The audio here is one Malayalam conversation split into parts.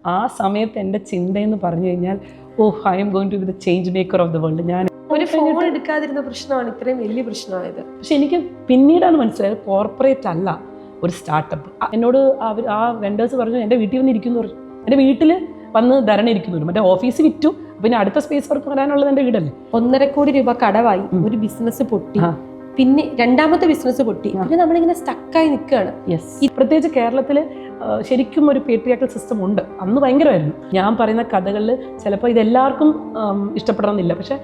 ആ സമയത്ത് എൻ്റെ ചിന്തയെന്ന് പറഞ്ഞു കഴിഞ്ഞാൽ I am going to be the change maker of the world. ഞാൻ ഒരു ഫോൺ എടുക്കാതിരുന്ന പ്രശ്നമാണ് ഇത്രയും വലിയ പ്രശ്നമായത്. പക്ഷെ എനിക്ക് പിന്നീടാണ് മനസ്സിലായത് കോർപ്പറേറ്റ് അല്ല ഒരു സ്റ്റാർട്ടപ്പ്. എന്നോട് ആ വെൻഡേഴ്സ് പറഞ്ഞു എൻ്റെ വീട്ടിൽ വന്ന് ഇരിക്കുന്നു പറഞ്ഞു. എൻ്റെ വീട്ടിൽ വന്ന് ധരണ ഇരിക്കുന്നു. മറ്റേ ഓഫീസ് വിറ്റു, പിന്നെ അടുത്ത സ്പേസ് വർക്ക് വരാനുള്ളത് എൻ്റെ വീടല്ലേ. 1.5 കോടി രൂപ കടവായി, ഒരു ബിസിനസ് പൊട്ടി, പിന്നെ രണ്ടാമത്തെ ബിസിനസ് പൊട്ടി, പിന്നെ നമ്മളിങ്ങനെ സ്റ്റക്കായി നിൽക്കുകയാണ്. പ്രത്യേകിച്ച് കേരളത്തിൽ ശരിക്കും ഒരു പേട്രിയാർക്കൽ സിസ്റ്റം ഉണ്ട്. അന്ന് ഭയങ്കരമായിരുന്നു. ഞാൻ പറയുന്ന കഥകളിൽ ചിലപ്പോൾ ഇതെല്ലാവർക്കും ഇഷ്ടപ്പെടണമെന്നില്ല, പക്ഷെ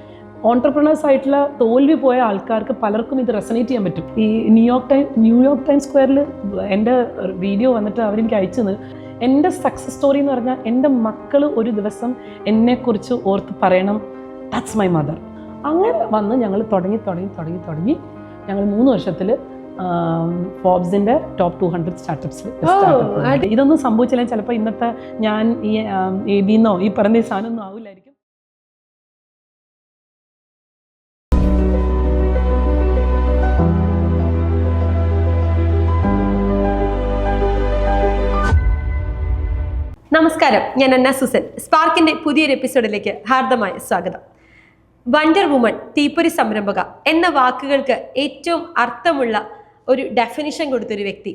ഓൺട്രപ്രണേഴ്സ് ആയിട്ടുള്ള തോൽവി പോയ ആൾക്കാർക്ക് പലർക്കും ഇത് റെസനേറ്റ് ചെയ്യാൻ പറ്റും. ഈ ന്യൂയോർക്ക് ടൈംസ് സ്ക്വയറിൽ എൻ്റെ വീഡിയോ വന്നിട്ട് അവരെനിക്ക് അയച്ചത് എൻ്റെ സക്സസ് സ്റ്റോറി എന്ന് പറഞ്ഞാൽ എൻ്റെ മക്കൾ ഒരു ദിവസം എന്നെക്കുറിച്ച് ഓർത്ത് പറയണം, ദാറ്റ്സ് മൈ മദർ. അങ്ങനെ വന്ന് ഞങ്ങൾ തുടങ്ങി ഞങ്ങൾ 3 വർഷത്തിൽ ഫോബ്സിൻ്റെ ടോപ്പ് 200 സ്റ്റാർട്ടപ്സിൽ സ്റ്റാർട്ടപ്പ്. ഇതൊന്നും സംഭവിച്ചില്ലെങ്കിൽ ചിലപ്പോൾ ഇന്നത്തെ ഞാൻ ഈ ABന്നോ ഈ പറഞ്ഞ സാധനമൊന്നും ആവില്ലായിരിക്കും. നമസ്കാരം, ഞാൻ അന്ന സുസൻ. സ്പാർക്കിന്റെ പുതിയൊരു എപ്പിസോഡിലേക്ക് ഹാർദമായ സ്വാഗതം. വണ്ടർ വുമൺ, തീപ്പൊരി സംരംഭക എന്ന വാക്കുകൾക്ക് ഏറ്റവും അർത്ഥമുള്ള ഒരു ഡെഫിനിഷൻ കൊടുത്തൊരു വ്യക്തി,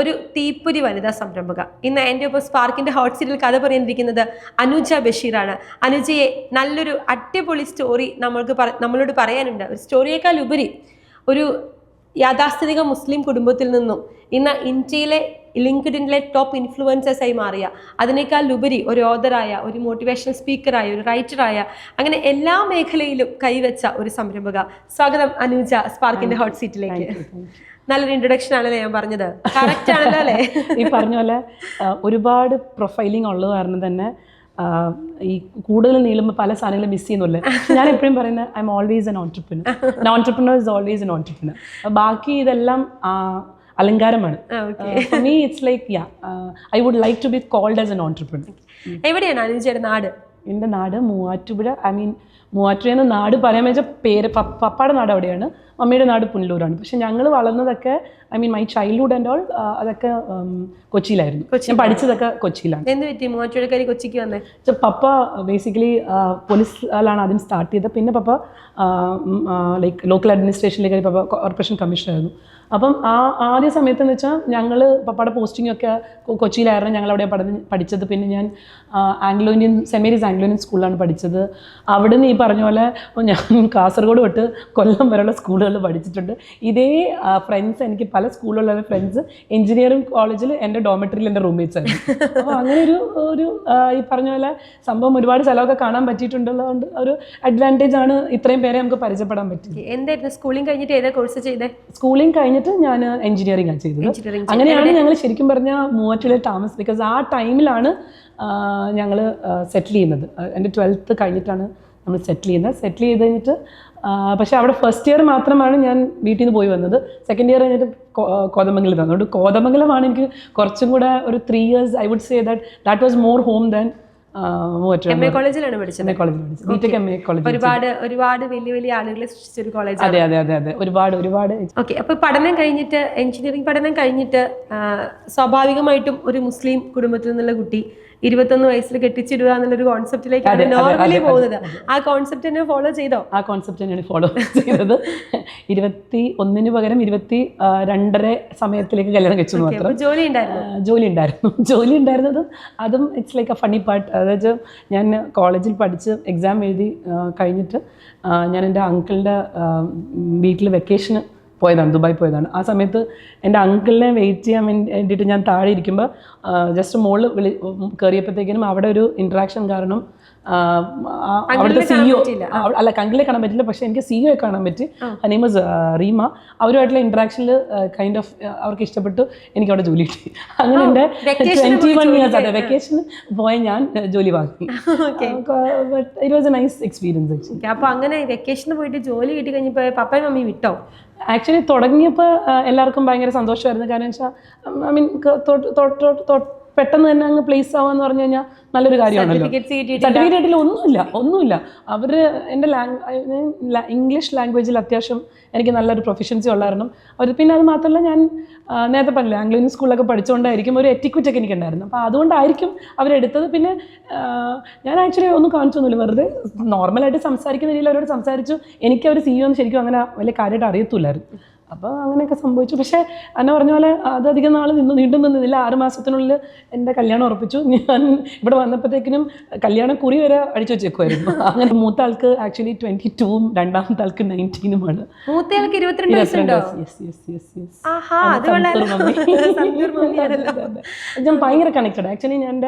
ഒരു തീപ്പൊരി വനിതാ സംരംഭക. ഇന്ന് എൻ്റെ ഒപ്പം സ്പാർക്കിന്റെ ഹോട്ട് സീറ്റിൽ കഥ പറയാനിരിക്കുന്നത് അനുജ ബഷീറാണ്. അനുജയെ നല്ലൊരു അടിപൊളി സ്റ്റോറി നമ്മളോട് പറയാനുണ്ട്. ഒരു സ്റ്റോറിയേക്കാൾ ഉപരി ഒരു യാഥാസ്ഥിതിക മുസ്ലിം കുടുംബത്തിൽ നിന്നും ഇന്ന് ഇന്ത്യയിലെ ലിങ്ക്ഡിനിലെ ടോപ്പ് ഇൻഫ്ലുവൻസേഴ്സായി മാറിയ, അതിനേക്കാൾ ഉപരി ഒരു ഓതറായ, ഒരു മോട്ടിവേഷണൽ സ്പീക്കറായ, ഒരു റൈറ്ററായ, അങ്ങനെ എല്ലാ മേഖലയിലും കൈവച്ച ഒരു സംരംഭക. സ്വാഗതം അനുജ സ്പാർക്കിന്റെ ഹോട്ട് സീറ്റിലേക്ക്. നല്ലൊരു ഇൻട്രൊഡക്ഷൻ ആണല്ലേ ഞാൻ പറഞ്ഞത്? കറക്റ്റ് ആണല്ലോ അല്ലേ? ഈ പറഞ്ഞ പോലെ ഒരുപാട് പ്രൊഫൈലിംഗ് ഉള്ളത് കാരണം തന്നെ ഈ കൂടുതൽ നീളുമ്പോൾ പല സാധനങ്ങളും മിസ് ചെയ്യുന്നില്ലേ. ഞാൻ എപ്പോഴും പറയുന്നത് I M always N entrepreneur is always N entrepreneur. ബാക്കി ഇതെല്ലാം അലങ്കാരമാണ്. For me it's like I would like to be called as an entrepreneur. എവിടെയാണ് അനുജയുടെ നാട്? എൻ്റെ നാട് മൂവാറ്റുപുഴ. മൂവാറ്റുപുഴ എന്ന നാട് പറയാൻ വെച്ചാൽ പേര് പപ്പായുടെ നാട് അവിടെയാണ്, മമ്മിയുടെ നാട് പുനലൂരാണ്. പക്ഷെ ഞങ്ങൾ വളർന്നതൊക്കെ മൈ ചൈൽഡ്ഹുഡ് ആൻഡ് ഓൾ അതൊക്കെ കൊച്ചിയിലായിരുന്നു. ഞാൻ പഠിച്ചതൊക്കെ കൊച്ചിയിലാണ്. എന്ത് പറ്റി മൂവാറ്റുപുഴക്കാരി കൊച്ചിക്ക് വന്നേ? പപ്പ ബേസിക്കലി പോലീസിലാണ് ആദ്യം സ്റ്റാർട്ട് ചെയ്തത്. പിന്നെ പപ്പ ലൈക്ക് ലോക്കൽ അഡ്മിനിസ്ട്രേഷനിലേക്ക് പപ്പ കോർപ്പറേഷൻ കമ്മീഷണറായിരുന്നു. അപ്പം ആദ്യ സമയത്തെന്ന് വെച്ചാൽ ഞങ്ങൾ പപ്പയുടെ പോസ്റ്റിങ്ങൊക്കെ കൊച്ചിയിലായിരുന്നു. ഞങ്ങളവിടെ പഠിച്ചത്. പിന്നെ ഞാൻ സെൻറ് മേരീസ് ആംഗ്ലോ ഇന്ത്യൻ സ്കൂളിലാണ് പഠിച്ചത്. അവിടെ നിന്ന് ഈ പറഞ്ഞ പോലെ ഞാൻ കാസർഗോഡ് തൊട്ട് കൊല്ലം വരെയുള്ള സ്കൂളുകളിൽ പഠിച്ചിട്ടുണ്ട്. ഇതേ ഫ്രണ്ട്സ്, എനിക്ക് പല സ്കൂളിലുള്ള ഫ്രണ്ട്സ് എഞ്ചിനീയറിംഗ് കോളേജിൽ എൻ്റെ ഡോമെട്രിയിൽ എൻ്റെ റൂംമേറ്റ്സ് ആയിരുന്നു. അപ്പോൾ അങ്ങനെ ഒരു ഈ പറഞ്ഞ പോലെ സംഭവം ഒരുപാട് സ്ഥലമൊക്കെ കാണാൻ പറ്റിയിട്ടുള്ളതുകൊണ്ട് ഒരു അഡ്വാൻറ്റേജ് ആണ്. ഇത്രയും പേരെ നമുക്ക് പരിചയപ്പെടാൻ പറ്റും. എന്തായിരുന്നു സ്കൂളിംഗ് കഴിഞ്ഞിട്ട് ഏതാ കോഴ്സ് ചെയ്തത്? സ്കൂളിംഗ് കഴിഞ്ഞിട്ട് ഞാൻ എഞ്ചിനീയറിംഗ് ആണ് ചെയ്തത്. അങ്ങനെയാണ് ഞങ്ങൾ ശരിക്കും പറഞ്ഞാൽ മൂവാറ്റുപുഴ താമസം. ബിക്കോസ് ആ ടൈമിലാണ് ഞങ്ങൾ സെറ്റിൽ ചെയ്യുന്നത്. എൻ്റെ 12th കഴിഞ്ഞിട്ടാണ് നമ്മൾ സെറ്റിൽ ചെയ്ത് കഴിഞ്ഞിട്ട് പക്ഷേ അവിടെ ഫസ്റ്റ് ഇയർ മാത്രമാണ് ഞാൻ വീട്ടിൽ നിന്ന് പോയി വന്നത്. സെക്കൻഡ് ഇയർ കഴിഞ്ഞിട്ട് കോതമംഗലം. അതുകൊണ്ട് കോതമംഗലമാണ് എനിക്ക് കുറച്ചും കൂടെ ഒരു 3 years I would say that was more home than കോളേജിലാണ് പഠിച്ചത്. ഒരുപാട് വലിയ ആളുകളെ സൃഷ്ടിച്ചൊരു കോളേജ്. അതെ ഒരുപാട്. ഓക്കെ, അപ്പൊ പഠനം കഴിഞ്ഞിട്ട്, എഞ്ചിനീയറിംഗ് പഠനം കഴിഞ്ഞിട്ട് സ്വാഭാവികമായിട്ടും ഒരു മുസ്ലിം കുടുംബത്തിൽ നിന്നുള്ള കുട്ടി 21 വയസ്സിൽ കെട്ടിച്ചിടുക എന്നുള്ളൊരു കോൺസെപ്റ്റിലേക്കാണ് നോർമലി പോകുന്നത്. ആ കോൺസെപ്റ്റ് തന്നെ ഫോളോ ചെയ്തോ? ആ കോൺസെപ്റ്റ് തന്നെയാണ് ഫോളോ ചെയ്തത്. 21 പകരം 22.5 സമയത്തിലേക്ക് കല്യാണം കഴിച്ചു മാത്രം. ജോലി ഉണ്ടായിരുന്നതും അതും it's like A funny part. അതായത് ഞാൻ കോളേജിൽ പഠിച്ച് എക്സാം എഴുതി കഴിഞ്ഞിട്ട് ഞാൻ എൻ്റെ അങ്കിളുടെ വീട്ടിൽ വെക്കേഷന് പോയതാണ്, ദുബായ് പോയതാണ്. ആ സമയത്ത് എൻ്റെ അങ്കിളിനെ വെയിറ്റ് ചെയ്യാൻ വേണ്ടിയിട്ട് ഞാൻ താഴെ ഇരിക്കുമ്പോൾ ജസ്റ്റ് മോള് കയറിയപ്പോഴത്തേക്കിനും അവിടെ ഒരു ഇൻട്രാക്ഷൻ കാരണം അവിടുത്തെ CEO അങ്കിളിനെ കാണാൻ പറ്റില്ല, പക്ഷേ എനിക്ക് CEO കാണാൻ പറ്റി. Name was Reema. അവരുമായിട്ടുള്ള ഇൻട്രാക്ഷനിൽ കൈൻഡ് ഓഫ് അവർക്ക് ഇഷ്ടപ്പെട്ടു. എനിക്ക് അവിടെ ജോലി കിട്ടി. അങ്ങനെ എൻ്റെ 21 years അതെ വെക്കേഷന് പോയ ഞാൻ ജോലി വാങ്ങി. It was A nice experience actually. അപ്പോൾ അങ്ങനെ വെക്കേഷന് പോയിട്ട് ജോലി കിട്ടി കഴിഞ്ഞപ്പോൾ പപ്പയും മമ്മി വിട്ടോ? ആക്ച്വലി തുടങ്ങിയപ്പോൾ എല്ലാവർക്കും ഭയങ്കര സന്തോഷമായിരുന്നു. കാരണം വെച്ചാൽ പെട്ടെന്ന് തന്നെ അങ്ങ് പ്ലേസ് ആവാന്ന് പറഞ്ഞു കഴിഞ്ഞാൽ നല്ലൊരു കാര്യമാണല്ലോ. സർട്ടിഫിക്കറ്റിൽ ഒന്നുമില്ല. അവർ എൻ്റെ ഇംഗ്ലീഷ് ലാംഗ്വേജിൽ അത്യാവശ്യം എനിക്ക് നല്ലൊരു പ്രൊഫഷൻസി ഉള്ളായിരുന്നു അവർ. പിന്നെ അത് മാത്രമല്ല, ഞാൻ നേരത്തെ പറഞ്ഞില്ല ആംഗ്ലോ ഇന്ത്യൻ സ്കൂളിലൊക്കെ പഠിച്ചുകൊണ്ടായിരിക്കും ഒരു എറ്റിക്വറ്റ് ഒക്കെ എനിക്കുണ്ടായിരുന്നു. അപ്പോൾ അതുകൊണ്ടായിരിക്കും അവരെടുത്തത്. പിന്നെ ഞാൻ ആക്ച്വലി ഒന്നും കാണിച്ചൊന്നുമില്ല, വെറുതെ നോർമലായിട്ട് സംസാരിക്കുന്ന രീതിയിൽ അവരോട് സംസാരിച്ചു. എനിക്ക് അവർ CEO എന്ന് ശരിക്കും അങ്ങനെ വലിയ കാര്യമായിട്ട് അറിയത്തില്ലായിരുന്നു. അപ്പോൾ അങ്ങനെയൊക്കെ സംഭവിച്ചു. പക്ഷേ എന്നെ പറഞ്ഞ പോലെ അത് അധികം നാൾ നീണ്ടും നിന്നില്ല. 6 മാസത്തിനുള്ളിൽ എൻ്റെ കല്യാണം ഉറപ്പിച്ചു. ഞാൻ ഇവിടെ വന്നപ്പോഴത്തേക്കിനും കല്യാണം കുറി വരെ അടിച്ചു വെച്ചേക്കുമായിരുന്നു. അങ്ങനെ മൂത്ത ആൾക്ക് ആക്ച്വലി 22-ഉം രണ്ടാമത്തെ ആൾക്ക് 19-ഉമാണ്. മൂത്തയാൾക്ക് 22 വയസ്സുണ്ടോ? ഞാൻ ഭയങ്കര കണക്റ്റഡ്. ആക്ച്വലി ഞാൻ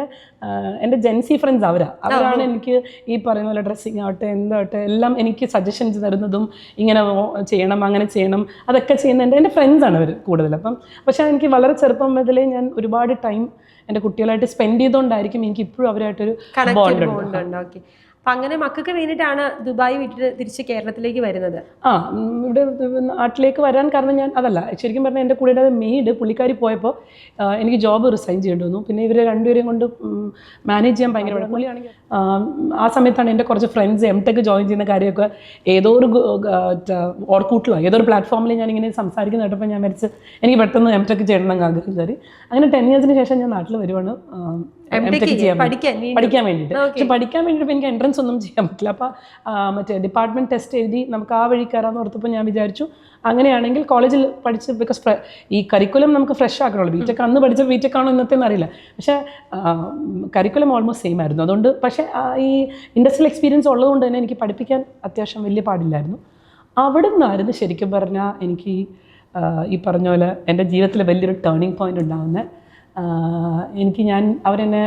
എൻ്റെ ജെൻസി ഫ്രണ്ട്സ് അവരാണ് എനിക്ക് ഈ പറയുന്ന പോലെ ഡ്രസ്സിങ് ആവട്ടെ എന്താവട്ടെ എല്ലാം എനിക്ക് സജഷൻസ് തരുന്നതും ഇങ്ങനെ ചെയ്യണം അങ്ങനെ ചെയ്യണം അതൊക്കെ ചെയ്യുന്ന എൻ്റെ ഫ്രണ്ട്സാണ് അവർ കൂടുതൽ. പക്ഷേ എനിക്ക് വളരെ ചെറുപ്പം മുതലേ ഞാൻ ഒരുപാട് ടൈം എൻ്റെ കുട്ടികളായിട്ട് സ്പെൻഡ് ചെയ്തുകൊണ്ടായിരിക്കും എനിക്ക് ഇപ്പോഴും അവരായിട്ടൊരു ബോണ്ട് ഉണ്ട്. അപ്പം അങ്ങനെ മക്കൾക്ക് വേണ്ടിയിട്ടാണ് ദുബായ് വിട്ടിട്ട് തിരിച്ച് കേരളത്തിലേക്ക് വരുന്നത്. ഇവിടെ നാട്ടിലേക്ക് വരാൻ കാരണം ഞാൻ അതല്ല, ശരിക്കും പറഞ്ഞാൽ എൻ്റെ കൂടെ മെയ്ഡ് പുള്ളിക്കാരി പോയപ്പോൾ എനിക്ക് ജോബ് റിസൈൻ ചെയ്യേണ്ടി വന്നു. പിന്നെ ഇവർ രണ്ടുപേരെയും കൊണ്ട് മാനേജ് ചെയ്യാൻ ഭയങ്കര പുള്ളിയാണെങ്കിൽ ആ സമയത്താണ് എൻ്റെ കുറച്ച് ഫ്രണ്ട്സ് M.Tech ജോയിൻ ചെയ്യുന്ന കാര്യമൊക്കെ ഏതോ ഒരു ഓർക്കൂട്ടിലോ ഏതൊരു പ്ലാറ്റ്ഫോമിൽ ഞാനിങ്ങനെ സംസാരിക്കുന്ന കേട്ടപ്പോൾ ഞാൻ വിചാരിച്ച് എനിക്ക് പെട്ടെന്ന് M.Tech ചെയ്യണമെന്ന് ആഗ്രഹം കയറി. അങ്ങനെ 10 ഇയേഴ്സിന് ശേഷം ഞാൻ നാട്ടിൽ വരുവാണ് പഠിക്കാൻ വേണ്ടിയിട്ട്. പക്ഷെ പഠിക്കാൻ വേണ്ടിയിട്ട് എനിക്ക് എൻട്രൻസ് ഒന്നും ചെയ്യാൻ പറ്റില്ല. അപ്പോൾ മറ്റേ ഡിപ്പാർട്ട്മെൻറ്റ് ടെസ്റ്റ് എഴുതി നമുക്ക് ആ വഴി കയറാമെന്ന് ഓർത്തപ്പോൾ ഞാൻ വിചാരിച്ചു അങ്ങനെയാണെങ്കിൽ കോളേജിൽ പഠിച്ച് ബിക്കോസ് ഈ കരിക്കുലം നമുക്ക് ഫ്രഷ് ആക്കണമല്ലോ. B.Tech അന്ന് പഠിച്ച B.Tech ആണോ ഇന്നത്തെന്ന് അറിയില്ല, പക്ഷേ കരിക്കുലം ഓൾമോസ്റ്റ് സെയിം ആയിരുന്നു. അതുകൊണ്ട് പക്ഷേ ഈ ഇൻഡസ്ട്രിയൽ എക്സ്പീരിയൻസ് ഉള്ളതുകൊണ്ട് തന്നെ എനിക്ക് പഠിപ്പിക്കാൻ അത്യാവശ്യം വലിയ പാടില്ലായിരുന്നു. അവിടെ നിന്നായിരുന്നു ശരിക്കും പറഞ്ഞാൽ എനിക്ക് ഈ പറഞ്ഞ പോലെ എൻ്റെ ജീവിതത്തിൽ വലിയൊരു ടേണിംഗ് പോയിൻ്റ് ഉണ്ടാകുന്നത്. എനിക്ക് അവരെന്നെ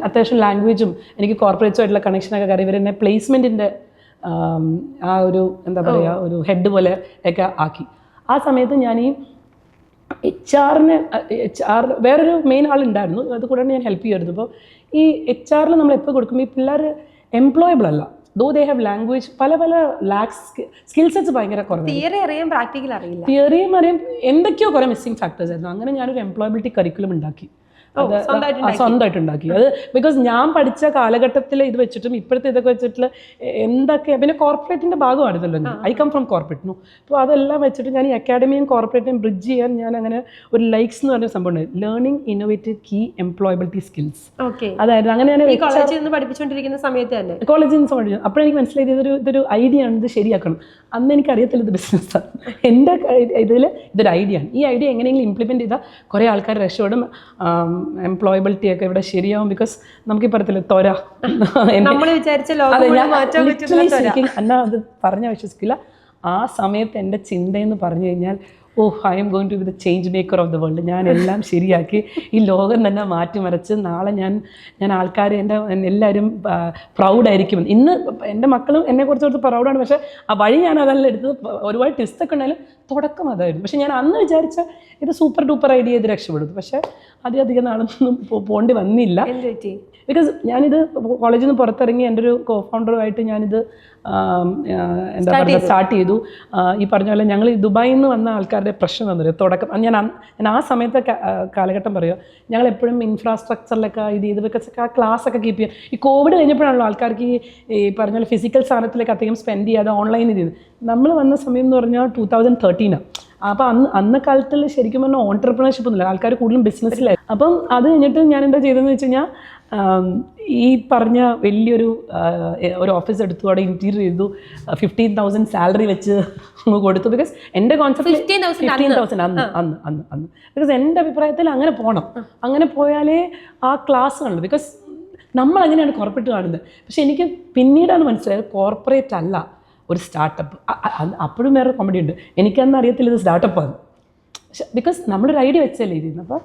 അത്യാവശ്യം ലാംഗ്വേജും എനിക്ക് കോർപ്പറേറ്റ്സുമായിട്ടുള്ള കണക്ഷനൊക്കെ കാര്യം ഇവരെന്നെ പ്ലേസ്മെൻറ്റിൻ്റെ ആ ഒരു എന്താ പറയുക ഒരു ഹെഡ് പോലെ ഒക്കെ ആക്കി. ആ സമയത്ത് ഞാൻ ഈ HR വേറൊരു മെയിൻ ആളുണ്ടായിരുന്നു, അതുകൂടാണ്ട് ഞാൻ ഹെൽപ്പ് ചെയ്യുമായിരുന്നു. അപ്പോൾ ഈ HR നമ്മൾ എപ്പോൾ കൊടുക്കുമ്പോൾ ഈ പിള്ളേർ എംപ്ലോയബിൾ അല്ല. ദോ ദേ ഹാവ് ലാംഗ്വേജ് പല സ്കിൽ സെറ്റ്സ് ഭയങ്കര കുറവാണ്. തിയറിയും അറിയാം, എന്തൊക്കെയോ കുറേ മിസ്സിംഗ് ഫാക്ടേഴ്സ് ആയിരുന്നു. അങ്ങനെ ഞാനൊരു എംപ്ലോയബിലിറ്റി കരിക്കുലം ഉണ്ടാക്കി, സ്വന്തമായിട്ട് ഉണ്ടാക്കി. അത് ബിക്കോസ് ഞാൻ പഠിച്ച കാലഘട്ടത്തിൽ ഇത് വെച്ചിട്ടും ഇപ്പോഴത്തെ ഇതൊക്കെ വെച്ചിട്ടുള്ള എന്തൊക്കെ പിന്നെ കോർപ്പറേറ്റിൻ്റെ ഭാഗമായിരുന്നല്ലോ ഞാൻ. I come from corporate. അപ്പോൾ അതെല്ലാം വെച്ചിട്ട് ഞാൻ ഈ അക്കാഡമിയും കോർപ്പറേറ്റും ബ്രിഡ്ജ് ചെയ്യാൻ ഞാൻ അങ്ങനെ ഒരു ലൈക്സ് എന്ന് പറഞ്ഞ സംഭവം ഉണ്ട്, learning innovative key employability skills. അതായത് അങ്ങനെ ഞാൻ കോളേജിൽ നിന്ന് പഠിപ്പിച്ചുകൊണ്ടിരിക്കുന്ന സമയത്ത് തന്നെ പഠിച്ചു. അപ്പോഴെനിക്ക് മനസ്സിലായത് ഇതൊരു ഐഡിയ ആണ്, ഇത് ശരിയാക്കണം. അന്ന് എനിക്കറിയത്തില്ല ഇത് ബിസിനസ്സാണ്. എൻ്റെ ഇതൊരു ഐഡിയ ആണ്. ഈ ഐഡിയ എങ്ങനെയെങ്കിലും ഇംപ്ലിമെൻറ്റ് ചെയ്താൽ കുറേ ആൾക്കാർ രക്ഷപ്പെടും, എംപ്ലോയബിലിറ്റി ഒക്കെ ഇവിടെ ശരിയാവും. ബിക്കോസ് നമുക്ക് ഈ പറയത്തില്ല എന്നാ അത് പറഞ്ഞാൽ വിശ്വസിക്കില്ല. ആ സമയത്ത് എൻ്റെ ചിന്തയെന്ന് പറഞ്ഞു കഴിഞ്ഞാൽ I am going to be the change maker of the world. ഞാൻ എല്ലാം ശരിയാക്കി ഈ ലോകം തന്നെ മാറ്റിമറിച്ച് നാളെ ഞാൻ ആൾക്കാർ എല്ലാവരും പ്രൗഡായിരിക്കും. ഇന്ന് എൻ്റെ മക്കളും എന്നെക്കുറിച്ച് പ്രൗഡാണ്. പക്ഷേ ആ വഴി ഞാൻ അതെല്ലാം എടുത്തത് ഒരുപാട് ട്വിസ്റ്റൊക്കെ ഉണ്ടായാലും തുടക്കം അതായിരുന്നു. പക്ഷേ ഞാൻ അന്ന് വിചാരിച്ച ഇത് സൂപ്പർ ഡൂപ്പർ ഐഡിയ ചെയ്ത് രക്ഷപ്പെടും. പക്ഷേ അധികം നാളൊന്നും പോകേണ്ടി വന്നില്ല. ബിക്കോസ് ഞാനിത് കോളേജിൽ നിന്ന് പുറത്തിറങ്ങി എൻ്റെ ഒരു co-founder-ഉമായിട്ട് ഞാനിത് എന്താ പറയുക സ്റ്റാർട്ട് ചെയ്തു. ഈ പറഞ്ഞ പോലെ ഞങ്ങൾ ഈ ദുബായിൽ നിന്ന് വന്ന ആൾക്കാരുടെ പ്രശ്നം തന്നത് തുടക്കം ഞാൻ ആ സമയത്തെ കാലഘട്ടം പറയുക, ഞങ്ങളെപ്പോഴും ഇൻഫ്രാസ്ട്രക്ചറിലൊക്കെ ഇത് ചെയ്ത് ബിക്കോസ് ആ ക്ലാസ്സൊക്കെ കീപ്പ് ചെയ്യുക. ഈ കോവിഡ് കഴിഞ്ഞപ്പോഴാണല്ലോ ആൾക്കാർക്ക് ഈ പറഞ്ഞ പോലെ ഫിസിക്കൽ സാധനത്തിലേക്ക് അധികം സ്പെൻഡ് ചെയ്യാതെ ഓൺലൈൻ ചെയ്ത്. നമ്മൾ വന്ന സമയം എന്ന് പറഞ്ഞാൽ 2013. അപ്പോൾ അന്ന് കാലത്തിൽ ശരിക്കും പറഞ്ഞാൽ ഓൺട്രപ്രണർഷിപ്പ് ഒന്നുമില്ല, ആൾക്കാർ കൂടുതലും ബിസിനസ്സിലായിരുന്നു. അപ്പം അത് കഴിഞ്ഞിട്ട് ഞാൻ എന്താ ചെയ്തതെന്ന് വെച്ച് കഴിഞ്ഞാൽ ഈ പറഞ്ഞ വലിയൊരു ഓഫീസ് എടുത്തു, അവിടെ ഇൻറ്റീരിയർ ചെയ്തു, 15,000 സാലറി വെച്ച് കൊടുത്തു. ബിക്കോസ് എൻ്റെ കോൺസെപ്റ്റ് 15,000 അന്ന് ബിക്കോസ് എൻ്റെ അഭിപ്രായത്തിൽ അങ്ങനെ പോകണം, അങ്ങനെ പോയാലേ ആ ക്ലാസ് കാണുള്ളൂ. ബിക്കോസ് നമ്മൾ അങ്ങനെയാണ് കോർപ്പറേറ്റ് കാണുന്നത്. പക്ഷെ എനിക്ക് പിന്നീടാണ് മനസ്സിലായത് കോർപ്പറേറ്റ് അല്ല ഒരു സ്റ്റാർട്ടപ്പ്. അപ്പോഴും വേറെ കോമഡി ഉണ്ട്, എനിക്കന്ന് അറിയത്തില്ല ഇത് സ്റ്റാർട്ടപ്പാണ്. ബിക്കോസ് നമ്മളൊരു ഐഡിയ വെച്ചല്ലേ ഇരുന്നു. അപ്പോൾ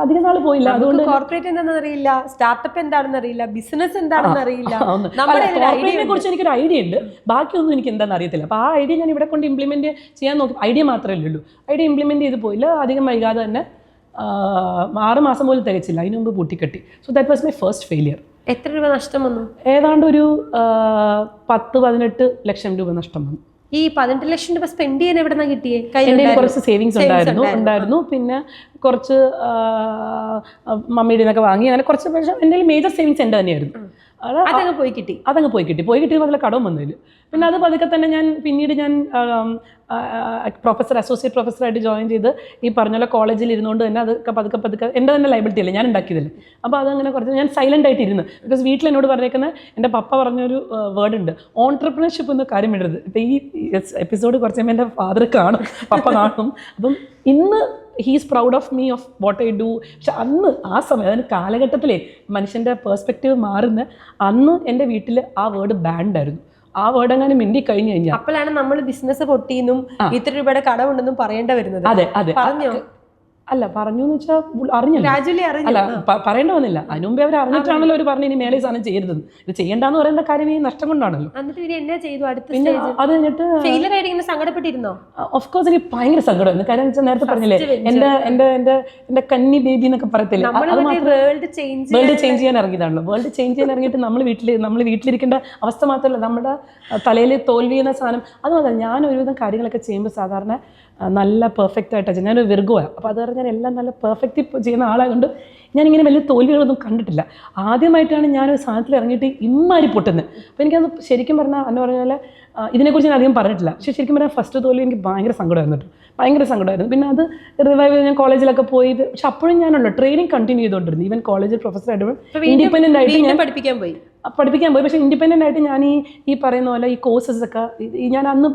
അധികം നാൾ പോയില്ല. അതുകൊണ്ട് കോർപ്പറേറ്റ് എന്താണെന്ന് അറിയില്ല, സ്റ്റാർട്ടപ്പ് എന്താണെന്ന് അറിയില്ല, ബിസിനസ് എന്താണെന്ന് അറിയില്ല. കോർപ്പറേറ്റിനെ കുറിച്ച് എനിക്കൊരു ഐഡിയ ഉണ്ട്, ബാക്കിയൊന്നും എനിക്ക് എന്താണെന്ന് അറിയത്തില്ല. അപ്പോൾ ആ ഐഡിയ ഞാൻ ഇവിടെ കൊണ്ട് ഇംപ്ലിമെൻറ്റ് ചെയ്യാൻ നോക്കി. ഐഡിയ മാത്രമല്ലേ ഉള്ളൂ, ഐഡിയ ഇംപ്ലിമെൻറ്റ് ചെയ്ത് പോയില്ല. അധികം വൈകാതെ തന്നെ 6 മാസം പോലും തികച്ചില്ല, അതിന് മുമ്പ് പൂട്ടിക്കെട്ടി. So that was my first failure. എത്ര രൂപ നഷ്ടം വന്നു? ഏതാണ്ട് ഒരു 10-18 ലക്ഷം രൂപ നഷ്ടം വന്നു. ഈ 18 ലക്ഷം രൂപ സ്പെൻഡ് ചെയ്യാൻ എവിടെ നിന്നാണ് കിട്ടിയേ? എൻ്റെ കുറച്ച് സേവിങ്സ് ഉണ്ടായിരുന്നു. പിന്നെ കുറച്ച് മമ്മിയുടെ നിന്നൊക്കെ വാങ്ങി, അങ്ങനെ കുറച്ച്. പക്ഷേ എൻ്റെ മേജർ സേവിങ്സ് എൻ്റെ തന്നെയായിരുന്നു. അതങ്ങ് പോയി കിട്ടി. കിട്ടിയപ്പോൾ അതിൽ കടവും വന്നില്ല. പിന്നെ അത് പതുക്കെ തന്നെ പിന്നീട് ഞാൻ അസോസിയേറ്റ് പ്രൊഫസറായിട്ട് ജോയിൻ ചെയ്ത് ഈ പറഞ്ഞ പോലെ കോളേജിൽ ഇരുന്നുകൊണ്ട് തന്നെ അത് പതുക്കെ എൻ്റെ തന്നെ ലൈബിലിറ്റി അല്ലേ, ഞാൻ ഉണ്ടാക്കിയതല്ലേ. അപ്പോൾ അതങ്ങനെ കുറച്ച് ഞാൻ സൈലൻ്റ് ആയിട്ട് ഇരുന്ന്. ബിക്കോസ് വീട്ടിൽ എന്നോട് പറഞ്ഞേക്കുന്ന എൻ്റെ പപ്പ പറഞ്ഞൊരു വേർഡ് ഉണ്ട്, ഓൺട്രപ്രണർഷിപ്പ് എന്ന കാര്യം ഇടരുത്. ഇപ്പോൾ ഈ എപ്പിസോഡ് കുറച്ച് കഴിയുമ്പോൾ എൻ്റെ ഫാദർ കാണും, പപ്പ കാണും. അപ്പം ഇന്ന് he's proud of me of what I do. പക്ഷെ അന്ന് ആ സമയം, അതായത് കാലഘട്ടത്തിലെ മനുഷ്യൻ്റെ പേഴ്സ്പെക്റ്റീവ് മാറുന്ന അന്ന് എൻ്റെ വീട്ടിൽ ആ വേർഡ് ബാൻഡായിരുന്നു. ആ വേർഡ് അങ്ങനെ മിണ്ടി കഴിഞ്ഞു കഴിഞ്ഞാൽ അപ്പോഴാണ് നമ്മൾ ബിസിനസ് പൊട്ടിയെന്നും ഇത്ര രൂപയുടെ കടമുണ്ടെന്നും പറയേണ്ട വരുന്നത്. അതെ അല്ല, പറഞ്ഞു എന്ന് വെച്ചാൽ അറിഞ്ഞില്ല, അല്ല പറയേണ്ട വന്നില്ല. അതിന് മുമ്പേ അവർ അറിഞ്ഞിട്ടാണല്ലോ അവർ പറഞ്ഞു ഇനി മേലെ ഈ സാധനം ചെയ്യരുതെന്ന്. ഇത് ചെയ്യേണ്ടെന്ന് പറയേണ്ട കാര്യം ഈ നഷ്ടം കൊണ്ടാണല്ലോ. പിന്നെ അത് കഴിഞ്ഞിട്ട് സങ്കടപ്പെട്ടിരുന്നോ? ഓഫ് കോഴ്സ് എനിക്ക് ഭയങ്കര സങ്കടമായിരുന്നു. കാര്യം വെച്ചാൽ നേരത്തെ പറഞ്ഞില്ലേ, എന്റെ കന്നി ബേബി എന്നൊക്കെ പറയത്തില്ലേ, അത് മാത്രം വേൾഡ് ചേഞ്ച് ചെയ്യാൻ ഇറങ്ങിയതാണല്ലോ. വേൾഡ് ചേഞ്ച് ചെയ്യാൻ ഇറങ്ങിയിട്ട് നമ്മൾ വീട്ടിലിരിക്കേണ്ട അവസ്ഥ മാത്രമല്ല, നമ്മുടെ തലയിൽ തോൽവി എന്ന സാധനം. അത് മാത്രമല്ല, ഞാൻ ഒരുവിധം കാര്യങ്ങളൊക്കെ ചെയ്യുമ്പോൾ സാധാരണ നല്ല പെർഫെക്റ്റ് ആയിട്ടാണ്. ഞാനൊരു വിർഗുവാണ്. അപ്പോൾ അത് പറഞ്ഞാൽ എല്ലാം നല്ല പെർഫെക്റ്റ് ചെയ്യുന്ന ആളായതുകൊണ്ട് ഞാനിങ്ങനെ വലിയ തോൽവികളൊന്നും കണ്ടിട്ടില്ല. ആദ്യമായിട്ടാണ് ഞാനൊരു സാധനത്തിൽ ഇറങ്ങിയിട്ട് ഇമ്മാരി പൊട്ടുന്നത്. അപ്പോൾ എനിക്കത് ശരിക്കും പറഞ്ഞാൽ എന്ന് പറഞ്ഞാൽ ഇതിനെക്കുറിച്ച് ഞാൻ അധികം പറഞ്ഞിട്ടില്ല. പക്ഷേ ശരിക്കും പറഞ്ഞാൽ ഫസ്റ്റ് തോൽവി എനിക്ക് ഭയങ്കര സങ്കടമായിരുന്നു. പിന്നെ അത് റിവൈവ് ചെയ്ത് ഞാൻ കോളേജിലൊക്കെ പോയി. പക്ഷെ അപ്പോഴും ഞാനുള്ളൂ ട്രെയിനിങ് കണ്ടിന്യൂ ചെയ്തുകൊണ്ടിരുന്നു. ഈവൻ കോളേജിൽ പ്രൊഫസറായിട്ട് ഇൻഡിപെൻഡൻ്റ് ആയിട്ട് ഞാൻ പഠിപ്പിക്കാൻ പോയി. പക്ഷേ ഇൻഡിപെൻഡൻ്റ് ആയിട്ട് ഞാൻ ഈ പറയുന്ന പോലെ ഈ കോഴ്സസ് ഒക്കെ ഞാൻ അന്ന്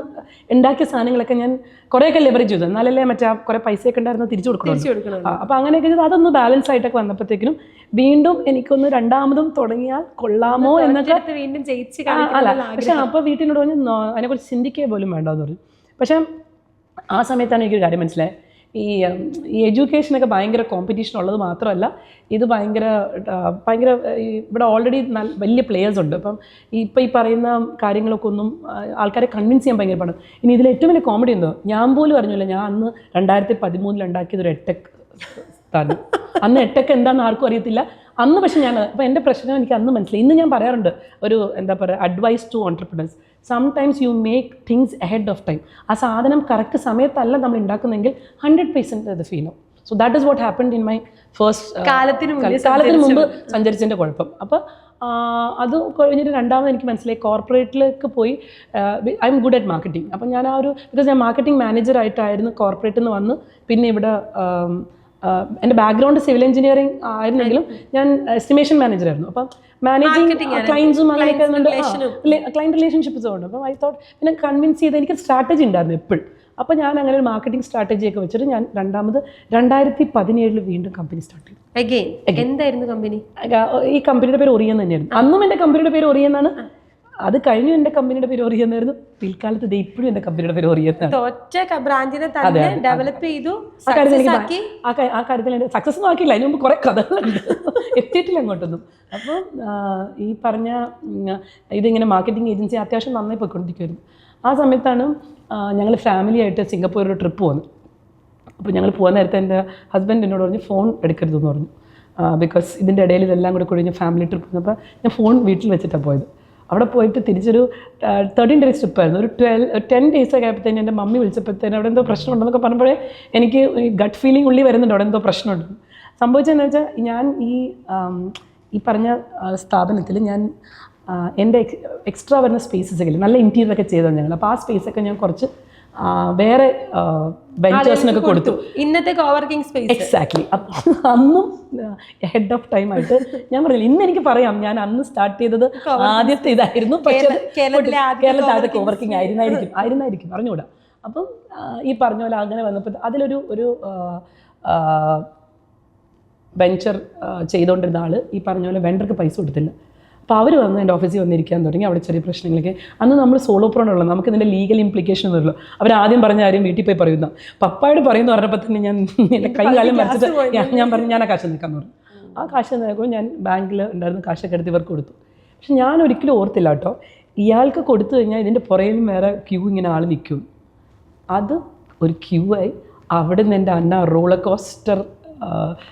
ഉണ്ടാക്കിയ സാധനങ്ങളൊക്കെ ഞാൻ കുറേയൊക്കെ ലെവറേജ് ചെയ്തു. എന്നാലല്ലേ മറ്റേ കുറേ പൈസയൊക്കെ ഉണ്ടായിരുന്നു തിരിച്ചു കൊടുക്കണം. അപ്പോൾ അങ്ങനെയൊക്കെ ചെയ്ത് അതൊന്ന് ബാലൻസ് ആയിട്ടൊക്കെ വന്നപ്പോഴത്തേക്കിനും വീണ്ടും എനിക്കൊന്ന് രണ്ടാമതും തുടങ്ങിയാൽ കൊള്ളാമോ എന്നൊക്കെ വീണ്ടും ജയിച്ച് അല്ല. പക്ഷെ അപ്പോൾ വീട്ടിനോട് പറഞ്ഞ് അതിനെക്കുറിച്ച് ചിന്തിക്കുക പോലും വേണ്ടെന്ന് പറഞ്ഞു. പക്ഷേ ആ സമയത്താണ് എനിക്കൊരു കാര്യം മനസ്സിലായത്, ഈ എഡ്യൂക്കേഷനൊക്കെ ഭയങ്കര കോമ്പറ്റീഷൻ ഉള്ളത് മാത്രമല്ല, ഇത് ഭയങ്കര ഇവിടെ ഓൾറെഡി വലിയ പ്ലേയേഴ്സ് ഉണ്ട്. അപ്പം ഇപ്പോൾ ഈ പറയുന്ന കാര്യങ്ങളൊക്കെ ഒന്നും ആൾക്കാരെ കൺവിൻസ് ചെയ്യാൻ ഭയങ്കര പാടും. ഇനി ഇതിൽ ഏറ്റവും വലിയ കോമഡി എന്തോ, ഞാൻ പോലും അറിഞ്ഞില്ല, ഞാൻ അന്ന് 2013 ഉണ്ടാക്കിയതൊരു എട്ടെക് സ്ഥാനം. അന്ന് എട്ടെക് എന്താണെന്ന് ആർക്കും അറിയത്തില്ല അന്ന്. പക്ഷെ അപ്പോൾ എൻ്റെ പ്രശ്നം എനിക്ക് അന്ന് മനസ്സിലായി. ഇന്ന് ഞാൻ പറയാറുണ്ട്, ഒരു എന്താ പറയുക, advice to entrepreneurs, sometimes you make things ahead of time. ആ സാധനം കറക്റ്റ് സമയത്തല്ല നമ്മൾ ഉണ്ടാക്കുന്നെങ്കിൽ 100% അത് ഫീൽ ആവും. So that is what happened in my first കാലത്തിന് മുമ്പ് സഞ്ചരിച്ചതിൻ്റെ കുഴപ്പം. അപ്പോൾ അത് കഴിഞ്ഞിട്ട് രണ്ടാമത് എനിക്ക് മനസ്സിലായി, കോർപ്പറേറ്റിലേക്ക് പോയി. I am good at marketing. അപ്പം ഞാൻ ബിക്കോസ് ഞാൻ മാർക്കറ്റിംഗ് മാനേജറായിട്ടായിരുന്നു കോർപ്പറേറ്റിൽ നിന്ന് വന്ന്. പിന്നെ ഇവിടെ എൻ്റെ ബാക്ക്ഗ്രൗണ്ട് സിവിൽ എഞ്ചിനീയറിംഗ് ആയിരുന്നെങ്കിലും ഞാൻ എസ്റ്റിമേഷൻ മാനേജറായിരുന്നു. അപ്പം മാനേജിങ് ക്ലയൻസും അങ്ങനെയൊക്കെ ക്ലയൻറ്റ് റിലേഷൻഷിപ്പ്സും ഉണ്ട്. അപ്പം ഐ തോട്ട് പിന്നെ കൺവിൻസ് ചെയ്ത് എനിക്ക് സ്ട്രാറ്റജി ഉണ്ടായിരുന്നു എപ്പോഴും. അപ്പോൾ ഞാൻ അങ്ങനെ ഒരു മാർക്കറ്റിംഗ് സ്ട്രാറ്റജിയൊക്കെ വെച്ചിട്ട് ഞാൻ 2017 വീണ്ടും കമ്പനി സ്റ്റാർട്ട് ചെയ്തു. എന്തായിരുന്നു കമ്പനി? ഈ കമ്പനിയുടെ പേര് ഒറിയൻ തന്നെയായിരുന്നു. അന്നും എൻ്റെ കമ്പനിയുടെ പേര് ഒറിയൻ എന്നാണ്. അത് കഴിഞ്ഞു എൻ്റെ കമ്പനിയുടെ പേര് ഒറിയൻ എന്നായിരുന്നു. പിൽക്കാലത്ത് ഇപ്പോഴും എൻ്റെ കമ്പനിയുടെ പേര് ഒറിയൻ എന്നാണ്. ആ കാര്യത്തിൽ സക്സസ് നോക്കിയില്ല, അതിന് മുമ്പ് കുറേ കഥകളുണ്ട്, എത്തിയിട്ടില്ല അങ്ങോട്ടൊന്നും. അപ്പം ഈ പറഞ്ഞ ഇതിങ്ങനെ മാർക്കറ്റിംഗ് ഏജൻസി അത്യാവശ്യം നന്നായി പോയിക്കൊണ്ടിരിക്കുമായിരുന്നു. ആ സമയത്താണ് ഞങ്ങൾ ഫാമിലിയായിട്ട് സിംഗപ്പൂർ ഒരു ട്രിപ്പ് പോകുന്നത്. അപ്പോൾ ഞങ്ങൾ പോകുന്ന നേരത്തെ എൻ്റെ ഹസ്ബൻഡ് എന്നോട് പറഞ്ഞു ഫോൺ എടുക്കരുതെന്ന് പറഞ്ഞു. ബിക്കോസ് ഇതിൻ്റെ ഇടയിൽ ഇതെല്ലാം കൂടെ കഴിഞ്ഞ് ഫാമിലി ട്രിപ്പ് വന്നപ്പോൾ ഞാൻ ഫോൺ വീട്ടിൽ വെച്ചിട്ടാണ് പോയത്. അവിടെ പോയിട്ട് തിരിച്ചൊരു 13 days ട്രിപ്പായിരുന്നു. ഒരു 10 days ഒക്കെ ആയപ്പോഴത്തേനും എൻ്റെ മമ്മി വിളിച്ചപ്പോഴത്തേനും അവിടെ എന്തോ പ്രശ്നമുണ്ടെന്നൊക്കെ പറഞ്ഞപ്പോഴേ എനിക്ക് ഗട്ട് ഫീലിംഗ് ഉള്ളി വരുന്നുണ്ട്, അവിടെ എന്തോ പ്രശ്നമുണ്ട്. സംഭവിച്ചതെന്ന് വെച്ചാൽ ഞാൻ ഈ പറഞ്ഞ സ്ഥാപനത്തിൽ ഞാൻ എൻ്റെ എക്സ്ട്രാ വരുന്ന സ്പേസസൊക്കെ ഇല്ല, നല്ല ഇൻറ്റീരിയറൊക്കെ ചെയ്തതാണ് ഞങ്ങൾ. അപ്പോൾ ആ സ്പേസൊക്കെ ഞാൻ കുറച്ച് വേറെ വെഞ്ചേഴ്സിനൊക്കെ കൊടുത്തു. ഇന്നത്തെ കോവർക്കിംഗ് സ്പേസ് എക്സാക്ട്ലി. അപ്പം അന്നും ഹെഡ് ഓഫ് ടൈം ആയിട്ട് ഞാൻ പറഞ്ഞില്ല, ഇന്ന് എനിക്ക് പറയാം ഞാൻ അന്ന് സ്റ്റാർട്ട് ചെയ്തത് ആദ്യത്തെ ഇതായിരുന്നു. പക്ഷേ കേരളത്തിലെ ആദ്യത്തെ കോവർക്കിംഗ് ആയിരുന്നായിരിക്കും അറിഞ്ഞുകൂടാ. അപ്പം ഈ പറഞ്ഞ പോലെ അങ്ങനെ വന്നപ്പോൾ അതിലൊരു വെഞ്ചർ ചെയ്തുകൊണ്ടിരുന്ന ആൾ ഈ പറഞ്ഞ പോലെ വെണ്ടർക്ക് പൈസ കൊടുത്തില്ല. അപ്പോൾ അവർ വന്ന് എൻ്റെ ഓഫീസിൽ വന്നിരിക്കാൻ തുടങ്ങി. അവിടെ ചെറിയ പ്രശ്നങ്ങളൊക്കെ. അന്ന് നമ്മൾ സോളോ പ്രോണുള്ളത്, നമുക്ക് ഇതിൻ്റെ ലീഗൽ ഇംപ്ലിക്കേഷൻ ഒന്നുമില്ല. അവർ ആദ്യം പറഞ്ഞ കാര്യം വീട്ടിൽ പോയി പറയുന്ന, പപ്പായോട് പറയുന്നു പറഞ്ഞപ്പോൾ തന്നെ ഞാൻ എൻ്റെ കൈകാലം വരച്ചിട്ട് ഞാൻ പറഞ്ഞു ഞാൻ ആ കാശ് നിൽക്കാമെന്ന് പറഞ്ഞു. ആ കാശ് നിൽക്കുമ്പോൾ ഞാൻ ബാങ്കിൽ ഉണ്ടായിരുന്ന കാശൊക്കെ എടുത്ത് ഇവർക്ക് കൊടുത്തു. പക്ഷെ ഞാൻ ഒരിക്കലും ഓർത്തില്ല കേട്ടോ, ഇയാൾക്ക് കൊടുത്തു കഴിഞ്ഞാൽ ഇതിൻ്റെ പുറയിലും വേറെ ക്യൂ ഇങ്ങനെ ആൾ നിൽക്കും. അത് ഒരു ക്യൂ ആയി. അവിടെ നിന്ന് എൻ്റെ അന്ന റോളർ കോസ്റ്റർ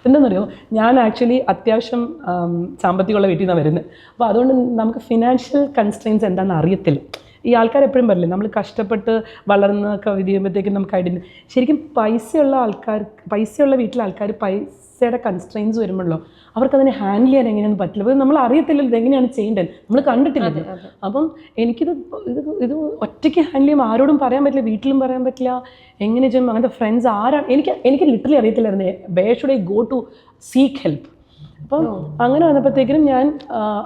എന്താണെന്നറിയോ, ഞാൻ ആക്ച്വലി അത്യാവശ്യം സാമ്പത്തികമുള്ള വീട്ടിൽ നിന്നാണ് വരുന്നത്. അപ്പോൾ അതുകൊണ്ട് നമുക്ക് ഫിനാൻഷ്യൽ കൺസ്ട്രെയിൻസ് എന്താണെന്ന് അറിയത്തില്ല. ഈ ആൾക്കാർ എപ്പോഴും പറയില്ലേ, നമ്മൾ കഷ്ടപ്പെട്ട് വളർന്ന് കവിത ചെയ്യുമ്പോഴത്തേക്കും നമുക്ക് ശരിക്കും പൈസയുള്ള വീട്ടിലെ ആൾക്കാർ പൈസയുടെ കൺസ്ട്രെയിൻസ് വരുമ്പോഴല്ലോ അവർക്കതിനെ ഹാൻഡിൽ ചെയ്യാൻ എങ്ങനെയൊന്നും പറ്റില്ല. അപ്പോൾ നമ്മൾ അറിയത്തില്ലല്ലോ ഇതെങ്ങനെയാണ് ചെയ്യേണ്ടത്, നമ്മൾ കണ്ടിട്ടില്ലല്ലോ. അപ്പം ഇത് ഒറ്റയ്ക്ക് ഹാൻഡിൽ ചെയ്യുമ്പോൾ ആരോടും പറയാൻ പറ്റില്ല, വീട്ടിലും പറയാൻ പറ്റില്ല, എങ്ങനെ ചെയ്യും, അങ്ങനത്തെ ഫ്രണ്ട്സ് ആരാണ് എനിക്ക് ലിറ്ററലി അറിയത്തില്ലായിരുന്നു where should I go to seek help. അപ്പം അങ്ങനെ വന്നപ്പോഴത്തേക്കിനും ഞാൻ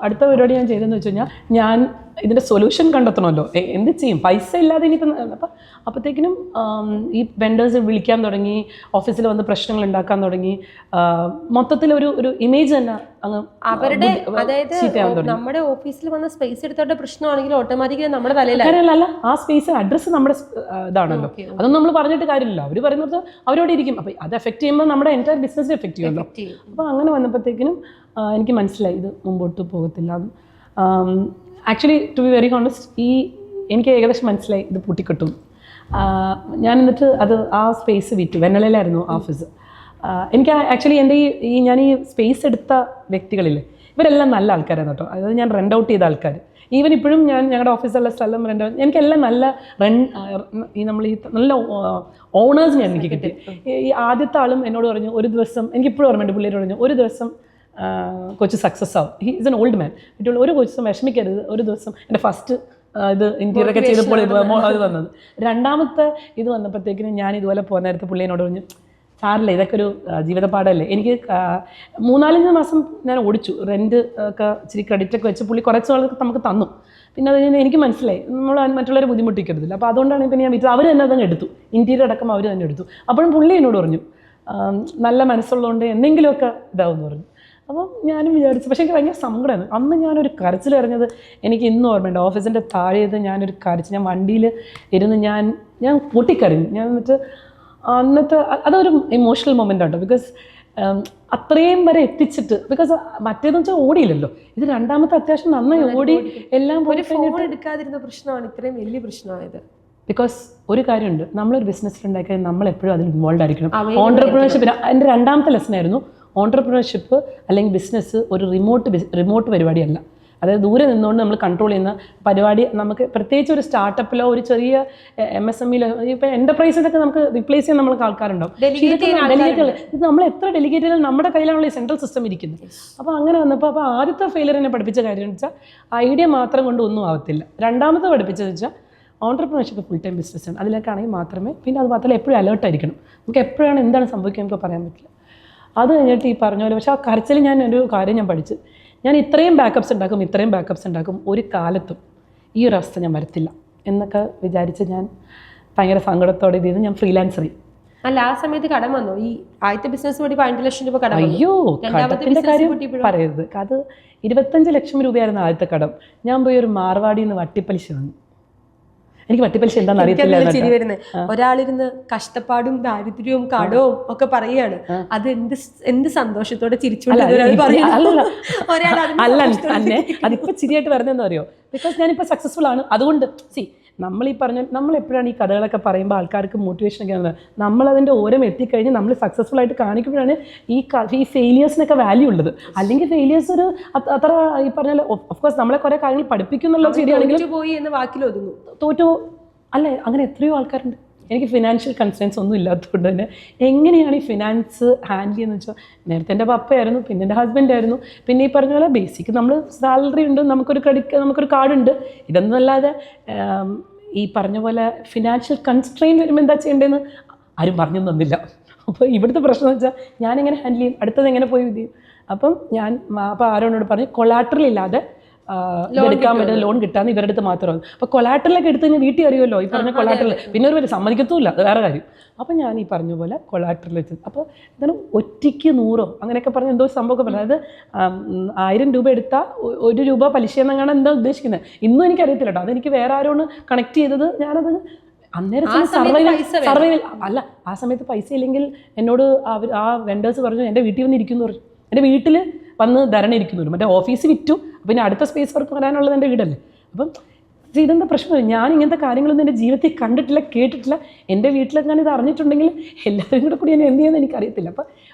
അടുത്ത പരിപാടി ഞാൻ ചെയ്തതെന്ന് വെച്ച് കഴിഞ്ഞാൽ, ഞാൻ ഇതിൻ്റെ സൊല്യൂഷൻ കണ്ടെത്തണമല്ലോ, എന്ത് ചെയ്യും, പൈസ ഇല്ലാതെ ഇനിയിപ്പം. അപ്പം അപ്പോഴത്തേക്കിനും ഈ വെൻഡേഴ്സ് വിളിക്കാൻ തുടങ്ങി, ഓഫീസിൽ വന്ന് പ്രശ്നങ്ങൾ ഉണ്ടാക്കാൻ തുടങ്ങി, മൊത്തത്തിലൊരു ഇമേജ് തന്നെ അങ്ങ് അവരുടെ, അതായത് നമ്മുടെ ഓഫീസിൽ വന്ന സ്പേസ് എടുത്തോടെ പ്രശ്നമാണെങ്കിൽ ഓട്ടോമാറ്റിക്കലി നമ്മുടെ തലയിലല്ല, ആ സ്പേസ് അഡ്രസ്സ് നമ്മുടെ ഇതാണല്ലോ, അതൊന്നും നമ്മൾ പറഞ്ഞിട്ട് കാര്യമില്ല. അവർ പറയുന്നത് അവരോട് ഇരിക്കും. അപ്പം അത് എഫക്ട് ചെയ്യുമ്പോൾ നമ്മുടെ എൻറ്റയർ ബിസിനസ്സിനെ എഫക്ട് ചെയ്യുമല്ലോ. അപ്പോൾ അങ്ങനെ വന്നപ്പോഴത്തേക്കിനും എനിക്ക് മനസ്സിലായി ഇത് മുമ്പോട്ട് പോകത്തില്ല. Actually to be very honest, എനിക്ക് ഏകദേശം മനസ്സിലായി ഇത് പൂട്ടിക്കിട്ടും. ഞാൻ എന്നിട്ട് ആ സ്പേസ് വിറ്റു. വെണ്ണലയിലായിരുന്നു ഓഫീസ്. എനിക്ക് ആക്ച്വലി എൻ്റെ ഞാൻ ഈ സ്പേസ് എടുത്ത വ്യക്തികളില്ലേ, ഇവരെല്ലാം നല്ല ആൾക്കാരാണ് കേട്ടോ. അതായത് ഞാൻ റെൻ്റ് ഔട്ട് ചെയ്ത ആൾക്കാർ. ഈവൻ ഇപ്പോഴും ഞങ്ങളുടെ ഓഫീസുള്ള സ്ഥലം എനിക്കെല്ലാം നല്ല നല്ല ഓണേഴ്സിനെ എനിക്ക് കിട്ടി. ഈ ആദ്യത്തെ ആളും എന്നോട് പറഞ്ഞു, ഒരു ദിവസം, എനിക്കിപ്പോഴും ഓർമ്മയുണ്ട്, പുള്ളിയോട് പറഞ്ഞു, ഒരു ദിവസം കൊച്ച് സക്സസ് ആവും. He is N old man. മറ്റുള്ള ഒരു കൊച്ചും വിഷമിക്കരുത്, ഒരു ദിവസം. എൻ്റെ ഫസ്റ്റ് ഇത് ഇൻറ്റീരിയർ ഒക്കെ ചെയ്തപ്പോൾ അത് വന്നത്. രണ്ടാമത്തെ ഇത് വന്നപ്പോഴത്തേക്കിനും ഞാൻ ഇതുപോലെ പോകുന്ന നേരത്തെ പുള്ളി എന്നോട് പറഞ്ഞു, സാറില്ല, ഇതൊക്കെ ഒരു ജീവിതപാഠമല്ലേ. എനിക്ക് 3-4 മാസം ഞാൻ ഓടിച്ചു. റെൻറ്റ് ഒക്കെ ഇച്ചിരി ക്രെഡിറ്റൊക്കെ വെച്ച് പുള്ളി കുറച്ച് ആൾക്ക് നമുക്ക് തന്നു. പിന്നെ അത് കഴിഞ്ഞാൽ എനിക്ക് മനസ്സിലായി നമ്മൾ മറ്റുള്ളവരെ ബുദ്ധിമുട്ടിക്കരുതില്ല. അപ്പോൾ അതുകൊണ്ടാണ് പിന്നെ ഞാൻ വിറ്റത്. അവർ തന്നെ അതങ്ങ് എടുത്തു, ഇൻറ്റീരിയർ അടക്കം അവർ തന്നെ എടുത്തു. അപ്പോഴും പുള്ളി എന്നോട് പറഞ്ഞു, നല്ല മനസ്സുള്ളതുകൊണ്ട് എന്തെങ്കിലുമൊക്കെ ഇതാവുമെന്ന് പറഞ്ഞു. അപ്പം ഞാനും വിചാരിച്ചു. പക്ഷേ എനിക്ക് ഭയങ്കര സങ്കടമാണ്. അന്ന് ഞാനൊരു കരച്ചിലെറിഞ്ഞത് എനിക്ക് ഇന്നും ഓർമ്മയുണ്ട്. ഓഫീസിൻ്റെ താഴേത് ഞാനൊരു കരച്ച്, ഞാൻ വണ്ടിയിൽ ഇരുന്ന് ഞാൻ പൊട്ടിക്കരഞ്ഞു. ഞാൻ എന്നിട്ട് അന്നത്തെ അതൊരു ഇമോഷണൽ മൊമെൻ്റ് ആണ്. ബിക്കോസ് അത്രയും വരെ എത്തിച്ചിട്ട്, ബിക്കോസ് മറ്റേതെന്ന് വെച്ചാൽ ഓടിയില്ലല്ലോ, ഇത് രണ്ടാമത്തെ അത്യാവശ്യം നന്നായി ഓടി എല്ലാം പോയി എടുക്കാതിരുന്ന പ്രശ്നമാണ് ഇത്രയും വലിയ പ്രശ്നമായത്. ബിക്കോസ് ഒരു കാര്യമുണ്ട്, നമ്മളൊരു ബിസിനസ്സിൽ ഉണ്ടാക്കിയാൽ നമ്മളെപ്പോഴും അതിൽ ഇൻവോൾവ് ആയിരിക്കണം. ഓൺട്രപ്രണർഷിപ്പ് എൻ്റെ രണ്ടാമത്തെ ലെസനായിരുന്നു. ഓൺട്രപ്രണർഷിപ്പ് അല്ലെങ്കിൽ ബിസിനസ് ഒരു റിമോട്ട് പരിപാടിയല്ല. അതായത് ദൂരെ നിന്നുകൊണ്ട് നമ്മൾ കൺട്രോൾ ചെയ്യുന്ന പരിപാടി. നമുക്ക് പ്രത്യേകിച്ച് ഒരു സ്റ്റാർട്ടപ്പിലോ ഒരു ചെറിയ MSMEയിലോ ഇപ്പോൾ എൻ്റർപ്രൈസിലൊക്കെ നമുക്ക് റീപ്ലേസ് ചെയ്യാൻ നമ്മൾക്ക് ആൾക്കാരുണ്ടാവും. ഇത് നമ്മൾ എത്ര ഡെലിഗേറ്റ് ചെയ്താൽ നമ്മുടെ കയ്യിലാണല്ലോ ഈ സെൻട്രൽ സിസ്റ്റം ഇരിക്കുന്നത്. അപ്പോൾ അങ്ങനെ വന്നപ്പോൾ ആദ്യത്തെ ഫെയിലിയർ എന്നെ പഠിപ്പിച്ച കാര്യം എന്ന് വെച്ചാൽ ഐഡിയ മാത്രം കൊണ്ട് ഒന്നും ആവത്തില്ല. രണ്ടാമത്തെ പഠിപ്പിച്ചതെന്ന് വെച്ചാൽ ഓൺട്രപ്രണർഷിപ്പ് ഫുൾ ടൈം ബിസിനസ്സാണ്. അതിലേക്കാണെങ്കിൽ മാത്രമേ, പിന്നെ അത് മാത്രമല്ല എപ്പോഴും അലേർട്ടായിരിക്കണം. നമുക്ക് എപ്പോഴാണ് എന്താണ് സംഭവിക്കുക നമുക്ക് പറയാൻ പറ്റില്ല. അത് കഴിഞ്ഞിട്ട് ഈ പറഞ്ഞ പോലെ, പക്ഷേ ആ കരച്ചിൽ ഞാൻ ഒരു കാര്യം ഞാൻ പഠിച്ചു. ഞാൻ ഇത്രയും ബാക്കപ്സ് ഉണ്ടാക്കും, ഒരു കാലത്തും ഈ ഒരു അവസ്ഥ ഞാൻ വരത്തില്ല എന്നൊക്കെ വിചാരിച്ച് ഞാൻ ഭയങ്കര സങ്കടത്തോടെ ഇത് ചെയ്ത് ഞാൻ ഫ്രീലാൻസർ ചെയ്യും. അല്ല, ആ സമയത്ത് കടം വന്നു. ഈ ആദ്യത്തെ ബിസിനസ് കൂടി 5 ലക്ഷം രൂപ കടം. അയ്യോ, കടത്തിൻ്റെ കാര്യം പറയരുത്. അത് 25 ലക്ഷം രൂപയായിരുന്നു ആദ്യത്തെ കടം. ഞാൻ പോയി ഒരു മാർവാടിയിൽ നിന്ന് വട്ടിപ്പലിശ വന്നു. എനിക്ക് വട്ടിപ്പലിശ എന്താണെന്ന് അറിയത്തില്ല. ഒരാളിരുന്ന് കഷ്ടപ്പാടും ദാരിദ്ര്യവും കടവും ഒക്കെ പറയുകയാണ്. അത് എന്ത് സന്തോഷത്തോടെ ചിരിച്ചുകൊണ്ട് അല്ല തന്നെ അതിപ്പോ ചിരിയായിട്ട് വരുന്നതെന്ന് അറിയോ? ബിക്കോസ് ഞാനിപ്പോൾ സക്സസ്ഫുൾ ആണ്. അതുകൊണ്ട് നമ്മളെപ്പോഴാണ് ഈ കഥകളൊക്കെ പറയുമ്പോൾ ആൾക്കാർക്ക് മോട്ടിവേഷനൊക്കെ ആകുന്നത്, നമ്മളതിൻ്റെ ഓരം എത്തിക്കഴിഞ്ഞ് നമ്മൾ സക്സസ്ഫുൾ ആയിട്ട് കാണിക്കുമ്പോഴാണ് ഈ ഫെയിലിയേഴ്സിനൊക്കെ വാല്യൂ ഉള്ളത്. അല്ലെങ്കിൽ ഫെയിലിയേഴ്സ് ഒരു അത്ര ഈ പറഞ്ഞാൽ ഓഫ്കോഴ്സ് നമ്മളെ കുറേ കാര്യങ്ങൾ പഠിപ്പിക്കുന്നുള്ള ശരിയാണെങ്കിൽ പോയി എന്ന് വാക്കിൽ ഒതുങ്ങും. തോറ്റു അല്ലേ, അങ്ങനെ എത്രയോ ആൾക്കാരുണ്ട്. എനിക്ക് ഫിനാൻഷ്യൽ കൺസേൺസ് ഒന്നും ഇല്ലാത്തതുകൊണ്ട് തന്നെ എങ്ങനെയാണ് ഈ ഫിനാൻസ് ഹാൻഡിൽ ചെയ്യുന്നത് വെച്ചാൽ, നേരത്തെ എൻ്റെ പപ്പയായിരുന്നു, പിന്നെ എൻ്റെ ഹസ്ബൻഡായിരുന്നു, പിന്നെ ഈ പറഞ്ഞ പോലെ ബേസിക് നമ്മൾ സാലറി ഉണ്ട്, നമുക്കൊരു കാർഡുണ്ട്. ഇതൊന്നും അല്ലാതെ ഈ പറഞ്ഞ പോലെ ഫിനാൻഷ്യൽ കൺസ്ട്രെയിൻ വരുമ്പോൾ എന്താ ചെയ്യേണ്ടതെന്ന് ആരും പറഞ്ഞു തന്നില്ല. അപ്പോൾ ഇവിടുത്തെ പ്രശ്നം എന്ന് വെച്ചാൽ ഞാനെങ്ങനെ ഹാൻഡിൽ ചെയ്യും, അടുത്തത് എങ്ങനെ പോയി ഇത് ചെയ്യും. അപ്പം അപ്പോൾ ആരോട് പറഞ്ഞു കൊളാട്രൽ ഇല്ലാതെ എടുക്കാൻ പറ്റുന്ന ലോൺ കിട്ടാന്ന് ഇവരുടെ അടുത്ത് മാത്രമാണ്. അപ്പോൾ കൊളാട്രലൊക്കെ എടുത്ത് കഴിഞ്ഞാൽ വീട്ടിൽ അറിയുമല്ലോ ഈ പറഞ്ഞ കൊളാട്രൽ, പിന്നെ ഒരു സമ്മതിക്കത്തുമില്ല, അത് വേറെ കാര്യം. അപ്പോൾ ഞാൻ ഈ പറഞ്ഞ പോലെ കൊളാട്രൽ വെച്ചത്. അപ്പോൾ എന്താണ് ഒറ്റയ്ക്ക് 100 അങ്ങനെയൊക്കെ പറഞ്ഞ് എന്തോ സംഭവമൊക്കെ പറഞ്ഞു. അതായത് 1000 രൂപ എടുത്താൽ 1 രൂപ പലിശ എന്നങ്ങാണ് എന്താ ഉദ്ദേശിക്കുന്നത്. ഇന്നും എനിക്കറിയത്തില്ല കേട്ടോ. അതെനിക്ക് വേറെ ആരോട് കണക്ട് ചെയ്തത്. ഞാനത് അന്നേരം സർവൈവൽ അല്ല, ആ സമയത്ത് പൈസ ഇല്ലെങ്കിൽ എന്നോട് ആ വെൻഡേഴ്സ് പറഞ്ഞു എൻ്റെ വീട്ടിൽ വന്ന് ഇരിക്കുന്നു പറഞ്ഞു. എൻ്റെ വീട്ടിൽ വന്ന് ധരണയിരിക്കുന്നു. മറ്റേ ഓഫീസ് വിറ്റു, പിന്നെ അടുത്ത സ്പേസ് വർക്ക് വരാനുള്ളത് എൻ്റെ വീടല്ലേ. അപ്പം ഇതെന്താ പ്രശ്നം? ഞാൻ ഇങ്ങനത്തെ കാര്യങ്ങളൊന്നും എൻ്റെ ജീവിതത്തിൽ കണ്ടിട്ടില്ല, കേട്ടിട്ടില്ല. എൻ്റെ വീട്ടിലൊക്കെ ഞാൻ ഇത് അറിഞ്ഞിട്ടുണ്ടെങ്കിൽ എല്ലാവരും കൂടി ഞാൻ എന്ത് ചെയ്യുന്നത് എനിക്കറിയത്തില്ല. അപ്പം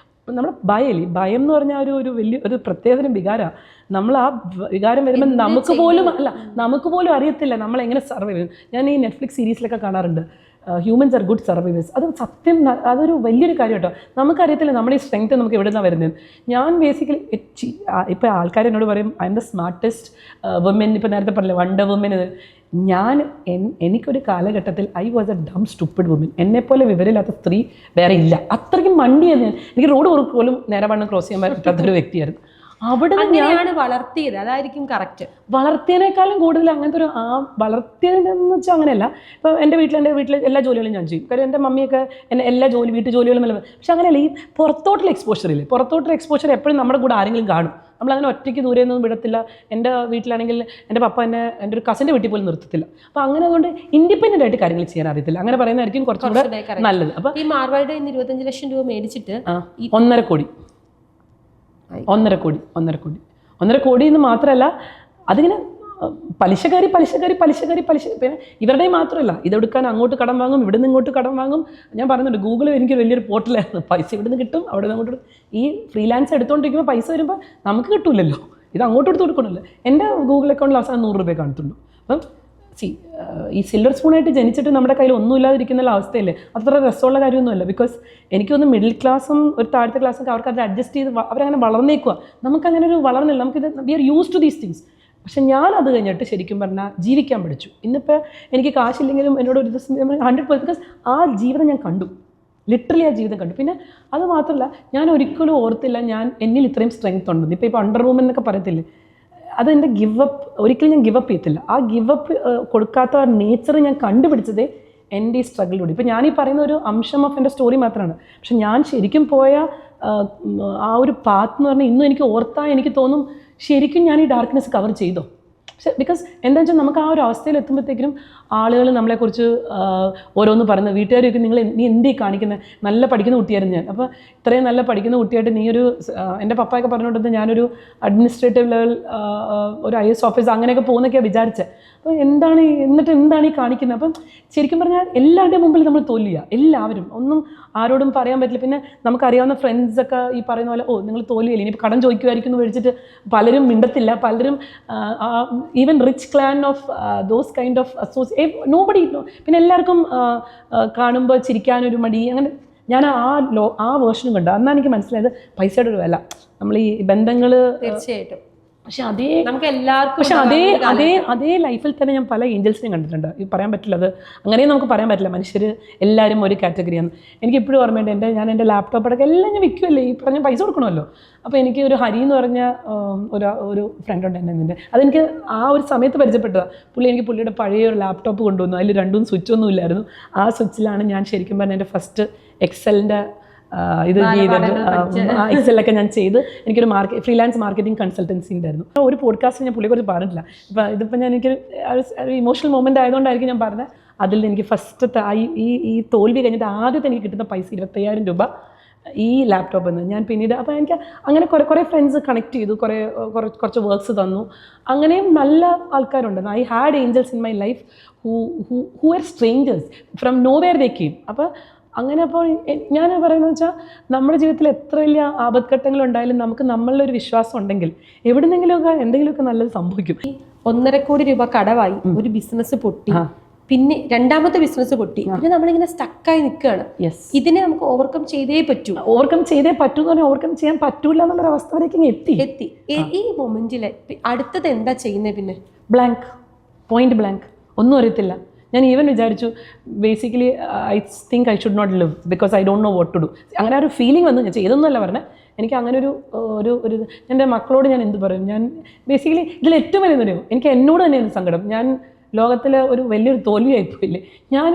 നമ്മുടെ ഭയം എന്ന് പറഞ്ഞാൽ ഒരു വലിയ ഒരു പ്രത്യേകതരം വികാരമാണ്. നമ്മൾ ആ വികാരം വരുമ്പോൾ നമുക്ക് പോലും അറിയത്തില്ല നമ്മൾ എങ്ങനെ സർവൈവ് ചെയ്യും. ഞാൻ ഈ നെറ്റ്ഫ്ലിക്സ് സീരീസിലൊക്കെ കാണാറുണ്ട്, ഹ്യൂമൻസ് ആർ ഗുഡ് സർവൈവേഴ്സ്. അത് സത്യം, അതൊരു വലിയൊരു കാര്യം കേട്ടോ. നമുക്കറിയത്തില്ല നമ്മുടെ ഈ സ്ട്രെങ്ത് നമുക്ക് എവിടെ നിന്നാണ് വരുന്നത്. ഞാൻ ബേസിക്കലി ഇപ്പോൾ ആൾക്കാർ എന്നോട് പറയും I am the smartest woman. ഇപ്പോൾ നേരത്തെ പറഞ്ഞില്ല വണ്ടർ വുമൻ. എനിക്കൊരു കാലഘട്ടത്തിൽ I was a dumb stupid woman. എന്നെപ്പോലെ വിവരമില്ലാത്ത സ്ത്രീ വേറെ ഇല്ല. അത്രയ്ക്കും മണ്ടിയായിരുന്നു ഞാൻ. എനിക്ക് റോഡ് പോലും നേരെ വണ്ണം ക്രോസ് ചെയ്യാൻ പറ്റാത്തൊരു വ്യക്തിയായിരുന്നു. അവിടെ ഞാൻ വളർത്തിയത്, അതായിരിക്കും കറക്റ്റ്. വളർത്തിയതിനേക്കാളും കൂടുതൽ അങ്ങനത്തെ ഒരു വളർത്തിയതെന്ന് വെച്ചാൽ അങ്ങനെയല്ല. ഇപ്പോൾ എൻ്റെ വീട്ടിൽ എല്ലാ ജോലികളും ഞാൻ ചെയ്യും. കാര്യം എൻ്റെ മമ്മിയൊക്കെ എന്നെ എല്ലാ വീട്ടു ജോലികളും എല്ലാം. പക്ഷെ അങ്ങനെയല്ല, ഈ പുറത്തോട്ടുള്ള എക്സ്പോഷർ എപ്പോഴും നമ്മുടെ കൂടെ ആരെങ്കിലും കാണും. നമ്മളങ്ങനെ ഒറ്റയ്ക്ക് ദൂരെ ഒന്നും വിടത്തില്ല. എൻ്റെ വീട്ടിലാണെങ്കിൽ എൻ്റെ പപ്പ എന്നെ എൻ്റെ ഒരു കസിൻ്റെ വീട്ടിൽ പോലും നിർത്തത്തില്ല. അപ്പോൾ അങ്ങനെ അതുകൊണ്ട് ഇൻഡിപെൻഡൻ്റ് ആയിട്ട് കാര്യങ്ങൾ ചെയ്യാൻ അറിയത്തില്ല. അങ്ങനെ പറയുന്നതായിരിക്കും കുറച്ചുകൂടെ നല്ലത്. അപ്പോൾ ഈ മാർവാഡിയിൽ നിന്ന് 25 ലക്ഷം രൂപ മേടിച്ചിട്ട് 1.5 കോടി എന്ന് മാത്രമല്ല, അതിങ്ങനെ പലിശ. പിന്നെ ഇവരുടെ മാത്രമല്ല, ഇതെടുക്കാൻ അങ്ങോട്ട് കടം വാങ്ങും, ഇവിടെ നിന്ന് ഇങ്ങോട്ട് കടം വാങ്ങും. ഞാൻ പറയുന്നുണ്ട്, ഗൂഗിൾ എനിക്ക് വലിയൊരു പോർട്ടലായിരുന്നു. പൈസ ഇവിടെ നിന്ന് കിട്ടും, അവിടെ നിന്ന് അങ്ങോട്ട്. ഈ ഫ്രീലാൻസ് എടുത്തുകൊണ്ടിരിക്കുമ്പോൾ പൈസ വരുമ്പോൾ നമുക്ക് കിട്ടില്ലല്ലോ, ഇത് അങ്ങോട്ട് എടുത്ത് കൊടുക്കണമല്ലോ. എൻ്റെ ഗൂഗിൾ അക്കൗണ്ടിൽ അവസാനം 100 രൂപ കാണത്തുള്ളൂ. അപ്പം ഈ സിൽവർ സ്പൂണായിട്ട് ജനിച്ചിട്ട് നമ്മുടെ കയ്യിൽ ഒന്നും ഇല്ലാതിരിക്കുന്ന അവസ്ഥയല്ലേ, അത്ര രസമുള്ള കാര്യമൊന്നുമല്ല. ബിക്കോസ് എനിക്കൊന്ന് മിഡിൽ ക്ലാസ്സും ഒരു താഴത്തെ ക്ലാസ്സൊക്കെ അവർക്ക് അത് അഡ്ജസ്റ്റ് ചെയ്ത് അവരങ്ങനെ വളർന്നേക്കുക. നമുക്കങ്ങനെ ഒരു വളർന്നില്ല, നമുക്കിത് we are use to these things. പക്ഷെ ഞാൻ അത് കഴിഞ്ഞിട്ട് ശരിക്കും പറഞ്ഞാൽ ജീവിക്കാൻ പഠിച്ചു. ഇന്നിപ്പോൾ എനിക്ക് കാശില്ലെങ്കിലും എന്നോട് ഒരു ദിവസം 100%, ബിക്കോസ് ആ ജീവിതം ഞാൻ കണ്ടു, ലിറ്ററലി ആ ജീവിതം കണ്ടു. പിന്നെ അത് മാത്രമല്ല, ഞാൻ ഒരിക്കലും ഓർത്തില്ല എന്നിൽ ഇത്രയും സ്ട്രെങ്ത് ഉണ്ടെന്ന്. ഇപ്പോൾ അണ്ടർ വുമൻ എന്നൊക്കെ പറയത്തില്ലേ, അതെൻ്റെ ഒരിക്കലും ഞാൻ ഗിവ് അപ്പ് ചെയ്യത്തില്ല. ആ ഗിവ് അപ്പ് കൊടുക്കാത്ത ആ നേച്ചർ ഞാൻ കണ്ടുപിടിച്ചതേ എൻ്റെ ഈ സ്ട്രഗിളിലൂടെ. ഇപ്പോൾ ഞാനീ പറയുന്ന ഒരു അംശം ഓഫ് എൻ്റെ സ്റ്റോറി മാത്രമാണ്. പക്ഷെ ഞാൻ ശരിക്കും പോയ ആ ഒരു പാത്ത് എന്ന് പറഞ്ഞാൽ ഇന്നും എനിക്ക് ഓർത്താൽ എനിക്ക് തോന്നും ശരിക്കും ഞാൻ ഈ ഡാർക്ക്നെസ് കവർ ചെയ്തോ. പക്ഷെ ബിക്കോസ് എന്താ വെച്ചാൽ നമുക്ക് ആ ഒരു അവസ്ഥയിൽ എത്തുമ്പോഴത്തേക്കും ആളുകൾ നമ്മളെക്കുറിച്ച് ഓരോന്ന് പറയുന്നത്, വീട്ടുകാരൊക്കെ നീ എന്തീ കാണിക്കുന്നത്, നല്ല പഠിക്കുന്ന കുട്ടിയായിരുന്നു ഞാൻ. അപ്പോൾ ഇത്രയും നല്ല പഠിക്കുന്ന കുട്ടിയായിട്ട് എൻ്റെ പപ്പായൊക്കെ പറഞ്ഞുകൊണ്ടത് ഞാനൊരു അഡ്മിനിസ്ട്രേറ്റീവ് ലെവൽ ഒരു IAS ഓഫീസർ അങ്ങനെയൊക്കെ പോകുന്നൊക്കെയാണ് വിചാരിച്ചത്. അപ്പോൾ എന്താണ് ഈ കാണിക്കുന്നത്? അപ്പം ശരിക്കും പറഞ്ഞാൽ എല്ലാവരുടെയും മുമ്പിൽ നമ്മൾ തോൽവിയ, എല്ലാവരും ഒന്നും ആരോടും പറയാൻ പറ്റില്ല. പിന്നെ നമുക്കറിയാവുന്ന ഫ്രണ്ട്സൊക്കെ ഈ പറയുന്ന പോലെ നിങ്ങൾ തോൽവിയില്ല, ഇനിയിപ്പോൾ കടം ചോദിക്കുമായിരിക്കും എന്ന് മേടിച്ചിട്ട് പലരും മിണ്ടത്തില്ല. പലരും even rich clan of those kind of nobody. പിന്നെ എല്ലാവർക്കും കാണുമ്പോൾ ചിരിക്കാനൊരു മടി. അങ്ങനെ ഞാൻ ആ വേർഷനും കണ്ടു. അന്നാണ് എനിക്ക് മനസ്സിലായത് പൈസയുടെ ഒരു വില. നമ്മൾ ഈ ബന്ധങ്ങൾ തീർച്ചയായിട്ടും. പക്ഷെ അതേ ലൈഫിൽ തന്നെ ഞാൻ പല ഏഞ്ചൽസിനെയും കണ്ടിട്ടുണ്ട്. ഈ പറയാൻ പറ്റില്ല, അത് അങ്ങനെയും നമുക്ക് പറയാൻ പറ്റില്ല. മനുഷ്യർ എല്ലാവരും ഒരു കാറ്റഗറിയാണ്. എനിക്ക് ഇപ്പോഴും ഓർമ്മയുണ്ട്, ഞാൻ എൻ്റെ ലാപ്ടോപ്പൊക്കെ എല്ലാം ഞാൻ വിൽക്കുമല്ലേ, ഈ പറഞ്ഞ പൈസ കൊടുക്കണമല്ലോ. അപ്പോൾ എനിക്ക് ഒരു ഹരി എന്ന് പറഞ്ഞ ഒരു ഫ്രണ്ട് ഉണ്ട് എൻ്റെ. അതെനിക്ക് ആ ഒരു സമയത്ത് പരിചയപ്പെട്ടതാണ്. പുള്ളിയുടെ പഴയ ഒരു ലാപ്ടോപ്പ് കൊണ്ടുവന്നു. അതിൽ 2 സ്വിച്ചൊന്നും ഇല്ലായിരുന്നു. ആ സ്വിച്ചിലാണ് ഞാൻ ശരിക്കും പറഞ്ഞാൽ എൻ്റെ ഫസ്റ്റ് എക്സലിൻ്റെ ഇത് എക്സലൊക്കെ ഞാൻ ചെയ്ത് എനിക്കൊരു ഫ്രീലാൻസ് മാർക്കറ്റിംഗ് കൺസൾട്ടൻസി ഉണ്ടായിരുന്നു. ഒരു പോഡ്കാസ്റ്റ് ഞാൻ പുള്ളിയെക്കുറിച്ച് പറഞ്ഞിട്ടില്ല. ഇപ്പം ഇതിപ്പോൾ എനിക്കൊരു ഇമോഷണൽ മൊമെൻ്റ് ആയതുകൊണ്ടായിരിക്കും ഞാൻ പറഞ്ഞത്. അതിൽ എനിക്ക് ഫസ്റ്റത്തെ ഈ തോൽവി കഴിഞ്ഞിട്ട് ആദ്യത്തെ എനിക്ക് കിട്ടുന്ന പൈസ 25,000 രൂപ ഈ ലാപ്ടോപ്പിൽ നിന്ന്. ഞാൻ പിന്നീട് അപ്പോൾ എനിക്ക് അങ്ങനെ കുറേ ഫ്രണ്ട്സ് കണക്ട് ചെയ്തു, കുറച്ച് വർക്ക്സ് തന്നു. അങ്ങനെയും നല്ല ആൾക്കാരുണ്ട്. I had angels in my life who are strangers from nowhere they came. അപ്പോൾ അങ്ങനെ അപ്പോൾ ഞാൻ പറയുന്നത് വെച്ചാൽ നമ്മുടെ ജീവിതത്തിൽ എത്ര വലിയ ആപത്ഘട്ടങ്ങളുണ്ടായാലും നമുക്ക് നമ്മളുടെ ഒരു വിശ്വാസം ഉണ്ടെങ്കിൽ എന്തെങ്കിലുമൊക്കെ നല്ലത് സംഭവിക്കും. 1.5 കോടി രൂപ കടവായി, ഒരു ബിസിനസ് പൊട്ടി, പിന്നെ രണ്ടാമത്തെ ബിസിനസ് പൊട്ടി, പിന്നെ നമ്മളിങ്ങനെ സ്റ്റക്കായി നിൽക്കുകയാണ്. ഇതിനെ നമുക്ക് ഓവർകം ചെയ്തേ പറ്റൂ എന്ന് പറഞ്ഞാൽ ഓവർകം ചെയ്യാൻ പറ്റൂല എന്നുള്ളൊരു അവസ്ഥ വരേക്കും എത്തി. ഈ മൊമെന്റിൽ അടുത്തത് എന്താ ചെയ്യുന്നത്? പിന്നെ പോയിന്റ് ബ്ലാങ്ക്, ഒന്നും അറിയത്തില്ല. ഞാൻ ഈവൻ വിചാരിച്ചു basically I think I should not live because I don't know what to do. അങ്ങനെ ഒരു ഫീലിംഗ് വന്നു. ഞാൻ ചെയ്തൊന്നുമല്ല പറഞ്ഞത്, എനിക്ക് അങ്ങനെ ഒരു എൻ്റെ മക്കളോട് ഞാൻ എന്ത് പറയും? ഞാൻ ബേസിക്കലി ഇതിൽ ഏറ്റവും വലിയ എനിക്ക് എന്നോട് തന്നെയാണ് സങ്കടം. ഞാൻ ലോകത്തിലെ ഒരു വലിയൊരു തോൽവിയായിപ്പോയില്ലേ. ഞാൻ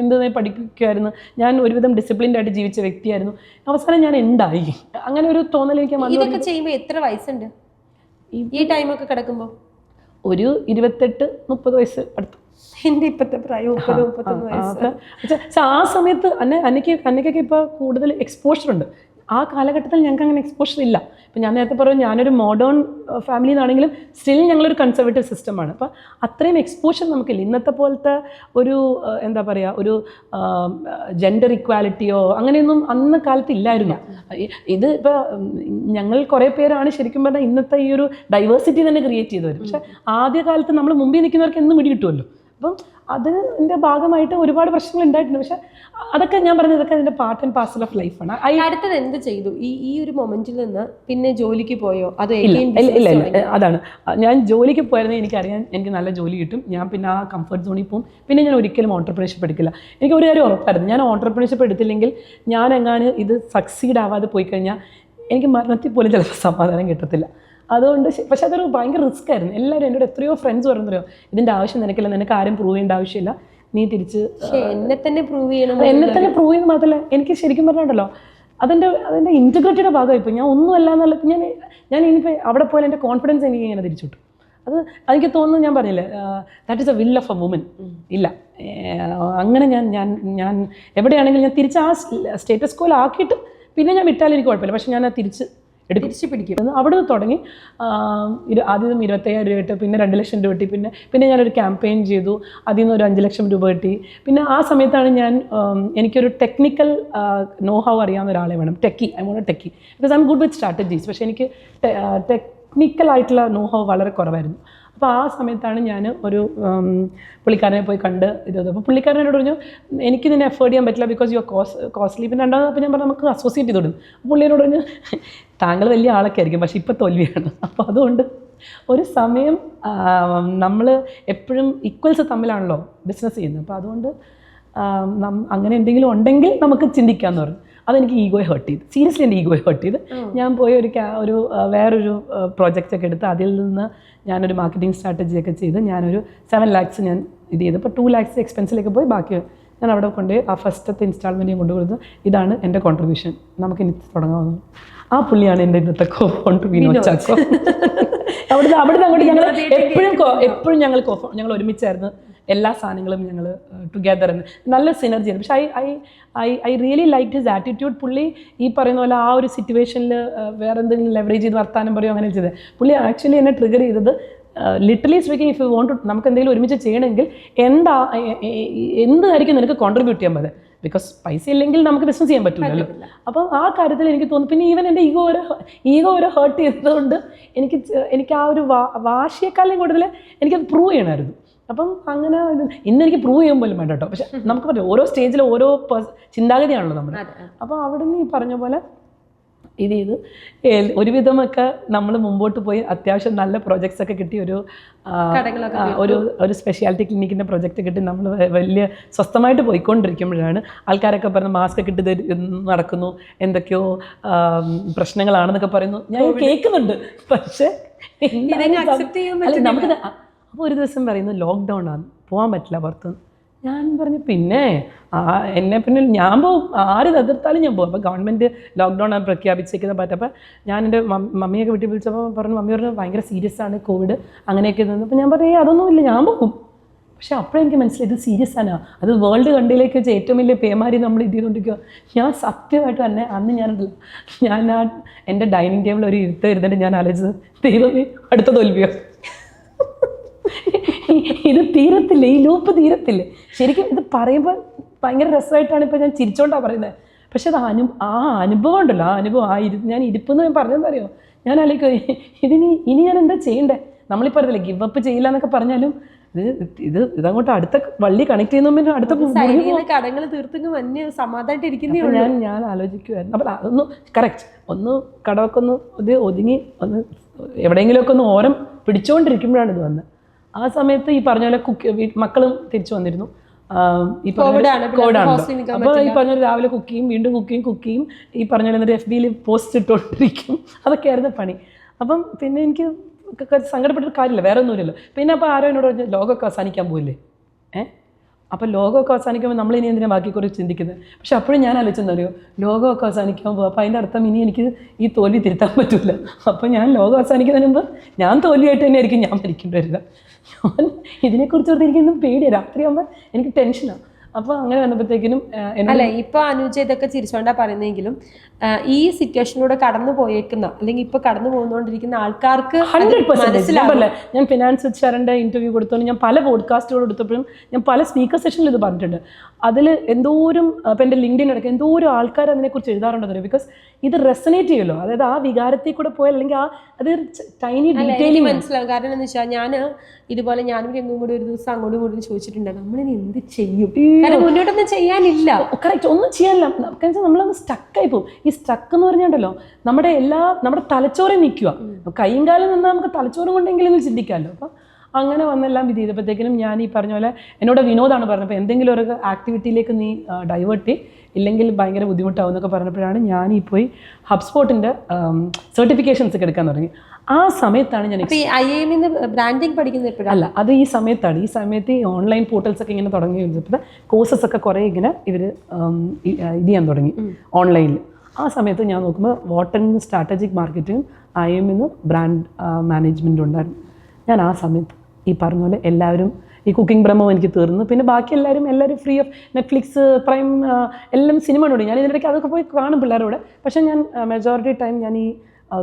എന്തിനായി പഠിക്കുമായിരുന്നു, ഞാൻ ഒരുവിധം ഡിസിപ്ലിൻഡ് ആയിട്ട് ജീവിച്ച വ്യക്തിയായിരുന്നു. അവസാനം ഞാൻ ഉണ്ടായി. അങ്ങനെ ഒരു തോന്നൽ എനിക്ക് വന്നു. ഇതൊക്കെ ചെയ്യുമ്പോൾ എത്ര വയസ്സുണ്ട് ഈ ടൈമൊക്കെ കിടക്കുമ്പോൾ? ഒരു 28-30 വയസ്സ് അടുത്ത്. എൻ്റെ ഇപ്പോഴത്തെ പ്രായം 30-31 വയസ്സ്. പക്ഷെ ആ സമയത്ത് അന്നയ്ക്കൊക്കെ ഇപ്പോൾ കൂടുതൽ എക്സ്പോഷർ ഉണ്ട്. ആ കാലഘട്ടത്തിൽ ഞങ്ങൾക്ക് അങ്ങനെ എക്സ്പോഷർ ഇല്ല. ഇപ്പം ഞാൻ നേരത്തെ പറഞ്ഞു ഞാനൊരു മോഡേൺ ഫാമിലി എന്നാണെങ്കിലും സ്റ്റിൽ ഞങ്ങളൊരു കൺസർവേറ്റീവ് സിസ്റ്റമാണ്. അപ്പോൾ അത്രയും എക്സ്പോഷർ നമുക്കില്ല. ഇന്നത്തെ പോലത്തെ ഒരു എന്താ പറയുക, ഒരു ജെൻഡർ ഇക്വാലിറ്റിയോ അങ്ങനെയൊന്നും അന്ന് കാലത്ത് ഇല്ലായിരുന്നു. ഇത് ഇപ്പോൾ ഞങ്ങൾ കുറേ പേരാണ് ശരിക്കും പറഞ്ഞാൽ ഇന്നത്തെ ഈ ഒരു ഡൈവേഴ്സിറ്റി തന്നെ ക്രിയേറ്റ് ചെയ്തവർ. പക്ഷേ ആദ്യകാലത്ത് നമ്മൾ മുമ്പിൽ നിൽക്കുന്നവർക്ക് എന്നും പിടി കിട്ടുമല്ലോ. അപ്പം അതിൻ്റെ ഭാഗമായിട്ട് ഒരുപാട് പ്രശ്നങ്ങൾ ഉണ്ടായിട്ടുണ്ട്. പക്ഷെ അതൊക്കെ ഞാൻ പറഞ്ഞത് ഇതൊക്കെ അതിൻ്റെ പാർട്ട് ആൻഡ് പാർസൽ ഓഫ് ലൈഫാണ്. അടുത്തത് എന്ത് ചെയ്തു ഈ ഒരു മൊമെന്റിൽ നിന്ന്? പിന്നെ ജോലിക്ക് പോയോ? അതോ ഇല്ല അതാണ്, ഞാൻ ജോലിക്ക് പോയായിരുന്നു. എനിക്കറിയാൻ എനിക്ക് നല്ല ജോലി കിട്ടും, ഞാൻ പിന്നെ ആ കംഫർട്ട് സോണിൽ പോകും. പിന്നെ ഞാൻ ഒരിക്കലും ഓൺട്രപ്രണർഷിപ്പ് എടുക്കില്ല. എനിക്ക് ഒരു കാര്യം ഉറപ്പായിരുന്നു, ഞാൻ ഓൺട്രപ്രണർഷിപ്പ് എടുത്തില്ലെങ്കിൽ ഞാൻ എങ്ങാനും ഇത് സക്സീഡ് ആവാതെ പോയി കഴിഞ്ഞാൽ എനിക്ക് മരണത്തിൽ പോലും ചിലപ്പോൾ സമാധാനം കിട്ടത്തില്ല. അതുകൊണ്ട് പക്ഷെ അതൊരു ഭയങ്കര റിസ്ക് ആയിരുന്നു. എല്ലാവരും എന്നോട് എത്രയോ ഫ്രണ്ട്സ് പറഞ്ഞല്ലോ, ഇതിൻ്റെ ആവശ്യം നിനക്കില്ല, നിനക്ക് ആരും പ്രൂവ് ചെയ്യേണ്ട ആവശ്യമില്ല, നീ തിരിച്ച് എന്നെ തന്നെ പ്രൂവ് ചെയ്യണം. എന്നെ തന്നെ പ്രൂവ് ചെയ്യുന്നത് മാത്രമല്ല, എനിക്ക് ശരിക്കും പറഞ്ഞിട്ടുണ്ടല്ലോ അതിൻ്റെ ഇൻറ്റഗ്രിറ്റിയുടെ ഭാഗമായി ഇപ്പോൾ ഞാൻ ഒന്നുമല്ല എന്നുള്ളത്. ഞാൻ ഇനിയിപ്പോൾ അവിടെ പോയാൽ എൻ്റെ കോൺഫിഡൻസ് എനിക്ക് ഇങ്ങനെ തിരിച്ചു കിട്ടും. അത് എനിക്ക് തോന്നുന്നു, ഞാൻ പറഞ്ഞില്ലേ, that is a will of a woman. ഇല്ല, അങ്ങനെ ഞാൻ എവിടെയാണെങ്കിലും ഞാൻ തിരിച്ച് ആ സ്റ്റേറ്റസ് കോയിൽ ആക്കിയിട്ട് പിന്നെ ഞാൻ വിട്ടാലും എനിക്ക് കുഴപ്പമില്ല. പക്ഷെ ഞാൻ തിരിച്ച് പിടിക്കും. അവിടെ നിന്ന് തുടങ്ങി ആദ്യം 25,000 രൂപ കിട്ടി, പിന്നെ 2 ലക്ഷം രൂപ കിട്ടി, പിന്നെ ഞാനൊരു ക്യാമ്പയിൻ ചെയ്തു, അതിൽ നിന്ന് ഒരു 5 ലക്ഷം രൂപ കിട്ടി. പിന്നെ ആ സമയത്താണ് എനിക്കൊരു ടെക്നിക്കൽ നോ ഹൗ അറിയാവുന്ന ഒരാളെ വേണം, I want techie because I am good with strategies. പക്ഷേ എനിക്ക് ടെക്നിക്കലായിട്ടുള്ള നോ ഹൗ വളരെ കുറവായിരുന്നു. അപ്പോൾ ആ സമയത്താണ് ഞാൻ ഒരു പുള്ളിക്കാരനെ പോയി കണ്ട് അപ്പോൾ പുള്ളിക്കാരൻ എന്നോട് പറഞ്ഞു, എനിക്ക് നിന്നെ എഫേർഡ് ചെയ്യാൻ പറ്റില്ല ബിക്കോസ് യു ആർ കോസ്റ്റ്ലി. പിന്നെ രണ്ടാമത് അപ്പോൾ ഞാൻ പറഞ്ഞു നമുക്ക് അസോസിയേറ്റ് ചെയ്ത് കൊടുക്കും. പുള്ളിയോട് പറഞ്ഞു, താങ്കൾ വലിയ ആളൊക്കെ ആയിരിക്കും, പക്ഷേ ഇപ്പോൾ തോൽവിയാണ്. അപ്പോൾ അതുകൊണ്ട് ഒരു സമയം നമ്മൾ എപ്പോഴും ഈക്വൽസ് തമ്മിലാണല്ലോ ബിസിനസ് ചെയ്യുന്നത്. അപ്പോൾ അതുകൊണ്ട് അങ്ങനെ എന്തെങ്കിലും ഉണ്ടെങ്കിൽ നമുക്ക് ചിന്തിക്കാമെന്ന് പറഞ്ഞു. അതെനിക്ക് ഈഗോയെ ഹേർട്ട് ചെയ്തു, സീരിയസ്ലി എൻ്റെ ഈഗോയെ ഹേർട്ട് ചെയ്ത്. ഞാൻ പോയി ഒരു വേറൊരു പ്രോജക്റ്റൊക്കെ എടുത്ത് അതിൽ നിന്ന് ഞാനൊരു മാർക്കറ്റിംഗ് സ്ട്രാറ്റജിയൊക്കെ ചെയ്ത് ഞാനൊരു 7 lakhs ഞാൻ ഇത് ചെയ്തു. അപ്പോൾ 2 lakhs എക്സ്പെൻസിലേക്ക് പോയി, ബാക്കി ഞാൻ അവിടെ കൊണ്ടുപോയി ആ ഫസ്റ്റത്തെ ഇൻസ്റ്റാൾമെൻറ്റ് കൊണ്ടുകൊടുത്തു. ഇതാണ് എൻ്റെ കോൺട്രിബ്യൂഷൻ, നമുക്ക് ഇനി തുടങ്ങാവുന്നത്. ആ പുള്ളിയാണ് എൻ്റെ ഇന്നത്തെ വിനോദ് ചാക്കോ. അവിടുന്ന് അങ്ങോട്ട് ഞങ്ങൾ എപ്പോഴും ഞങ്ങൾ ഒരുമിച്ചായിരുന്നു. എല്ലാ സാധനങ്ങളും ഞങ്ങൾ ടുഗെദർ നല്ല സിനർജിയാണ്. പക്ഷേ I really like his attitude. പുള്ളി ഈ പറയുന്ന പോലെ ആ ഒരു സിറ്റുവേഷനിൽ വേറെ എന്തെങ്കിലും ലെവറേജ് ചെയ്ത് വർത്താനം പറയുമോ അങ്ങനെ ചെയ്തത്. പുള്ളി ആക്ച്വലി എന്നെ ട്രിഗർ ചെയ്തത് literally speaking, if you want to നമുക്ക് എന്തെങ്കിലും ഒരുമിച്ച് ചെയ്യണമെങ്കിൽ എന്തായിരിക്കും നിനക്ക് കോൺട്രിബ്യൂട്ട് ചെയ്യാൻ പറ്റുക, ബിക്കോസ് പൈസ ഇല്ലെങ്കിൽ നമുക്ക് ബിസിനസ് ചെയ്യാൻ പറ്റില്ലല്ലോ. അപ്പം ആ കാര്യത്തിൽ എനിക്ക് തോന്നുന്നു. പിന്നെ ഈവൻ എൻ്റെ ഈഗോ ഒരു ഹേർട്ട് ചെയ്തതുകൊണ്ട് എനിക്ക് ആ ഒരു വാശിയേക്കാളും കൂടുതൽ എനിക്കത് പ്രൂവ് ചെയ്യണമായിരുന്നു. അപ്പം അങ്ങനെ ഇന്നെനിക്ക് പ്രൂവ് ചെയ്യാൻ പോലും വേണ്ട കേട്ടോ. പക്ഷെ നമുക്ക് പറ്റും, ഓരോ സ്റ്റേജിൽ ഓരോ ചിന്താഗതിയാണല്ലോ നമ്മൾ. അപ്പോൾ അവിടെ നിന്ന് ഈ പറഞ്ഞ പോലെ ഇത് ചെയ്ത് ഒരുവിധമൊക്കെ നമ്മൾ മുമ്പോട്ട് പോയി അത്യാവശ്യം നല്ല പ്രോജക്ട്സ് ഒക്കെ കിട്ടി. ഒരു സ്പെഷ്യാലിറ്റി ക്ലിനിക്കിൻ്റെ പ്രൊജക്റ്റ് കിട്ടി. നമ്മൾ വലിയ സ്വസ്ഥമായിട്ട് പോയിക്കൊണ്ടിരിക്കുമ്പോഴാണ് ആൾക്കാരൊക്കെ പറഞ്ഞ് മാസ്ക് ഒക്കെ ഇട്ട് നടക്കുന്നു, എന്തൊക്കെയോ പ്രശ്നങ്ങളാണെന്നൊക്കെ പറയുന്നു. ഞാൻ കേൾക്കുന്നുണ്ട്. പക്ഷേ നമുക്ക് അപ്പോൾ ഒരു ദിവസം പറയുന്നു ലോക്ക്ഡൗൺ ആണ്, പോകാൻ പറ്റില്ല പുറത്തുനിന്ന്. ഞാൻ പറഞ്ഞു പിന്നെ ഞാൻ പോകും, ആര് എതിർത്താലും ഞാൻ പോകും. അപ്പോൾ ഗവൺമെൻറ് ലോക്ക്ഡൗൺ ആണ് പ്രഖ്യാപിച്ചേക്കുന്നത് പറ്റപ്പോൾ ഞാൻ എൻ്റെ മമ്മിയൊക്കെ വീട്ടിൽ വിളിച്ചപ്പോൾ മമ്മി പറഞ്ഞു ഭയങ്കര സീരിയസ് ആണ് കോവിഡ് അങ്ങനെയൊക്കെ ഇരുന്നു. അപ്പോൾ ഞാൻ പറഞ്ഞു അതൊന്നുമില്ല, ഞാൻ പോകും. പക്ഷേ അപ്പോഴെനിക്ക് മനസ്സിലായി ഇത് സീരിയസ് ആണ്, അത് വേൾഡ് കൺട്രിയിലേക്ക് വെച്ച് ഏറ്റവും വലിയ പേമാരി നമ്മൾ ഇത് ചെയ്തുകൊണ്ടിരിക്കുക. ഞാൻ സത്യമായിട്ട് തന്നെ ഞാൻ എൻ്റെ ഡൈനിങ് ടേബിൾ ഒരു ഇരുന്നിട്ട് ഞാൻ ആലോചിച്ചത് ദൈവമേ അടുത്ത തോൽവിയോ, ഇത് തീരത്തില്ലേ, ഈ ലൂപ്പ് തീരത്തില്ലേ. ശരിക്കും ഇത് പറയുമ്പോൾ ഭയങ്കര രസമായിട്ടാണ് ഇപ്പോൾ ഞാൻ ചിരിച്ചോണ്ടാണ് പറയുന്നത്. പക്ഷെ അത് അനുഭവം ഉണ്ടല്ലോ, ഞാൻ ഇരിപ്പെന്ന് പറഞ്ഞതെന്ന് അറിയോ, ഞാൻ ആലോചിക്കും ഇനി ഞാൻ എന്താ ചെയ്യണ്ടേ. നമ്മളിപ്പോൾ അറിയില്ല ഗിവ് അപ്പ് ചെയ്യില്ല എന്നൊക്കെ പറഞ്ഞാലും ഇതങ്ങോട്ട് അടുത്ത വള്ളി കണക്ട് ചെയ്യുന്ന അടുത്ത കടങ്ങൾ തീർത്തും സമാധാനമായിട്ടിരിക്കുന്ന ഞാൻ ആലോചിക്കുമായിരുന്നു. അപ്പം അതൊന്ന് കറക്റ്റ് ഒന്ന് കടമൊക്കെ ഇത് ഒതുങ്ങി എവിടെയെങ്കിലുമൊക്കെ ഒന്ന് ഓരം പിടിച്ചുകൊണ്ടിരിക്കുമ്പോഴാണ് ഇത് വന്നത്. ആ സമയത്ത് ഈ പറഞ്ഞ പോലെ മക്കളും തിരിച്ചു വന്നിരുന്നു. ഈ പറഞ്ഞ കോവിഡാണല്ലോ. അപ്പോൾ ഈ പറഞ്ഞ രാവിലെ കുക്ക് ചെയ്യും, വീണ്ടും കുക്ക് ചെയ്യും, ഈ പറഞ്ഞ പോലെ എന്നിട്ട് FB പോസ്റ്റ് ഇട്ടുകൊണ്ടിരിക്കും. അതൊക്കെയായിരുന്നു പണി. അപ്പം പിന്നെ എനിക്ക് സങ്കടപ്പെട്ടൊരു കാര്യമില്ല, വേറെ ഒന്നുമില്ലല്ലോ. പിന്നെ അപ്പോൾ ആരോ എന്നോട് പറഞ്ഞു ലോകമൊക്കെ അവസാനിക്കാൻ പോയില്ലേ. അപ്പോൾ ലോകമൊക്കെ അവസാനിക്കുമ്പോൾ നമ്മളിനി എന്തിനാ ബാക്കിക്കുറിച്ച് ചിന്തിക്കുന്നത്. പക്ഷെ അപ്പോഴും ഞാൻ ആലോചിച്ചെന്നറിയോ, ലോകമൊക്കെ അവസാനിക്കാൻ പോകും, അപ്പോൾ അതിൻ്റെ അർത്ഥം ഇനി എനിക്ക് ഈ തോൽവി തിരുത്താൻ പറ്റില്ല. അപ്പോൾ ഞാൻ ലോകം അവസാനിക്കുന്നതിന് മുമ്പ് ഞാൻ തോൽവിയായിട്ട് തന്നെ ആയിരിക്കും ഞാൻ മരിക്കേണ്ടി വരിക. ഞാൻ ഇതിനെക്കുറിച്ച് ഓർത്തിരിക്കുന്നത് പേടിയാണ്. രാത്രിയാകുമ്പോൾ എനിക്ക് ടെൻഷനാണ്. അപ്പോൾ അങ്ങനെ വന്നപ്പോഴത്തേക്കിനും അല്ല ഇപ്പൊ അനുജ ഇതൊക്കെ ചിരിച്ചോണ്ടാ പറയുന്നെങ്കിലും ഈ സിറ്റുവേഷനിലൂടെ കടന്നു പോയേക്കുന്ന അല്ലെങ്കിൽ ഇപ്പൊ കടന്നു പോകുന്നോണ്ടിരിക്കുന്ന ആൾക്കാർക്ക് 100% ഞാൻ ഫിനാൻസ് വിച്ചാറിന്റെ ഇന്റർവ്യൂ കൊടുത്തോണ്ട് ഞാൻ പല പോഡ്കാസ്റ്റുകൾ എടുത്തപ്പോഴും ഞാൻ പല സ്പീക്കർ സെഷനിൽ ഇത് പറഞ്ഞിട്ടുണ്ട്. അതിൽ എന്തോരം ഇപ്പം എൻ്റെ ലിങ്ക്ഡിൻ ഇടയ്ക്ക് എന്തോരം ആൾക്കാർ അതിനെക്കുറിച്ച് എഴുതാറുണ്ടെന്ന്. ബിക്കോസ് ഇത് റെസനേറ്റ് ചെയ്യുമല്ലോ, അതായത് ആ വികാരത്തിൽ കൂടെ പോയാൽ അല്ലെങ്കിൽ ആ അത് ടൈനി ഡീറ്റെയിലിംഗ് മനസ്സിലാവും. കാരണം എന്താണെന്ന് വെച്ചാൽ ഞാൻ ഇതുപോലെ ഞാനും രംഗും കൂടി ഒരു ദിവസം അങ്ങോട്ടും ഇങ്ങോട്ടും ചോദിച്ചിട്ടുണ്ട് നമ്മളിനി എന്ത് ചെയ്യും, കാരണം മുന്നോട്ടൊന്നും ചെയ്യാനില്ല. കറക്റ്റ്, ഒന്നും ചെയ്യാനില്ല. കാരണം നമ്മളൊന്ന് സ്റ്റക്കായി പോകും. ഈ സ്റ്റക്ക് എന്ന് പറഞ്ഞിട്ടുണ്ടല്ലോ നമ്മുടെ തലച്ചോറെ നിൽക്കുക, കൈയും കാലം നിന്നാൽ നമുക്ക് തലച്ചോറും കൊണ്ടെങ്കിലും ചിന്തിക്കാമല്ലോ. അപ്പം അങ്ങനെ വന്നെല്ലാം ഇത് ചെയ്തപ്പോഴത്തേക്കിനും ഞാൻ ഈ പറഞ്ഞ പോലെ എന്നോട് വിനോദാണ് പറഞ്ഞപ്പോൾ എന്തെങ്കിലും ഒരു ആക്ടിവിറ്റിയിലേക്ക് നീ ഡൈവേർട്ട് ചെയ്യും, ഇല്ലെങ്കിൽ ഭയങ്കര ബുദ്ധിമുട്ടാവും എന്നൊക്കെ പറഞ്ഞപ്പോഴാണ് ഞാൻ ഈ പോയി ഹബ്സ്പോട്ടിൻ്റെ സർട്ടിഫിക്കേഷൻസ് ഒക്കെ എടുക്കാൻ തുടങ്ങി. ആ സമയത്താണ് ഞാൻ ബ്രാൻഡിങ് പഠിക്കുന്നത്. അല്ല, അത് ഈ സമയത്ത് ഈ ഓൺലൈൻ പോർട്ടൽസ് ഒക്കെ ഇങ്ങനെ തുടങ്ങി കഴിഞ്ഞപ്പോൾ കോഴ്സസ് ഒക്കെ കുറേ ഇങ്ങനെ ഇവർ ഇത് ചെയ്യാൻ തുടങ്ങി ഓൺലൈനിൽ. ആ സമയത്ത് ഞാൻ നോക്കുമ്പോൾ വാട്ടറിന് സ്ട്രാറ്റജിക് മാർക്കറ്റിങ്ങും IIM ബ്രാൻഡ് മാനേജ്മെൻറ്റും ഉണ്ടായിരുന്നു. ഞാൻ ആ സമയത്ത് ഈ പറഞ്ഞ പോലെ എല്ലാവരും ഈ കുക്കിംഗ് ബ്രഹ്മവും എനിക്ക് തീർന്നു. പിന്നെ ബാക്കി എല്ലാവരും ഫ്രീ ഓഫ് നെറ്റ്ഫ്ലിക്സ് പ്രൈം എല്ലാം സിനിമ കണ്ടു. ഞാൻ ഇതിനിടയ്ക്ക് അതൊക്കെ പോയി കാണും പിള്ളേരോട്. പക്ഷേ ഞാൻ മെജോറിറ്റി ടൈം ഞാൻ ഈ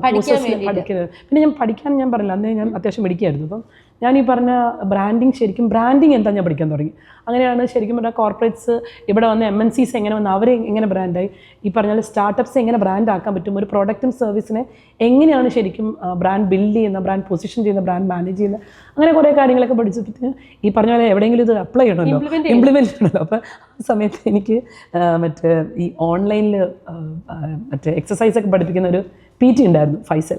പഠിക്കുന്നത്. പിന്നെ ഞാൻ പഠിക്കാൻ ഞാൻ പറഞ്ഞില്ല, അന്നേ ഞാൻ അത്യാവശ്യം പഠിക്കുകയായിരുന്നു. അപ്പം ഞാൻ ഈ പറഞ്ഞ ബ്രാൻഡിങ് എന്താ ഞാൻ പഠിക്കാൻ തുടങ്ങി. അങ്ങനെയാണ് ശരിക്കും പറഞ്ഞാൽ കോർപ്പറേറ്റ്സ് ഇവിടെ വന്ന് MNCs എങ്ങനെ വന്ന് അവരെ എങ്ങനെ ബ്രാൻഡായി, ഈ പറഞ്ഞാൽ സ്റ്റാർട്ടപ്സ് എങ്ങനെ ബ്രാൻഡ് ആക്കാൻ പറ്റും, ഒരു പ്രോഡക്റ്റും സർവീസിനെ എങ്ങനെയാണ് ശരിക്കും ബ്രാൻഡ് ബിൽഡ് ചെയ്യുന്ന, ബ്രാൻഡ് പൊസിഷൻ ചെയ്യുന്ന, ബ്രാൻഡ് മാനേജ് ചെയ്യുന്ന, അങ്ങനെ കുറേ കാര്യങ്ങളൊക്കെ പഠിച്ചപ്പോൾ ഈ പറഞ്ഞ പോലെ എവിടെയെങ്കിലും ഇത് അപ്ലൈ ചെയ്യണമല്ലോ, ഇംപ്ലിമെൻറ്റ് ചെയ്യണമല്ലോ. അപ്പോൾ ആ സമയത്ത് എനിക്ക് മറ്റേ ഈ ഓൺലൈനിൽ മറ്റേ എക്സസൈസൊക്കെ പഠിപ്പിക്കുന്ന ഒരു PT ഉണ്ടായിരുന്നു, ഫൈസൽ.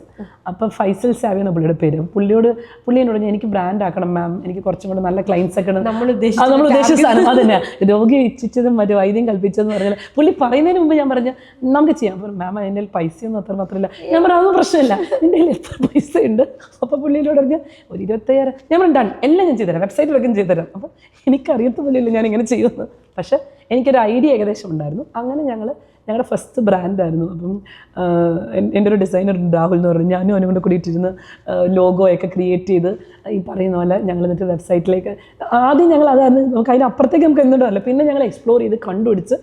അപ്പോൾ ഫൈസൽ സാവിയാണ് പുള്ളിയുടെ പേര്. പുള്ളി എന്നോട് എനിക്ക് ബ്രാൻഡ് ആക്കണം മാം, എനിക്ക് കുറച്ചും കൂടെ നല്ല ക്ലയൻസ് ഒക്കെ നമ്മൾ ഉദ്ദേശിച്ച സാധനം അതന്നെ, രോഗി ഇച്ഛിച്ചതും മറ്റു വൈദ്യം കൽപ്പിച്ചതെന്ന് പറഞ്ഞാൽ പുള്ളി പറയുന്നതിന് മുമ്പ് ഞാൻ പറഞ്ഞു നമുക്ക് ചെയ്യാം. അപ്പോൾ മാം എൻ്റെ പൈസയൊന്നും അത്ര മാത്രമില്ല. ഞാൻ പറഞ്ഞു അതൊന്നും പ്രശ്നമില്ല, എൻ്റെ കയ്യിൽ എത്ര പൈസ ഉണ്ട്. അപ്പോൾ പുള്ളിയോട് പറഞ്ഞ് ഒരു 25,000 ഞാൻ പറഞ്ഞു ഡൺ, എല്ലാം ഞാൻ ചെയ്തുതരാം, വെബ്സൈറ്റിലൊക്കെ ചെയ്തുതരാം. അപ്പോൾ എനിക്കറിയത്ത പോലെയല്ല ഞാൻ ഇങ്ങനെ ചെയ്യുന്നത്. പക്ഷേ എനിക്കൊരു ഐഡിയ ഏകദേശം ഉണ്ടായിരുന്നു. അങ്ങനെ ഞങ്ങളുടെ ഫസ്റ്റ് ബ്രാൻഡായിരുന്നു. അപ്പം എൻ്റെ ഒരു ഡിസൈനർ രാഹുൽ എന്ന് പറഞ്ഞു, ഞാനും അവനും കൊണ്ട് കൂടിയിട്ടിരുന്ന് ലോഗോയൊക്കെ ക്രിയേറ്റ് ചെയ്ത് ഈ പറയുന്ന പോലെ ഞങ്ങൾ എന്നിട്ട് വെബ്സൈറ്റിലേക്ക് ആദ്യം ഞങ്ങൾ അതായിരുന്നു, നമുക്ക് അതിനപ്പുറത്തേക്ക് നമുക്ക് എന്തുണ്ടല്ലോ. പിന്നെ ഞങ്ങൾ എക്സ്പ്ലോർ ചെയ്ത് കണ്ടുപിടിച്ച്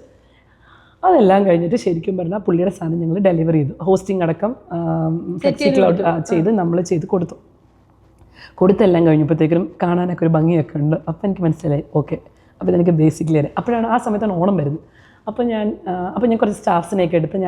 അതെല്ലാം കഴിഞ്ഞിട്ട് ശരിക്കും പറഞ്ഞാൽ പുള്ളിയുടെ സാധനം ഞങ്ങൾ ഡെലിവറി ചെയ്തു. ഹോസ്റ്റിംഗ് അടക്കം ഫ്ലെക്സി ക്ലൗഡ് ചെയ്ത് നമ്മൾ ചെയ്ത് കൊടുത്തെല്ലാം കഴിഞ്ഞപ്പോഴത്തേക്കും കാണാനൊക്കെ ഒരു ഭംഗിയൊക്കെ ഉണ്ട്. അപ്പോൾ എനിക്ക് മനസ്സിലായി ഓക്കെ, അപ്പോൾ എനിക്ക് ബേസിക്കലി അറിയാം. അപ്പോഴാണ് ആ സമയത്താണ് ഓണം വരുന്നത്. അപ്പോൾ ഞാൻ കുറച്ച് സ്റ്റാഫ്സിനെയൊക്കെ എടുത്ത്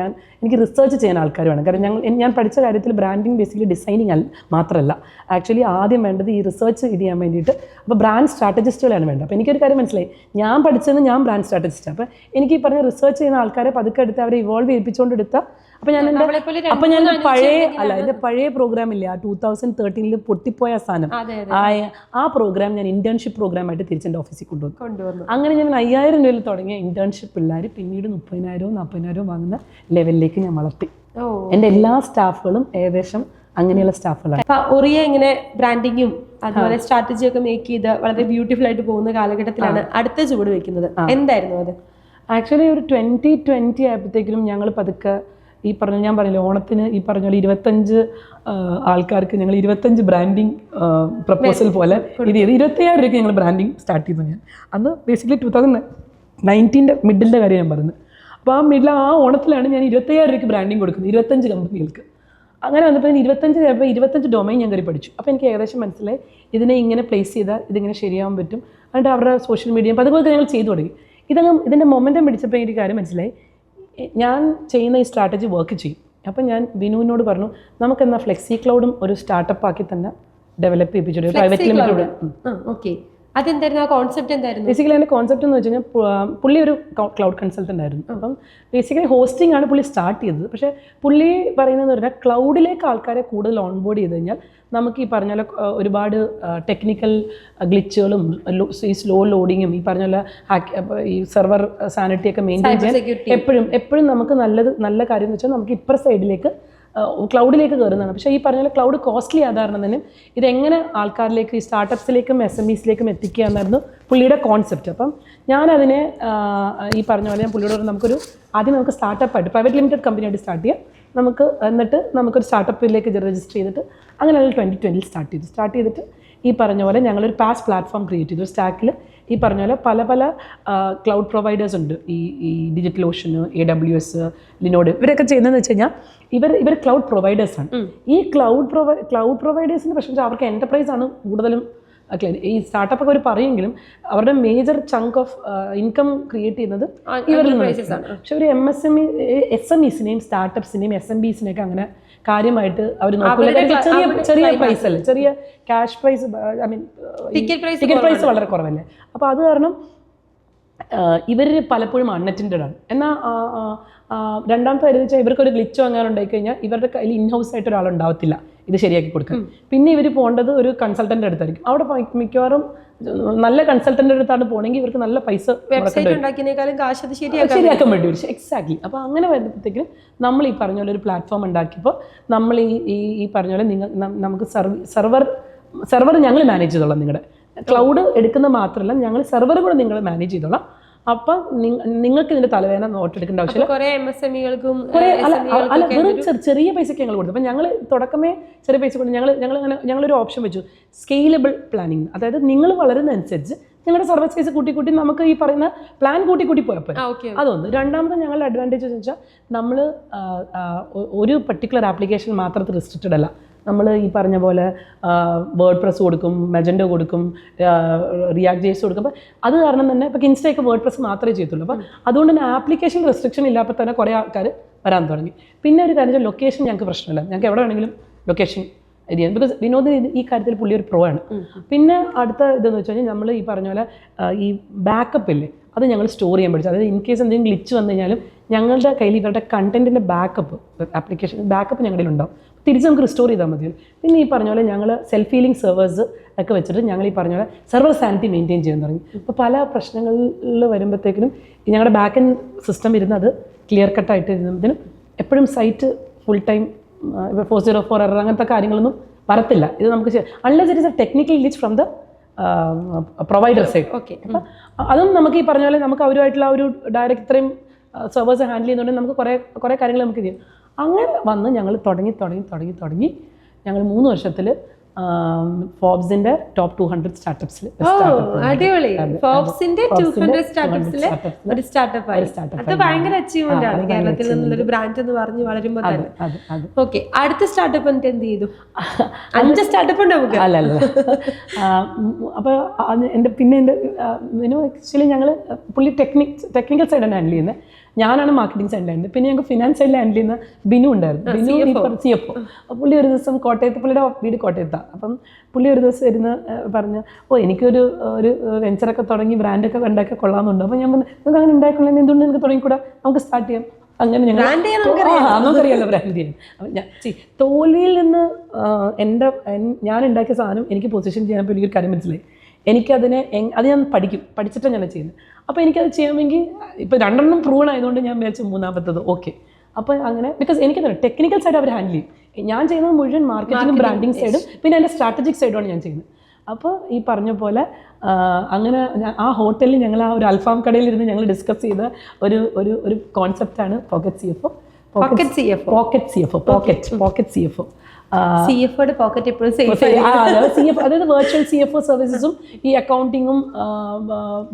എനിക്ക് റിസർച്ച് ചെയ്യാൻ ആൾക്കാർ വേണം. കാരണം ഞാൻ പഠിച്ച കാര്യത്തിൽ ബ്രാൻഡിങ് ബേസിക്കലി ഡിസൈനിങ് മാത്രമല്ല, ആക്ച്വലി ആദ്യം വേണ്ടത് ഈ റിസർച്ച് ഇത് ചെയ്യാൻ വേണ്ടിയിട്ട് അപ്പോൾ ബ്രാൻഡ് സ്ട്രാറ്റജിസ്റ്റുകളാണ് വേണ്ടത്. അപ്പോൾ എനിക്കൊരു കാര്യം മനസ്സിലായി, ഞാൻ പഠിച്ചത് ഞാൻ ബ്രാൻഡ് സ്ട്രാറ്റജിസ്റ്റ്. അപ്പോൾ എനിക്ക് ഈ പറഞ്ഞ റിസർച്ച് ചെയ്യുന്ന ആൾക്കാരെ പതുക്കെ എടുത്ത് അവരെ ഇവോൾവ് ചെയ്യിപ്പിച്ചുകൊണ്ടെടുത്ത അപ്പോൾ ഞാൻ എൻ്റെ പഴയ പ്രോഗ്രാമില്ലേ, ആ 2013 പൊട്ടിപ്പോയ സാധനം, ആ പ്രോഗ്രാം ഞാൻ ഇന്റേൺഷിപ്പ് പ്രോഗ്രാമായിട്ട് തിരിച്ചെൻ്റെ ഓഫീസിൽ കൊണ്ടുവന്നു. അങ്ങനെ ഞാൻ 5,000 രൂപയിൽ തുടങ്ങിയ ഇന്റേൺഷിപ്പ് പിള്ളേർ പിന്നീട് 30,000 40,000 വാങ്ങുന്ന ലെവലിലേക്ക് ഞാൻ വളർത്തി. എൻ്റെ എല്ലാ സ്റ്റാഫുകളും ഏകദേശം അങ്ങനെയുള്ള സ്റ്റാഫുകളാണ്. ഒറിയ ഇങ്ങനെ ബ്രാൻഡിങ്ങും അതുപോലെ സ്ട്രാറ്റജി ഒക്കെ മേക്ക് ചെയ്ത് വളരെ ബ്യൂട്ടിഫുൾ ആയിട്ട് പോകുന്ന കാലഘട്ടത്തിലാണ് അടുത്ത ചുവട് വെക്കുന്നത്. എന്തായിരുന്നു അത്? ആക്ച്വലി ഒരു 2020 ആയപ്പോഴത്തേക്കും ഞങ്ങൾ പതുക്കെ ഞാൻ പറഞ്ഞില്ലേ ഓണത്തിന് ഈ പറഞ്ഞ പോലെ 25 ആൾക്കാർക്ക് ഞങ്ങൾ 25 ബ്രാൻഡിങ് പ്രപ്പോസൽ പോലെ ഇത് ചെയ്ത് 27,000 രൂപയ്ക്ക് ഞങ്ങൾ ബ്രാൻഡിങ് സ്റ്റാർട്ട് ചെയ്തു. ഞാൻ അന്ന് ബേസിക്കലി 2019 മിഡിലിൻ്റെ കാര്യം ഞാൻ പറയുന്നത്. അപ്പോൾ ആ ഓണത്തിലാണ് ഞാൻ 27,000 രൂപയ്ക്ക് ബ്രാൻഡിങ് കൊടുക്കുന്നത് 25 കമ്പനികൾക്ക്. അങ്ങനെ വന്നപ്പോൾ 25 ഡൊമൈൻ ഞാൻ കയറി പഠിച്ചു. അപ്പോൾ എനിക്ക് ഏകദേശം മനസ്സിലായി ഇതിനെ ഇങ്ങനെ പ്ലേസ് ചെയ്താൽ ഇതിങ്ങനെ ശരിയാവാൻ പറ്റും. എന്നിട്ട് അവരുടെ സോഷ്യൽ മീഡിയ അപ്പോൾ അതുപോലെ ഞങ്ങൾ ചെയ്തു തുടങ്ങി. ഇതിൻ്റെ മൊമെൻറ്റം പിടിച്ചപ്പോൾ എനിക്ക് കാര്യം മനസ്സിലായി, ഞാൻ ചെയ്യുന്ന ഈ സ്ട്രാറ്റജി വർക്ക് ചെയ്യും. അപ്പം ഞാൻ വിനുവിനോട് പറഞ്ഞു നമുക്കെന്നാൽ ഫ്ലെക്സി ക്ലൗഡും ഒരു സ്റ്റാർട്ടപ്പ് ആക്കി തന്നെ ഡെവലപ്പ് ചെയ്യിപ്പിച്ചു, പ്രൈവറ്റ് ലിമിറ്റഡ്. ഓക്കെ, അതെന്തായിരുന്നു ആ കോൺസെപ്റ്റ്? എന്തായിരുന്നു ബേസിക്കലി അതിൻ്റെ കോൺസെപ്റ്റ് എന്ന് വെച്ച് കഴിഞ്ഞാൽ പുള്ളി ഒരു ക്ലൗഡ് കൺസൾട്ടൻ്റ് ആയിരുന്നു. അപ്പം ബേസിക്കലി ഹോസ്റ്റിംഗ് ആണ് പുള്ളി സ്റ്റാർട്ട് ചെയ്തത്. പക്ഷേ പുള്ളി പറയുന്നതെന്ന് പറഞ്ഞാൽ ക്ലൗഡിലേക്ക് ആൾക്കാരെ കൂടുതൽ ഓൺബോർഡ് ചെയ്ത് കഴിഞ്ഞാൽ നമുക്ക് ഈ പറഞ്ഞ പോലെ ഒരുപാട് ടെക്നിക്കൽ ഗ്ലിച്ചുകളും ഈ സ്ലോ ലോഡിങ്ങും ഈ പറഞ്ഞ പോലെ ഈ സെർവർ സാനിറ്റിയൊക്കെ മെയിൻറ്റെയിൻ ചെയ്യാൻ എപ്പോഴും നമുക്ക് നല്ല കാര്യം എന്ന് വെച്ചാൽ നമുക്ക് ഇപ്പുറ സൈഡിലേക്ക് ക്ലൗഡിലേക്ക് കയറുന്നതാണ്. പക്ഷേ ഈ പറഞ്ഞ ക്ലൗഡ് കോസ്റ്റ്ലി ആധാരണം തന്നെ ഇതെങ്ങനെ ആൾക്കാരിലേക്ക് ഈ സ്റ്റാർട്ടപ്സിലേക്കും SMEസിലേക്കും എത്തിക്കുക എന്നായിരുന്നു പുള്ളിയുടെ കോൺസെപ്റ്റ്. അപ്പം ഞാനതിനെ ഈ പറഞ്ഞ പോലെ ഞാൻ പുള്ളിയോട് നമുക്കൊരു ആദ്യം നമുക്ക് സ്റ്റാർട്ടപ്പായിട്ട് പ്രൈവറ്റ് ലിമിറ്റഡ് കമ്പനിയായിട്ട് സ്റ്റാർട്ട് ചെയ്യാം, എന്നിട്ട് നമുക്കൊരു സ്റ്റാർട്ടപ്പിലേക്ക് രജിസ്റ്റർ ചെയ്തിട്ട് അങ്ങനെ 2020 സ്റ്റാർട്ട് ചെയ്തിട്ട് ഈ പറഞ്ഞ പോലെ ഞങ്ങളൊരു പാസ് പ്ലാറ്റ്ഫോം ക്രിയേറ്റ് ചെയ്തു. സ്റ്റാക്കിൽ ഈ പറഞ്ഞ പോലെ പല പല ക്ലൗഡ് പ്രൊവൈഡേഴ്സ് ഉണ്ട്. ഈ ഡിജിറ്റൽ ഓഷന്, AWS, ലിനോഡ്, ഇവരൊക്കെ ചെയ്യുന്നതെന്ന് വെച്ച് കഴിഞ്ഞാൽ ഇവർ ക്ലൗഡ് പ്രൊവൈഡേഴ്സാണ്. ഈ ക്ലൗഡ് പ്രൊവൈഡേഴ്സിൻ്റെ പ്രശ്നം വെച്ചാൽ അവർക്ക് എൻ്റർപ്രൈസ് ആണ് കൂടുതലും. ഈ സ്റ്റാർട്ടപ്പ് ഒക്കെ അവർ പറയുമെങ്കിലും അവരുടെ major chunk of income create ചെയ്യുന്നത് ഇവരിൽ നിന്നാണ്. പക്ഷെ ഒരു SMEസിനെയും സ്റ്റാർട്ടപ്സിനെയും SMBസിനെയൊക്കെ അങ്ങനെ കാര്യമായിട്ട് അവർ നോക്കില്ല. ചെറിയ പ്രൈസ് അല്ലേ, ചെറിയ cash price, I mean ticket price വളരെ കുറവല്ലേ. അപ്പോൾ അത് കാരണം ഇവർ പലപ്പോഴും അൺഅറ്റൻഡഡ് ആണ്. എന്നാൽ രണ്ടാമത്തെ കാര്യം വെച്ചാൽ ഇവർക്കൊരു ഗ്ലിച്ചോ അങ്ങനെ ഉണ്ടായിക്കഴിഞ്ഞാൽ ഇവരുടെ കയ്യിൽ ഇൻഹൗസ് ആയിട്ട് ഒരാളുണ്ടാവത്തില്ല ഇത് ശരിയാക്കി കൊടുക്കാൻ. പിന്നെ ഇവർ പോകേണ്ടത് ഒരു കൺസൾട്ടൻ്റെ അടുത്തായിരിക്കും. അവിടെ മിക്കവാറും നല്ല കൺസൾട്ടൻ്റെ അടുത്താണ് പോകണമെങ്കിൽ ഇവർക്ക് നല്ല പൈസ ശരിയാക്കാൻ വേണ്ടി വരും. എക്സാക്ട്ലി. അപ്പോൾ അങ്ങനെ വരുമ്പോഴത്തേക്കും നമ്മൾ ഈ പറഞ്ഞ പോലെ ഒരു പ്ലാറ്റ്ഫോം ഉണ്ടാക്കിയപ്പോൾ നമ്മൾ ഈ പറഞ്ഞ പോലെ നമുക്ക് സെർവർ ഞങ്ങൾ മാനേജ് ചെയ്തോളാം. നിങ്ങളുടെ ക്ലൗഡ് എടുക്കുന്ന മാത്രമല്ല, ഞങ്ങൾ സെർവർ കൂടെ നിങ്ങൾ മാനേജ് ചെയ്തോളാം. അപ്പം നിങ്ങൾക്ക് ഇതിന്റെ തലവേദന നോട്ടെടുക്കേണ്ട ആവശ്യമില്ല. ചെറിയ പൈസക്ക് ഞങ്ങൾ കൊടുത്തു. അപ്പം ഞങ്ങൾ തുടക്കമേ ചെറിയ പൈസ കൊണ്ട് ഞങ്ങളൊരു ഓപ്ഷൻ വെച്ചു, സ്കെയിലബിൾ പ്ലാനിങ്. അതായത് നിങ്ങൾ വളരുന്നതനുസരിച്ച് ഞങ്ങളുടെ സർവീസ് കൂട്ടി നമുക്ക് ഈ പറയുന്ന പ്ലാൻ കൂട്ടി പോയപ്പോൾ അതൊന്ന്. രണ്ടാമത് ഞങ്ങളുടെ അഡ്വാൻറ്റേജ് എന്ന് വെച്ചാൽ നമ്മൾ ഒരു പർട്ടിക്കുലർ ആപ്ലിക്കേഷൻ മാത്രത്തിൽ റെസ്ട്രിക്റ്റഡ് അല്ല. നമ്മൾ ഈ പറഞ്ഞ പോലെ വേർഡ് പ്രസ് കൊടുക്കും, മെജൻഡോ കൊടുക്കും, റിയാക്ട് ജേസ് കൊടുക്കും. അപ്പോൾ അത് കാരണം തന്നെ ഇപ്പോൾ ഇൻസ്റ്റയൊക്കെ വേർഡ് പ്രസ് മാത്രമേ ചെയ്യത്തുള്ളൂ. അപ്പോൾ അതുകൊണ്ട് തന്നെ ആപ്ലിക്കേഷൻ റെസ്ട്രിക്ഷൻ ഇല്ലാപ്പോൾ തന്നെ കുറേ ആൾക്കാർ വരാൻ തുടങ്ങി. പിന്നെ ഒരു കാര്യം, ലൊക്കേഷൻ ഞങ്ങൾക്ക് പ്രശ്നമില്ല. ഞങ്ങൾക്ക് എവിടെ വേണമെങ്കിലും ലൊക്കേഷൻ ചെയ്യാം. ബിക്കോസ് വിനോദിന് ഈ കാര്യത്തിൽ പുള്ളി ഒരു പ്രോ ആണ്. പിന്നെ അടുത്ത ഇതെന്ന് വെച്ച് കഴിഞ്ഞാൽ നമ്മൾ ഈ പറഞ്ഞ പോലെ ഈ ബാക്കപ്പ് ഇല്ലേ, അത് ഞങ്ങൾ സ്റ്റോർ ചെയ്യാൻ പഠിച്ചു. അതായത് ഇൻ കേസ് എന്തെങ്കിലും ഗ്ലിച്ച് വന്നു കഴിഞ്ഞാലും ഞങ്ങളുടെ കയ്യിൽ ഇവരുടെ കണ്ടന്റിൻ്റെ ബാക്കപ്പ്, ആപ്ലിക്കേഷൻ ബാക്കപ്പ് ഞങ്ങളുടെ ഉണ്ടാവും. തിരിച്ച് നമുക്ക് റിസ്റ്റോർ ചെയ്താൽ മതി. പിന്നെ ഈ പറഞ്ഞ പോലെ ഞങ്ങൾ സെൽഫ് ഹീലിംഗ് സെർവേഴ്സ് ഒക്കെ വെച്ചിട്ട് ഞങ്ങൾ ഈ പറഞ്ഞ പോലെ സെർവർ സാനിറ്റി മെയിൻറ്റെയിൻ ചെയ്യാൻ തുടങ്ങി. അപ്പോൾ പല പ്രശ്നങ്ങളിൽ വരുമ്പോഴത്തേക്കിനും ഞങ്ങളുടെ ബാക്ക് എൻഡ് സിസ്റ്റം ഇരുന്നത് ക്ലിയർ കട്ടായിട്ട് ഇരുന്നതിനും എപ്പോഴും സൈറ്റ് ഫുൾ ടൈം 404 എറർ അങ്ങനത്തെ കാര്യങ്ങളൊന്നും വരത്തില്ല. ഇത് നമുക്ക് unless it is A technical glitch from the provider side. Okay. അപ്പം അതും നമുക്ക് ഈ പറഞ്ഞ പോലെ നമുക്ക് അവരുമായിട്ടുള്ള ഒരു ഡയറക്റ്റ് ഇത്രയും സെർവേഴ്സ് ഹാൻഡിൽ ചെയ്യുന്നതുകൊണ്ട് നമുക്ക് കുറേ കാര്യങ്ങൾ നമുക്ക് ചെയ്യും. അങ്ങനെ വന്ന് ഞങ്ങൾ തുടങ്ങി ഞങ്ങൾ 3 വർഷത്തിൽ ഫോബ്സിന്റെ ടോപ്പ് 200 സ്റ്റാർട്ടപ്സിൽ ഭയങ്കര അച്ചീവ്മെന്റ് ആണ് കേരളത്തിൽ നിന്നുള്ളൊരു ബ്രാൻഡ് എന്ന് പറഞ്ഞ് വളരുമ്പോൾ തന്നെ. ഓക്കെ, അടുത്ത സ്റ്റാർട്ടപ്പ് എന്ത് ചെയ്തു? 5 സ്റ്റാർട്ടപ്പ് ഉണ്ട് നമുക്ക്. അല്ല അപ്പോൾ എൻ്റെ ആക്ച്വലി ഞങ്ങൾ പുള്ളി ടെക്നിക്കൽ സൈഡാണ് ഹാൻഡിൽ ചെയ്യുന്നത്. ഞാനാണ് മാർക്കറ്റിംഗ് സൈഡിലായിരുന്നത്. പിന്നെ ഞങ്ങൾക്ക് ഫിനാൻസ് സൈഡിൽ ഹാൻഡിൽ ചെയ്യുന്ന ബിനു ഉണ്ടായിരുന്നു. ബിനു CFO. പുള്ളി ഒരു ദിവസം പുള്ളിയുടെ വീട് കോട്ടയത്താണ്. അപ്പം പുള്ളി ഒരു ദിവസം ഇരുന്ന് പറഞ്ഞ്, എനിക്കൊരു വെഞ്ചറൊക്കെ തുടങ്ങി ബ്രാൻഡൊക്കെ ഉണ്ടാക്കി കൊള്ളാമെന്നുണ്ട്. അപ്പോൾ ഞാൻ പറഞ്ഞു, നിങ്ങൾക്ക് അങ്ങനെ ഉണ്ടായിക്കൊള്ളാം, എന്തുകൊണ്ട് നിങ്ങൾക്ക് തുടങ്ങിക്കൂടാ, നമുക്ക് സ്റ്റാർട്ട് ചെയ്യാം. അങ്ങനെ നമുക്കറിയാമല്ലോ ബ്രാൻഡ് ചെയ്യാൻ. അപ്പം തോൽവിയിൽ നിന്ന് ഞാൻ ഉണ്ടാക്കിയ സാധനം എനിക്ക് പൊസിഷൻ ചെയ്യാൻ എനിക്കൊരു കാര്യം മനസ്സിലായി. എനിക്കതിനെ അത് ഞാൻ പഠിച്ചിട്ടാണ് ഞാൻ ചെയ്യുന്നത്. അപ്പോൾ എനിക്കത് ചെയ്യാമെങ്കിൽ ഇപ്പോൾ 2 പ്രൂവൺ ആയതുകൊണ്ട് ഞാൻ വിചാരിച്ചു 3ാമത്തത് ഓക്കെ. അപ്പോൾ അങ്ങനെ ബിക്കോസ് എനിക്കത് ടെക്നിക്കൽ സൈഡ് അവർ ഹാൻഡിൽ ചെയ്യും. ഞാൻ ചെയ്യുന്നത് മുഴുവൻ മാർക്കറ്റിംഗും ബ്രാൻഡിങ് സൈഡും പിന്നെ എൻ്റെ സ്ട്രാറ്റജിക് സൈഡുമാണ് ഞാൻ ചെയ്യുന്നത്. അപ്പോൾ ഈ പറഞ്ഞ പോലെ അങ്ങനെ ആ ഹോട്ടലിൽ ഞങ്ങൾ ആ ഒരു അൽഫാം കടയിലിരുന്ന് ഞങ്ങൾ ഡിസ്കസ് ചെയ്ത ഒരു കോൺസെപ്റ്റാണ് പോക്കറ്റ് CFO. CFOയുടെ പോക്കറ്റ് എപ്പോഴും അതായത് വെർച്വൽ CFO സർവീസസും ഈ അക്കൗണ്ടിങ്ങും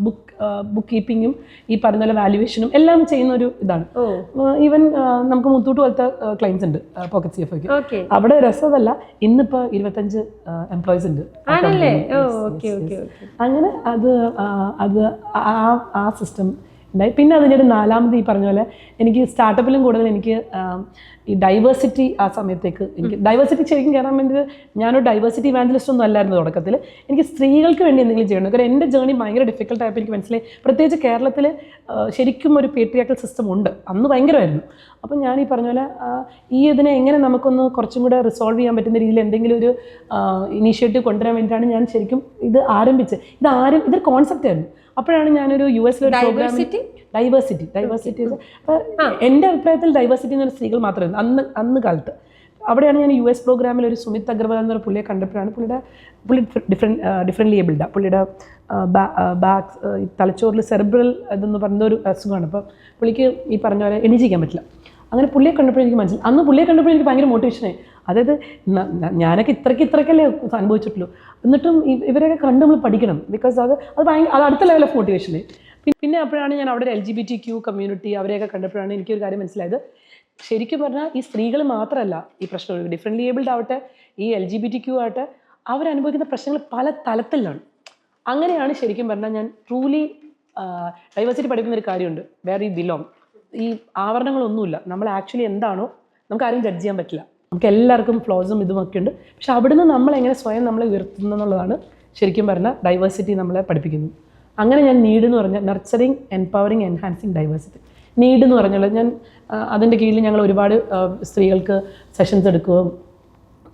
ബുക്ക് കീപ്പിങ്ങും ഈ പറഞ്ഞ പോലെ വാല്യുവേഷനും എല്ലാം ചെയ്യുന്ന ഒരു ഇതാണ്. ഈവൻ നമുക്ക് മുത്തൂട്ട് പോലത്തെ ക്ലയൻസ് ഉണ്ട് പോക്കറ്റ് CFOയ്ക്ക്. അവിടെ രസമല്ല, ഇന്നിപ്പോൾ 25 എംപ്ലോയീസ് ഉണ്ട്. അങ്ങനെ അത് ആ സിസ്റ്റം ഉണ്ടായി. പിന്നെ അതിൻ്റെ 4ാമത് ഈ പറഞ്ഞ പോലെ എനിക്ക് സ്റ്റാർട്ടപ്പിലും കൂടുതൽ എനിക്ക് ഈ ഡൈവേഴ്സിറ്റി ആ സമയത്തേക്ക് എനിക്ക് ഡൈവേഴ്സിറ്റി ശരിക്കും കയറാൻ വേണ്ടി ഞാനൊരു ഡൈവേഴ്സിറ്റി ഇവാഞ്ചലിസ്റ്റ് ഒന്നും അല്ലായിരുന്നു തുടക്കത്തിൽ. എനിക്ക് സ്ത്രീകൾക്ക് വേണ്ടി എന്തെങ്കിലും ചെയ്യണം. കാരണം എൻ്റെ ജേർണി ഭയങ്കര ഡിഫിക്കൽട്ടായപ്പോൾ എനിക്ക് മനസ്സിലായി, പ്രത്യേകിച്ച് കേരളത്തിൽ ശരിക്കും ഒരു പേട്രിയാർക്കൽ സിസ്റ്റം ഉണ്ട്, അന്ന് ഭയങ്കരമായിരുന്നു. അപ്പം ഞാൻ ഈ പറഞ്ഞ പോലെ ഇതിനെ എങ്ങനെ നമുക്കൊന്ന് കുറച്ചും കൂടെ റിസോൾവ് ചെയ്യാൻ പറ്റുന്ന രീതിയിൽ എന്തെങ്കിലും ഒരു ഇനീഷ്യേറ്റീവ് കൊണ്ടുവരാൻ വേണ്ടിയിട്ടാണ് ഞാൻ ശരിക്കും ഇത് ആരംഭിച്ചത്. ഇതൊരു കോൺസെപ്റ്റ് ആയിരുന്നു. അപ്പോഴാണ് ഞാനൊരു US ഡൈവേഴ്സിറ്റി അപ്പോൾ എൻ്റെ അഭിപ്രായത്തിൽ ഡൈവേഴ്സിറ്റി എന്ന് പറഞ്ഞ സ്ത്രീകൾ മാത്രമായിരുന്നു അന്ന് കാലത്ത്. അവിടെയാണ് ഞാൻ US പ്രോഗ്രാമിൽ ഒരു സുമിത് അഗർവാൾ എന്നൊരു പുള്ളിയെ കണ്ടപ്പോഴാണ് പുള്ളി ഡിഫറെൻ്റ്ലി ഏബിൾഡാണ്. പുള്ളിയുടെ ബാക്ക് തലച്ചോറിൽ സെറിബ്രൽ ഇതെന്ന് പറയുന്ന ഒരു അസുഖമാണ്. അപ്പോൾ പുള്ളിക്ക് ഈ പറഞ്ഞ പോലെ എണീച്ചിരിക്കാൻ പറ്റില്ല. അങ്ങനെ പുള്ളിയെ കണ്ടപ്പോഴും എനിക്ക് മനസ്സിലായി. അന്ന് പുള്ളിയെ കണ്ടപ്പോഴും എനിക്ക് ഭയങ്കര മോട്ടിവേഷനായി. അതായത് ഞാനൊക്കെ ഇത്രയ്ക്കല്ലേ അനുഭവിച്ചിട്ടുള്ളൂ. എന്നിട്ടും ഇവരൊക്കെ കണ്ട് നമ്മൾ പഠിക്കണം. ബിക്കോസ് അത് അടുത്ത ലെവൽ ഓഫ് മോട്ടിവേഷന്. പിന്നെ അപ്പോഴാണ് ഞാൻ അവിടെ ഒരു LGBTQ കമ്മ്യൂണിറ്റി അവരെയൊക്കെ കണ്ടപ്പോഴാണ് എനിക്കൊരു കാര്യം മനസ്സിലായത്. ശരിക്കും പറഞ്ഞാൽ ഈ സ്ത്രീകൾ മാത്രമല്ല ഈ പ്രശ്നം, ഡിഫറെൻ്റ്ലി ഏബിൾഡ് ആവട്ടെ, ഈ LGBTQ ആവട്ടെ, അവരനുഭവിക്കുന്ന പ്രശ്നങ്ങൾ പല തലത്തിലാണ്. അങ്ങനെയാണ് ശരിക്കും പറഞ്ഞാൽ ഞാൻ ട്രൂലി ഡൈവേഴ്സിറ്റി പഠിക്കുന്ന ഒരു കാര്യമുണ്ട്, വേർ യു ബിലോങ്. ഈ ആവരണങ്ങളൊന്നുമില്ല, നമ്മൾ ആക്ച്വലി എന്താണോ നമുക്ക് ആരും ജഡ്ജ് ചെയ്യാൻ പറ്റില്ല. നമുക്ക് എല്ലാവർക്കും ഫ്ലോസും ഇതുമൊക്കെ ഉണ്ട്. പക്ഷെ അവിടുന്ന് നമ്മളെങ്ങനെ സ്വയം നമ്മളെ ഉയർത്തുന്നു എന്നുള്ളതാണ് ശരിക്കും പറഞ്ഞാൽ ഡൈവേഴ്സിറ്റി നമ്മളെ പഠിപ്പിക്കുന്നത്. അങ്ങനെ ഞാൻ നീഡ് എന്ന് പറഞ്ഞാൽ nurturing, empowering, enhancing diversity. Need എന്ന് പറഞ്ഞാൽ ഞാൻ അതിൻ്റെ കീഴിൽ ഞങ്ങൾ ഒരുപാട് സ്ത്രീകൾക്ക് സെഷൻസ് എടുക്കുകയും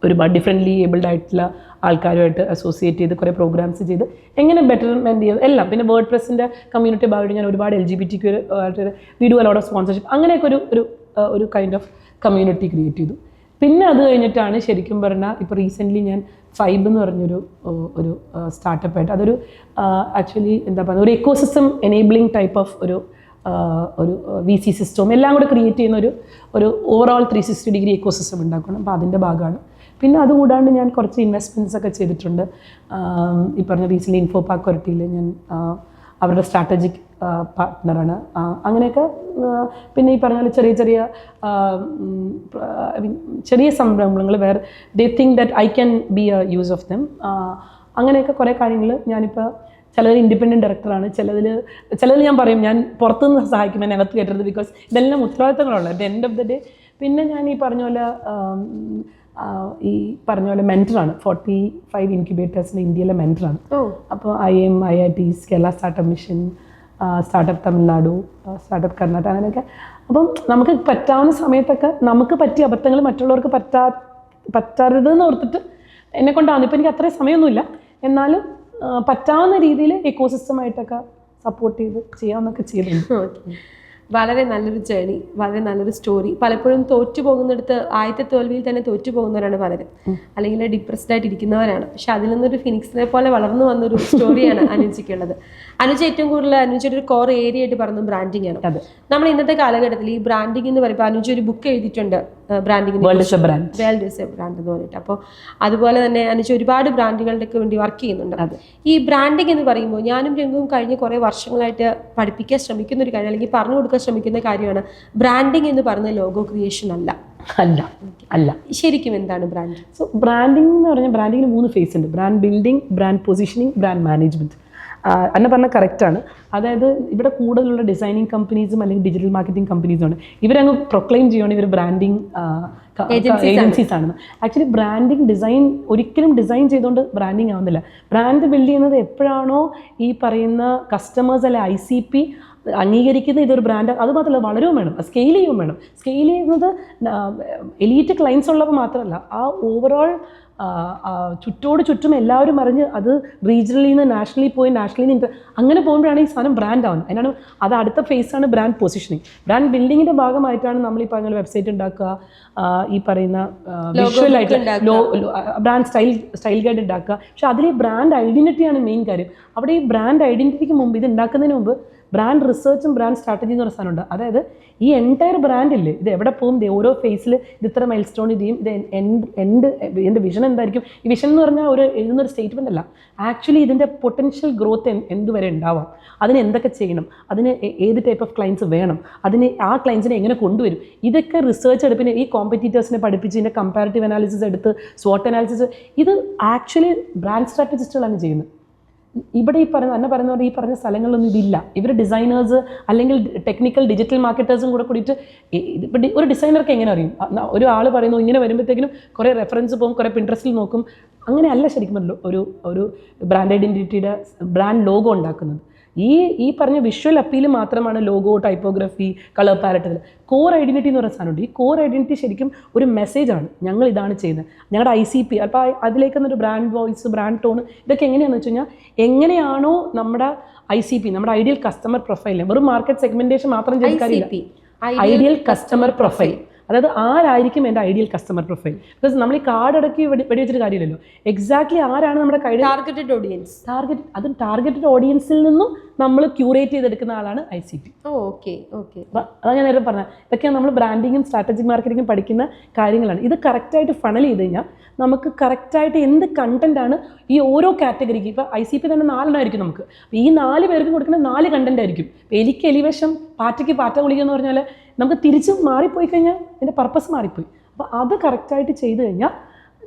ഒരുപാട് ഡിഫറെൻ്റ്ലി ഏബിൾഡ് ആയിട്ടുള്ള ആൾക്കാരുമായിട്ട് അസോസിയേറ്റ് ചെയ്ത് കുറേ പ്രോഗ്രാംസ് ചെയ്ത് എങ്ങനെ ബെറ്റർമെൻറ്റ് ചെയ്ത് എല്ലാം. പിന്നെ വേർഡ് പ്രസിൻ്റെ കമ്മ്യൂണിറ്റി ഭാഗമായിട്ട് ഞാൻ ഒരുപാട് LGBTQ ആയിട്ട് വീഡിയോ അലോട്ട് ഓഫ് സ്പോൺസർഷിപ്പ് അങ്ങനെയൊക്കെ ഒരു കൈൻഡ് ഓഫ് കമ്മ്യൂണിറ്റി ക്രിയേറ്റ് ചെയ്തു. പിന്നെ അത് കഴിഞ്ഞിട്ടാണ് ശരിക്കും പറഞ്ഞാൽ ഇപ്പോൾ റീസെൻ്റ്ലി ഞാൻ ഫൈബ് എന്ന് പറഞ്ഞൊരു സ്റ്റാർട്ടപ്പായിട്ട്, അതൊരു ആക്ച്വലി എന്താ പറയുക, ഒരു എക്കോസിസ്റ്റം എനേബിളിംഗ് ടൈപ്പ് ഓഫ് ഒരു VC സിസ്റ്റവും എല്ലാം കൂടെ ക്രിയേറ്റ് ചെയ്യുന്ന ഒരു ഓവറോൾ 360 ഡിഗ്രി എക്കോസിസ്റ്റം ഉണ്ടാക്കണം. അപ്പോൾ അതിൻ്റെ ഭാഗമാണ്. പിന്നെ അതുകൂടാണ്ട് ഞാൻ കുറച്ച് ഇൻവെസ്റ്റ്മെൻറ്റ്സ് ഒക്കെ ചെയ്തിട്ടുണ്ട്. ഈ പറഞ്ഞ റീസെൻ്റ്ലി ഇൻഫോ പാർക്ക് കൊരട്ടിയിൽ ഞാൻ അവരുടെ സ്ട്രാറ്റജിക് പാർട്ട്ണറാണ്. അങ്ങനെയൊക്കെ പിന്നെ ഈ പറഞ്ഞ ചെറിയ സംരംഭങ്ങൾ where they think that I can be a use of them. അങ്ങനെയൊക്കെ കുറേ കാര്യങ്ങൾ ഞാനിപ്പോൾ ചിലതിൽ ഇൻഡിപെൻഡൻറ്റ് ഡയറക്ടറാണ്, ചിലതിൽ ഞാൻ പറയും ഞാൻ പുറത്തുനിന്ന് സഹായിക്കും, എന്നെ അകത്ത് കയറ്റരുത്. ബിക്കോസ് ഇതെല്ലാം ഉത്തരവാദിത്തങ്ങളുള്ളത് at the end of the day. പിന്നെ ഞാൻ ഈ പറഞ്ഞ പോലെ മെൻറ്ററാണ്. 45 ഇൻക്യുബേറ്റേഴ്സിൻ്റെ ഇന്ത്യയിലെ മെൻറ്ററാണ്. അപ്പോൾ IIM, IITs, Kerala startup mission, startup Tamil Nadu, startup Karnataka, അങ്ങനെയൊക്കെ. അപ്പം നമുക്ക് പറ്റാവുന്ന സമയത്തൊക്കെ നമുക്ക് പറ്റിയ അബദ്ധങ്ങൾ മറ്റുള്ളവർക്ക് പറ്റരുതെന്ന് ഓർത്തിട്ട് എന്നെക്കൊണ്ടാണ്. ഇപ്പോൾ എനിക്ക് അത്രയും സമയമൊന്നുമില്ല, എന്നാലും പറ്റാവുന്ന രീതിയിൽ എക്കോസിസ്റ്റമായിട്ടൊക്കെ സപ്പോർട്ട് ചെയ്ത് ചെയ്യാമെന്നൊക്കെ ചെയ്തിട്ടുണ്ട്. വളരെ നല്ലൊരു ജേണി, വളരെ നല്ലൊരു സ്റ്റോറി. പലപ്പോഴും തോറ്റു പോകുന്നിടത്ത് ആദ്യത്തെ തോൽവിയിൽ തന്നെ തോറ്റു പോകുന്നവരാണ് പലരും, അല്ലെങ്കിൽ ഡിപ്രസ്ഡ് ആയിട്ട് ഇരിക്കുന്നവരാണ്. പക്ഷെ അതിൽ നിന്നൊരു ഫിനിക്സിനെ പോലെ വളർന്നു വന്നൊരു സ്റ്റോറിയാണ് അനുജയ്ക്കുള്ളത്. അനുജ ഏറ്റവും കൂടുതൽ അനുജയുടെ ഒരു കോർ ഏരിയ ആയിട്ട് പറയുന്നത് ബ്രാൻഡിങ് ആണ്. നമ്മൾ ഇന്നത്തെ കാലഘട്ടത്തിൽ ഈ ബ്രാൻഡിങ് എന്ന് പറയുമ്പോൾ അനുജ ഒരു ബുക്ക് എഴുതിയിട്ടുണ്ട്, branding world is A brand എന്ന് പറഞ്ഞിട്ട്. അപ്പോൾ അതുപോലെ തന്നെ അനുജ ഒരുപാട് ബ്രാൻഡുകളുടെയൊക്കെ വേണ്ടി വർക്ക് ചെയ്യുന്നുണ്ട്. ഈ ബ്രാൻഡിങ് എന്ന് പറയുമ്പോൾ ഞാനും രംഗവും കഴിഞ്ഞ കുറേ വർഷങ്ങളായിട്ട് പഠിപ്പിക്കാൻ ശ്രമിക്കുന്ന ഒരു കാര്യം, അല്ലെങ്കിൽ പറഞ്ഞു കൊടുക്കാൻ ശ്രമിക്കുന്ന കാര്യമാണ് ബ്രാൻഡിങ് എന്ന് പറയുന്നത് ലോഗോ ക്രിയേഷൻ അല്ല. ശരിക്കും എന്താണ് ബ്രാൻഡ്? സോ ബ്രാൻഡിങ് എന്ന് പറഞ്ഞാൽ ബ്രാൻഡിങ്ങിന് 3 ഫേസ് ഉണ്ട്: brand building, brand positioning, brand management. എന്നെ പറഞ്ഞാൽ കറക്റ്റാണ്. അതായത് ഇവിടെ കൂടുതലുള്ള ഡിസൈനിങ് കമ്പനീസും അല്ലെങ്കിൽ ഡിജിറ്റൽ മാർക്കറ്റിംഗ് കമ്പനീസുമാണ്. ഇവരങ്ങ് പ്രൊക്ലെയിം ചെയ്യുകയാണ് ഇവർ ബ്രാൻഡിങ് ഏജൻസീസ് ആണെന്ന്. ആക്ച്വലി ബ്രാൻഡിങ് ഒരിക്കലും ഡിസൈൻ ചെയ്തുകൊണ്ട് ബ്രാൻഡിങ് ആവുന്നില്ല. ബ്രാൻഡ് ബിൽഡ് ചെയ്യുന്നത് എപ്പോഴാണോ ഈ പറയുന്ന കസ്റ്റമേഴ്സ് അല്ലെ ICP അംഗീകരിക്കുന്ന ഇതൊരു ബ്രാൻഡ്, അത് മാത്രമല്ല വളരുകയും വേണം, സ്കെയിൽ ചെയ്യുകയും വേണം. സ്കെയിൽ ചെയ്യുന്നത് എലീറ്റ് ക്ലയൻസ് ഉള്ളപ്പോൾ മാത്രമല്ല, ആ ഓവറോൾ ചുറ്റും എല്ലാവരും അറിഞ്ഞ് അത് റീജിയണലിൽ നിന്ന് നാഷണലി പോയി, നാഷണലിൽ നിന്ന് അങ്ങനെ പോകുമ്പോഴാണ് ഈ സാധനം ബ്രാൻഡ് ആവുന്നത്. അതിനാണ് അത് അടുത്ത ഫേസാണ് ബ്രാൻഡ് പൊസിഷനിങ്. ബ്രാൻഡ് ബിൽഡിങ്ങിൻ്റെ ഭാഗമായിട്ടാണ് നമ്മൾ ഈ പറയുന്ന വെബ്സൈറ്റ് ഉണ്ടാക്കുക, ഈ പറയുന്ന വിഷ്വലായിട്ട് ബ്രാൻഡ് സ്റ്റൈൽ ഗൈഡ് ഉണ്ടാക്കുക. പക്ഷെ അതിൽ ബ്രാൻഡ് ഐഡൻറ്റിറ്റിയാണ് മെയിൻ കാര്യം. അവിടെ ഈ ബ്രാൻഡ് ഐഡൻറ്റിറ്റിക്ക് മുമ്പ്, ഇത് ഉണ്ടാക്കുന്നതിന് മുമ്പ് ബ്രാൻഡ് റിസർച്ചും ബ്രാൻഡ് സ്ട്രാറ്റജി എന്ന് പറയുന്ന സാധനമുണ്ട്. അതായത് ഈ എൻറ്റയർ ബ്രാൻഡില്ലേ, ഇത് എവിടെ പോകും, ഓരോ ഫേസിൽ ഇത് ഇത്ര മൈൽ സ്റ്റോൺ ഇത് ചെയ്യും, ഇത് എൻ്റെ വിഷൻ എന്തായിരിക്കും. ഈ വിഷൻ എന്ന് പറഞ്ഞാൽ എഴുതുന്നൊരു സ്റ്റേറ്റ്മെൻ്റ് അല്ല, ആക്ച്വലി ഇതിൻ്റെ പൊട്ടൻഷ്യൽ ഗ്രോത്ത് എന്തുവരെ ഉണ്ടാവാം, അതിന് എന്തൊക്കെ ചെയ്യണം, അതിന് ഏത് ടൈപ്പ് ഓഫ് ക്ലയൻസ് വേണം, അതിന് ആ ക്ലയൻസിനെ എങ്ങനെ കൊണ്ടുവരും, ഇതൊക്കെ റിസർച്ച് എടുപ്പിന് ഈ കോമ്പറ്റീറ്റേഴ്സിനെ പഠിപ്പിച്ച് ഇതിൻ്റെ കമ്പാരിറ്റീവ് അനാലിസിസ് എടുത്ത് SWOT അനാലിസിസ്, ഇത് ആക്ച്വലി ബ്രാൻഡ് സ്ട്രാറ്റജിസ്റ്റുകളാണ് ചെയ്യുന്നത്. ഇവിടെ ഈ പറയുന്ന പോലെ ഈ പറഞ്ഞ സ്ഥലങ്ങളിലൊന്നും ഇതില്ല. ഇവർ ഡിസൈനേഴ്സ് അല്ലെങ്കിൽ ടെക്നിക്കൽ ഡിജിറ്റൽ മാർക്കറ്റേഴ്സും കൂടിയിട്ട് ഒരു ഡിസൈനർക്ക് എങ്ങനെ അറിയും? ഒരാൾ പറയുന്നു ഇങ്ങനെ വരുമ്പോഴത്തേക്കിനും കുറേ റെഫറൻസ് പോകും, കുറേ പിൻട്രസ്റ്റിൽ നോക്കും. അങ്ങനെയല്ല ശരിക്കും ഒരു ബ്രാൻഡ് ഐഡൻറ്റിറ്റിയുടെ ബ്രാൻഡ് ലോഗോ ഉണ്ടാക്കുന്നത്. ഈ പറഞ്ഞ വിഷ്വൽ അപ്പീൽ മാത്രമാണ് logo, typography, colour palette. Core identity എന്ന് പറയുന്ന സാധനമുണ്ട്. ഈ കോർ ഐഡൻറ്റിറ്റി ശരിക്കും ഒരു മെസ്സേജാണ്, ഞങ്ങൾ ഇതാണ് ചെയ്യുന്നത്, ഞങ്ങളുടെ ICP. അപ്പോൾ അതിലേക്കൊന്നൊരു ബ്രാൻഡ് വോയിസ്, ബ്രാൻഡ് ടോൺ, ഇതൊക്കെ എങ്ങനെയാണെന്ന് വെച്ച് കഴിഞ്ഞാൽ എങ്ങനെയാണോ നമ്മുടെ ICP, നമ്മുടെ ഐഡിയൽ കസ്റ്റമർ പ്രൊഫൈൽ, വെറും മാർക്കറ്റ് സെഗ്മെൻറ്റേഷൻ മാത്രം ചെയ്ത് കാര്യമില്ല. ഐഡിയൽ കസ്റ്റമർ പ്രൊഫൈൽ അതായത് ആരായിരിക്കും എൻ്റെ ഐഡിയൽ കസ്റ്റമർ പ്രൊഫൈൽ. ബിക്കോസ് നമ്മൾ ഈ കാർഡ് ഇടയ്ക്ക് വെടിവെച്ചിട്ട് കാര്യമില്ലല്ലോ. എക്സാക്ട്ലി ആരാണ് നമ്മുടെ ടാർഗറ്റഡ് ഓഡിയൻസ്, അതും ടാർഗറ്റഡ് ഓഡിയൻസിൽ നിന്നും നമ്മൾ ക്യൂറേറ്റ് ചെയ്തെടുക്കുന്ന ആളാണ് ICP. Okay okay. അതാണ് ഞാൻ നേരത്തെ പറഞ്ഞത്. ഇതൊക്കെയാണ് നമ്മൾ ബ്രാൻഡിങ്ങും സ്ട്രാറ്റജിക് മാർക്കറ്റിങ്ങും പഠിക്കുന്ന കാര്യങ്ങളാണ്. ഇത് കറക്റ്റായിട്ട് ഫണൽ ചെയ്ത് കഴിഞ്ഞാൽ നമുക്ക് കറക്റ്റായിട്ട് എന്ത് കണ്ടൻറ്റാണ് ഈ ഓരോ കാറ്റഗറിക്ക്. ഇപ്പോൾ ICP തന്നെ 4 ആയിരിക്കും നമുക്ക്. ഈ 4 പേർക്കും കൊടുക്കുന്ന 4 കണ്ടന്റ് ആയിരിക്കും. എലിക്ക് എലിവേഷം, പാറ്റയ്ക്ക് പാറ്റ ഗുളിക എന്ന് പറഞ്ഞാൽ നമുക്ക് തിരിച്ചും മാറിപ്പോയി കഴിഞ്ഞാൽ ഇതിൻ്റെ പർപ്പസ് മാറിപ്പോയി. അപ്പോൾ അത് കറക്റ്റായിട്ട് ചെയ്ത് കഴിഞ്ഞാൽ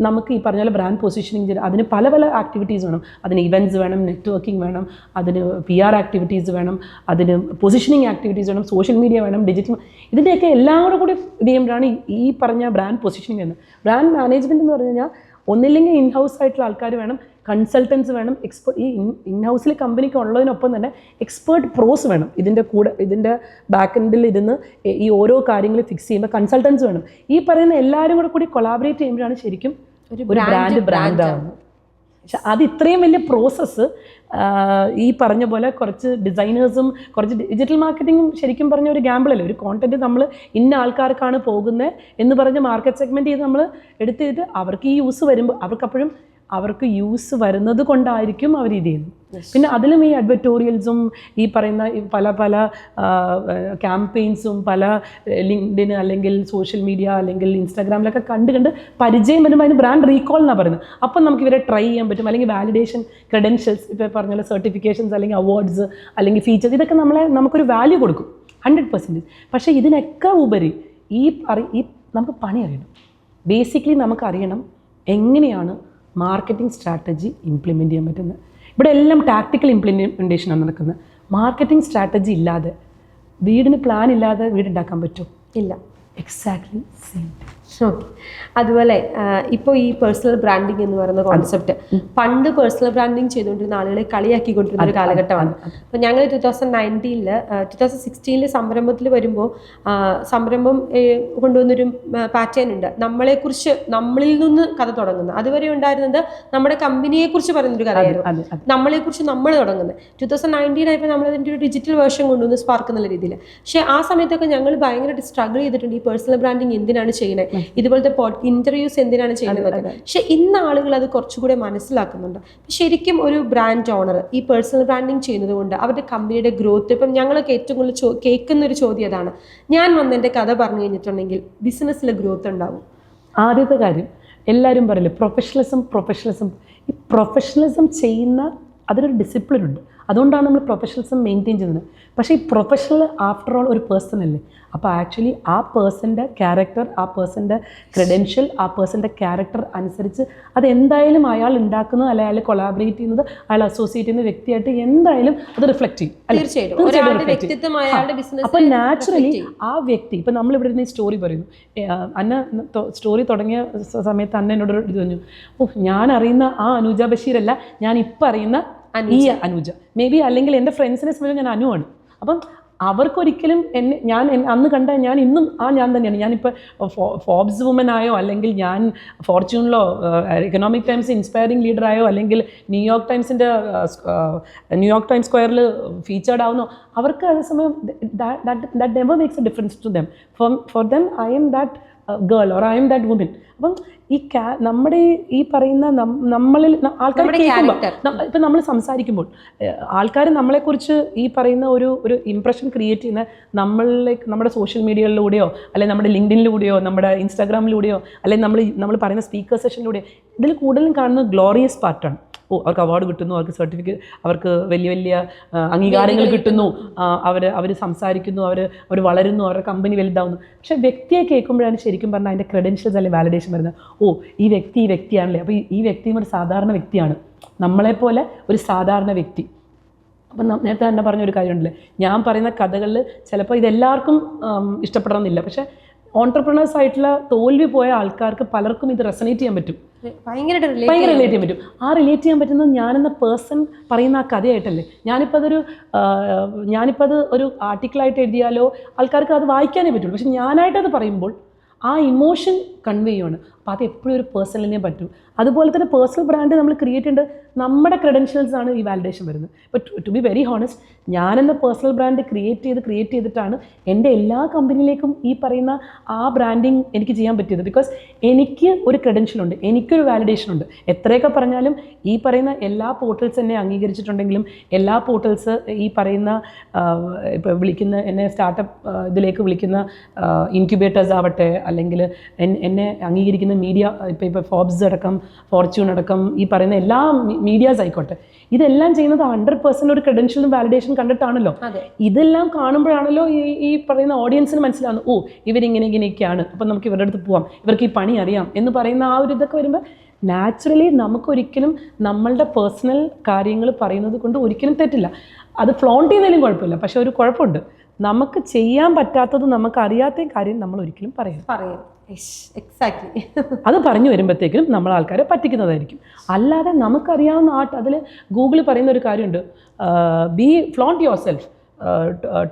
നമുക്ക് ഈ പറഞ്ഞ പോലെ ബ്രാൻഡ് പൊസിഷനിങ് അതിന് പല പല ആക്ടിവിറ്റീസ് വേണം. അതിന് ഇവൻറ്റ്സ് വേണം, നെറ്റ്വർക്കിംഗ് വേണം, അതിന് PR ആക്ടിവിറ്റീസ് വേണം, അതിന് പൊസിഷനിങ് ആക്ടിവിറ്റീസ് വേണം, സോഷ്യൽ മീഡിയ വേണം, ഡിജിറ്റൽ, ഇതിൻ്റെയൊക്കെ എല്ലാവരും കൂടി ഇത് ചെയ്യുമ്പോഴാണ് ഈ പറഞ്ഞ ബ്രാൻഡ് പൊസിഷനിങ് വരുന്നത്. ബ്രാൻഡ് മാനേജ്മെൻറ്റ് എന്ന് പറഞ്ഞു കഴിഞ്ഞാൽ ഒന്നില്ലെങ്കിൽ ഇൻഹൗസ് ആയിട്ടുള്ള ആൾക്കാർ വേണം, കൺസൾട്ടൻസ് വേണം, എക്സ്പേർട്ട്. ഈ ഇൻഹൗസിൽ കമ്പനിക്ക് ഉള്ളതിനൊപ്പം തന്നെ എക്സ്പേർട്ട് പ്രോസ് വേണം. ഇതിൻ്റെ കൂടെ ഇതിൻ്റെ ബാക്ക് എൻഡിൽ ഇരുന്ന് ഈ ഓരോ കാര്യങ്ങൾ ഫിക്സ് ചെയ്യുമ്പോൾ കൺസൾട്ടൻസ് വേണം. ഈ പറയുന്ന എല്ലാവരും കൂടി കൊളാബറേറ്റ് ചെയ്യുമ്പോഴാണ് ശരിക്കും ഒരു ബ്രാൻഡാവുന്നത്. പക്ഷെ അത് ഇത്രയും വലിയ പ്രോസസ്സ് ഈ പറഞ്ഞ പോലെ കുറച്ച് ഡിസൈനേഴ്സും കുറച്ച് ഡിജിറ്റൽ മാർക്കറ്റിങ്ങും ശരിക്കും പറഞ്ഞ ഒരു ഗാമ്പിളല്ലേ. ഒരു കോണ്ടന്റ് നമ്മൾ ഇന്ന ആൾക്കാർക്കാണ് പോകുന്നത് എന്ന് പറഞ്ഞ് മാർക്കറ്റ് സെഗ്മെൻറ്റ് ചെയ്ത് നമ്മൾ എടുത്തിട്ട് അവർക്ക് ഈ യൂസ് വരുമ്പോൾ അവർക്ക് യൂസ് വരുന്നത് കൊണ്ടായിരിക്കും അവർ ഇത് ചെയ്യുന്നത്. പിന്നെ അതിലും ഈ അഡ്വർട്ടോറിയൽസും ഈ പറയുന്ന പല പല ക്യാമ്പയിൻസും പല ലിങ്ക്ഡിൻ അല്ലെങ്കിൽ സോഷ്യൽ മീഡിയ അല്ലെങ്കിൽ ഇൻസ്റ്റാഗ്രാമിലൊക്കെ കണ്ട് പരിചയം വരുമ്പോൾ അതിന് ബ്രാൻഡ് റീകോൾ എന്നാണ് പറയുന്നത്. അപ്പം നമുക്ക് ഇവരെ ട്രൈ ചെയ്യാൻ പറ്റും. അല്ലെങ്കിൽ വാലിഡേഷൻ, ക്രെഡൻഷ്യൽസ്, ഇപ്പോൾ പറഞ്ഞ സർട്ടിഫിക്കേഷൻസ് അല്ലെങ്കിൽ അവാർഡ്സ് അല്ലെങ്കിൽ ഫീച്ചേഴ്സ്, ഇതൊക്കെ നമുക്കൊരു വാല്യൂ കൊടുക്കും 100%. പക്ഷേ ഇതിനൊക്കെ ഉപരി ഈ നമുക്ക് പണി അറിയണം. ബേസിക്കലി നമുക്കറിയണം എങ്ങനെയാണ് മാർക്കറ്റിംഗ് സ്ട്രാറ്റജി ഇംപ്ലിമെൻറ്റ് ചെയ്യാൻ പറ്റുന്നത്. ഇവിടെ എല്ലാം ടാക്ടിക്കൽ ഇംപ്ലിമെൻറ്റേഷനാണ് നടക്കുന്നത്. മാർക്കറ്റിംഗ് സ്ട്രാറ്റജി ഇല്ലാതെ, വീടിന് പ്ലാൻ ഇല്ലാതെ വീടുണ്ടാക്കാൻ പറ്റുമോ? ഇല്ല. Exactly same. ഓക്കെ. അതുപോലെ ഇപ്പോൾ ഈ പേഴ്സണൽ ബ്രാൻഡിങ് എന്ന് പറയുന്ന കോൺസെപ്റ്റ് പണ്ട് പേഴ്സണൽ ബ്രാൻഡിങ് ചെയ്തുകൊണ്ടിരുന്ന ആളുകളെ കളിയാക്കിക്കൊണ്ടിരുന്ന ഒരു കാലഘട്ടമാണ്. അപ്പോൾ ഞങ്ങൾ 2016 സംരംഭത്തിൽ വരുമ്പോൾ സംരംഭം കൊണ്ടുവന്നൊരു പാറ്റേൺ ഉണ്ട്. നമ്മളിൽ നിന്ന് കഥ തുടങ്ങുന്നത്. അതുവരെ ഉണ്ടായിരുന്നത് നമ്മുടെ കമ്പനിയെക്കുറിച്ച് പറയുന്നൊരു കഥയായിരുന്നു. നമ്മളെക്കുറിച്ച് നമ്മൾ തുടങ്ങുന്നത്. 2019 ആയപ്പോൾ നമ്മളതിൻ്റെ ഒരു ഡിജിറ്റൽ വേർഷൻ കൊണ്ടുവന്ന് സ്പാർക്ക് എന്നുള്ള രീതിയിൽ. പക്ഷേ ആ സമയത്തൊക്കെ ഞങ്ങൾ ഭയങ്കരമായിട്ട് സ്ട്രഗിൾ ചെയ്തിട്ടുണ്ട്. ഈ പേഴ്സണൽ ബ്രാൻഡിങ് എന്തിനാണ് ചെയ്യുന്നത്, ഇതുപോലത്തെ ഇന്റർവ്യൂസ് എന്തിനാണ് ചെയ്യുന്നത്. പക്ഷെ ഇന്ന് ആളുകൾ അത് കുറച്ചുകൂടെ മനസ്സിലാക്കുന്നുണ്ട്. ശരിക്കും ഒരു ബ്രാൻഡ് ഓണർ ഈ പേഴ്സണൽ ബ്രാൻഡിങ് ചെയ്യുന്നത് കൊണ്ട് അവരുടെ കമ്പനിയുടെ ഗ്രോത്ത്, ഇപ്പം ഞങ്ങളൊക്കെ ഏറ്റവും കൂടുതൽ കേൾക്കുന്ന ഒരു ചോദ്യം അതാണ്. ഞാൻ വന്ന് എൻ്റെ കഥ പറഞ്ഞു കഴിഞ്ഞിട്ടുണ്ടെങ്കിൽ ബിസിനസ്സിൽ ഗ്രോത്ത് ഉണ്ടാവും. ആദ്യത്തെ കാര്യം എല്ലാവരും പറയില്ലേ പ്രൊഫഷണലിസം. ഈ പ്രൊഫഷണലിസം ചെയ്യുന്ന അതിനൊരു ഡിസിപ്ലിൻ ഉണ്ട്. അതുകൊണ്ടാണ് നമ്മൾ പ്രൊഫഷണലിസം മെയിൻറ്റെയിൻ ചെയ്യുന്നത്. പക്ഷേ ഈ പ്രൊഫഷണൽ ആഫ്റ്റർ ഓൾ ഒരു പേഴ്സൺ അല്ലേ. അപ്പോൾ ആക്ച്വലി ആ പേഴ്സൻ്റെ ക്യാരക്ടർ, ആ പേഴ്സൻ്റെ ക്രെഡൻഷ്യൽ, ആ പേഴ്സൻ്റെ ക്യാരക്ടർ അനുസരിച്ച് അതെന്തായാലും അയാൾ ഉണ്ടാക്കുന്നത് അല്ലെങ്കിൽ അയാൾ കൊളാബറേറ്റ് ചെയ്യുന്നത്, അയാൾ അസോസിയേറ്റ് ചെയ്യുന്ന വ്യക്തിയായിട്ട് എന്തായാലും അത് റിഫ്ലക്ട് ചെയ്യും. അപ്പോൾ നാച്ചുറലി ആ വ്യക്തി, ഇപ്പം നമ്മളിവിടെ ഇരുന്ന് ഈ സ്റ്റോറി പറയുന്നു, സ്റ്റോറി തുടങ്ങിയ സമയത്ത് അന്ന എന്നോട് ഇത് പറഞ്ഞു, ഞാൻ അറിയുന്ന ആ അനുജ ബഷീറല്ല, ഞാൻ ഇപ്പം അറിയുന്ന ഈ അനുജ. മേ ബി അല്ലെങ്കിൽ എൻ്റെ ഫ്രണ്ട്സിനെ സംബന്ധിച്ച് ഞാൻ അനുവാണ്. അപ്പം അവർക്കൊരിക്കലും ഞാൻ അന്ന് കണ്ട ഞാൻ ഇന്നും ഞാൻ തന്നെയാണ്. ഞാനിപ്പോൾ ഫോബ്സ് വുമൻ ആയോ, അല്ലെങ്കിൽ ഞാൻ ഫോർച്യൂണിലോ എക്കണോമിക് ടൈംസ് ഇൻസ്പയറിംഗ് ലീഡറായോ, അല്ലെങ്കിൽ ന്യൂയോർക്ക് ടൈംസ് സ്ക്വയറിൽ ഫീച്ചേർഡ് ആവുന്നോ, അവർക്ക് അതേസമയം that never makes a difference to them. For them I am that girl or I am that woman. അപ്പം നമ്മുടെ ഈ പറയുന്ന നമ്മളിൽ ആൾക്കാർ കേൾക്കുമ്പോൾ, ഇപ്പം നമ്മൾ സംസാരിക്കുമ്പോൾ ആൾക്കാർ നമ്മളെക്കുറിച്ച് ഈ പറയുന്ന ഒരു ഇംപ്രഷൻ ക്രിയേറ്റ് ചെയ്യുന്ന നമ്മുടെ സോഷ്യൽ മീഡിയകളിലൂടെയോ, അല്ലെങ്കിൽ നമ്മുടെ ലിങ്ക്ഡിനിലൂടെയോ, നമ്മുടെ ഇൻസ്റ്റാഗ്രാമിലൂടെയോ, അല്ലെങ്കിൽ നമ്മൾ പറയുന്ന സ്പീക്കർ സെഷനിലൂടെയോ, ഇതിൽ കൂടുതലും കാണുന്നത് ഗ്ലോറിയസ് പാർട്ടാണ്. അവർക്ക് അവാർഡ് കിട്ടുന്നു, അവർക്ക് സർട്ടിഫിക്കറ്റ്, അവർക്ക് വലിയ വലിയ അംഗീകാരങ്ങൾ കിട്ടുന്നു, അവർ സംസാരിക്കുന്നു, അവർ വളരുന്നു, അവരുടെ കമ്പനി വലുതാവുന്നു. പക്ഷേ വ്യക്തിയെ കേൾക്കുമ്പോഴാണ് ശരിക്കും പറഞ്ഞാൽ അതിൻ്റെ ക്രെഡൻഷ്യൽസ് അല്ലെങ്കിൽ വാലിഡേഷൻ വരുന്നത്. ഈ വ്യക്തിയാണല്ലേ, അപ്പോൾ ഈ വ്യക്തിയും ഒരു സാധാരണ വ്യക്തിയാണ്, നമ്മളെപ്പോലെ ഒരു സാധാരണ വ്യക്തി. അപ്പം നേരത്തെ തന്നെ പറഞ്ഞൊരു കാര്യമുണ്ടല്ലേ, ഞാൻ പറയുന്ന കഥകളിൽ ചിലപ്പോൾ ഇതെല്ലാവർക്കും ഇഷ്ടപ്പെടണമെന്നില്ല, പക്ഷേ ഓൺട്രപ്രണേഴ്സ് ആയിട്ടുള്ള തോൽവി പോയ ആൾക്കാർക്ക് പലർക്കും ഇത് റെസനേറ്റ് ചെയ്യാൻ പറ്റും, ഭയങ്കര റിലേറ്റ് ചെയ്യാൻ പറ്റും. ആ റിലേറ്റ് ചെയ്യാൻ പറ്റുന്നത് ഞാനെന്ന പേഴ്സൺ പറയുന്ന ആ കഥയായിട്ടല്ലേ. ഞാനിപ്പോൾ അത് ഒരു ആർട്ടിക്കിളായിട്ട് എഴുതിയാലോ ആൾക്കാർക്ക് അത് വായിക്കാനേ പറ്റുള്ളൂ. പക്ഷെ ഞാനായിട്ടത് പറയുമ്പോൾ ആ ഇമോഷൻ കൺവേ ചെയ്യുകയാണ്. അപ്പോൾ അത് എപ്പോഴും ഒരു പേഴ്സണലിനെ പറ്റൂ. അതുപോലെ തന്നെ പേഴ്സണൽ ബ്രാൻഡ് നമ്മൾ ക്രിയേറ്റ് ചെയ്യേണ്ടത് നമ്മുടെ ക്രെഡൻഷ്യൽസ് ആണ് ഈ വാലിഡേഷൻ വരുന്നത്. ഇപ്പോൾ ടു ബി വെരി ഹോണസ്റ്റ്, ഞാനെന്ന പേഴ്സണൽ ബ്രാൻഡ് ക്രിയേറ്റ് ചെയ്തിട്ടാണ് എൻ്റെ എല്ലാ കമ്പനിയിലേക്കും ഈ പറയുന്ന ആ ബ്രാൻഡിങ് എനിക്ക് ചെയ്യാൻ പറ്റിയത്. ബിക്കോസ് എനിക്ക് ഒരു ക്രെഡൻഷ്യലുണ്ട്, എനിക്കൊരു വാലിഡേഷൻ ഉണ്ട്. എത്രയൊക്കെ പറഞ്ഞാലും ഈ പറയുന്ന എല്ലാ പോർട്ടൽസ് എന്നെ അംഗീകരിച്ചിട്ടുണ്ടെങ്കിലും, എല്ലാ പോർട്ടൽസ് ഈ പറയുന്ന ഇപ്പോൾ വിളിക്കുന്ന എന്നെ സ്റ്റാർട്ടപ്പ് ഇതിലേക്ക് വിളിക്കുന്ന ഇൻക്യുബേറ്റേഴ്സ് ആവട്ടെ, അല്ലെങ്കിൽ എന്നെ അംഗീകരിക്കുന്ന മീഡിയ ഇപ്പോൾ ഫോബ്സ് അടക്കം, ഫോർച്യൂൺ അടക്കം, ഈ പറയുന്ന എല്ലാ മീഡിയാസ് ആയിക്കോട്ടെ, ഇതെല്ലാം ചെയ്യുന്നത് 100% ഒരു ക്രെഡൻഷ്യലും വാലിഡേഷൻ കണ്ടിട്ടാണല്ലോ. ഇതെല്ലാം കാണുമ്പോഴാണല്ലോ ഈ പറയുന്ന ഓഡിയൻസിന് മനസ്സിലാവുന്നു, ഓ ഇവരിങ്ങനെയൊക്കെയാണ്, അപ്പം നമുക്ക് ഇവരുടെ അടുത്ത് പോവാം, ഇവർക്ക് ഈ പണി അറിയാം എന്ന് പറയുന്ന ആ ഒരു ഇതൊക്കെ വരുമ്പോൾ നാച്ചുറലി നമുക്കൊരിക്കലും നമ്മളുടെ പേഴ്സണൽ കാര്യങ്ങൾ പറയുന്നത് കൊണ്ട് ഒരിക്കലും തെറ്റില്ല. അത് ഫ്ലോണ്ട് ചെയ്യുന്നതിലും കുഴപ്പമില്ല. പക്ഷെ ഒരു കുഴപ്പമുണ്ട്, നമുക്ക് ചെയ്യാൻ പറ്റാത്തത് നമുക്ക് അറിയാത്ത കാര്യം നമ്മൾ ഒരിക്കലും പറയും. എക്സാക്ട്ലി. അത് പറഞ്ഞു വരുമ്പോഴത്തേക്കും നമ്മൾ ആൾക്കാരെ പറ്റിക്കുന്നതായിരിക്കും. അല്ലാതെ നമുക്കറിയാവുന്ന അതിൽ ഗൂഗിൾ പറയുന്ന ഒരു കാര്യമുണ്ട്, B flaunt your self,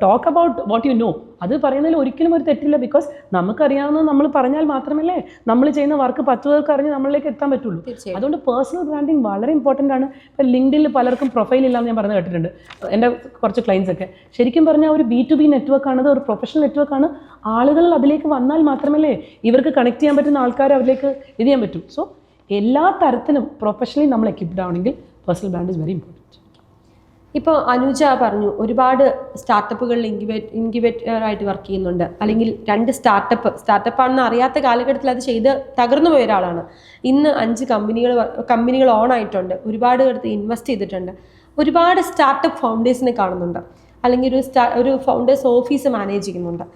talk about what you know. അത് പറയുന്നതിൽ ഒരിക്കലും ഒരു തെറ്റില്ല. ബിക്കോസ് നമുക്കറിയാവുന്നത് നമ്മൾ പറഞ്ഞാൽ മാത്രമല്ലേ നമ്മൾ ചെയ്യുന്ന വർക്ക് 10 പേർക്ക് അറിഞ്ഞ് നമ്മളിലേക്ക് എത്താൻ പറ്റുള്ളൂ. അതുകൊണ്ട് പേഴ്സണൽ ബ്രാൻഡിങ് വളരെ ഇമ്പോർട്ടൻ്റ് ആണ്. ഇപ്പോൾ ലിങ്ക്ഡിനിൽ പലർക്കും പ്രൊഫൈൽ ഇല്ലാന്ന് ഞാൻ പറഞ്ഞു കേട്ടിട്ടുണ്ട്, എൻ്റെ കുറച്ച് ക്ലയൻസ് ഒക്കെ. ശരിക്കും പറഞ്ഞാൽ ഒരു B2B നെറ്റ്വർക്കാണത്, ഒരു പ്രൊഫഷണൽ നെറ്റ്വർക്കാണ്. ആളുകൾ അതിലേക്ക് വന്നാൽ മാത്രമല്ലേ ഇവർക്ക് കണക്ട് ചെയ്യാൻ പറ്റുന്ന ആൾക്കാരെ അതിലേക്ക് ഇത് ചെയ്യാൻ പറ്റും. സോ എല്ലാ തരത്തിലും പ്രൊഫഷണലി നമ്മൾ എക്വിപ്ഡ് ആവണമെങ്കിൽ personal brand is very important. ഇപ്പോൾ അനുജ പറഞ്ഞു ഒരുപാട് സ്റ്റാർട്ടപ്പുകളിൽ ഇൻക്യുബേറ്ററായിട്ട് വർക്ക് ചെയ്യുന്നുണ്ട്, അല്ലെങ്കിൽ 2 സ്റ്റാർട്ടപ്പാണെന്ന് അറിയാത്ത കാലഘട്ടത്തിൽ അത് ചെയ്ത് തകർന്നു പോയ ഒരാളാണ്. ഇന്ന് 5 കമ്പനികൾ ഓൺ ആയിട്ടുണ്ട്, ഒരുപാട് പേർക്ക് ഇൻവെസ്റ്റ് ചെയ്തിട്ടുണ്ട്, ഒരുപാട് സ്റ്റാർട്ടപ്പ് ഫൗണ്ടേഴ്സിനെ കാണുന്നുണ്ട്, അല്ലെങ്കിൽ ഒരു ഫൗണ്ടേഴ്സ് ഓഫീസ് മാനേജ് ചെയ്യുന്നുണ്ട്.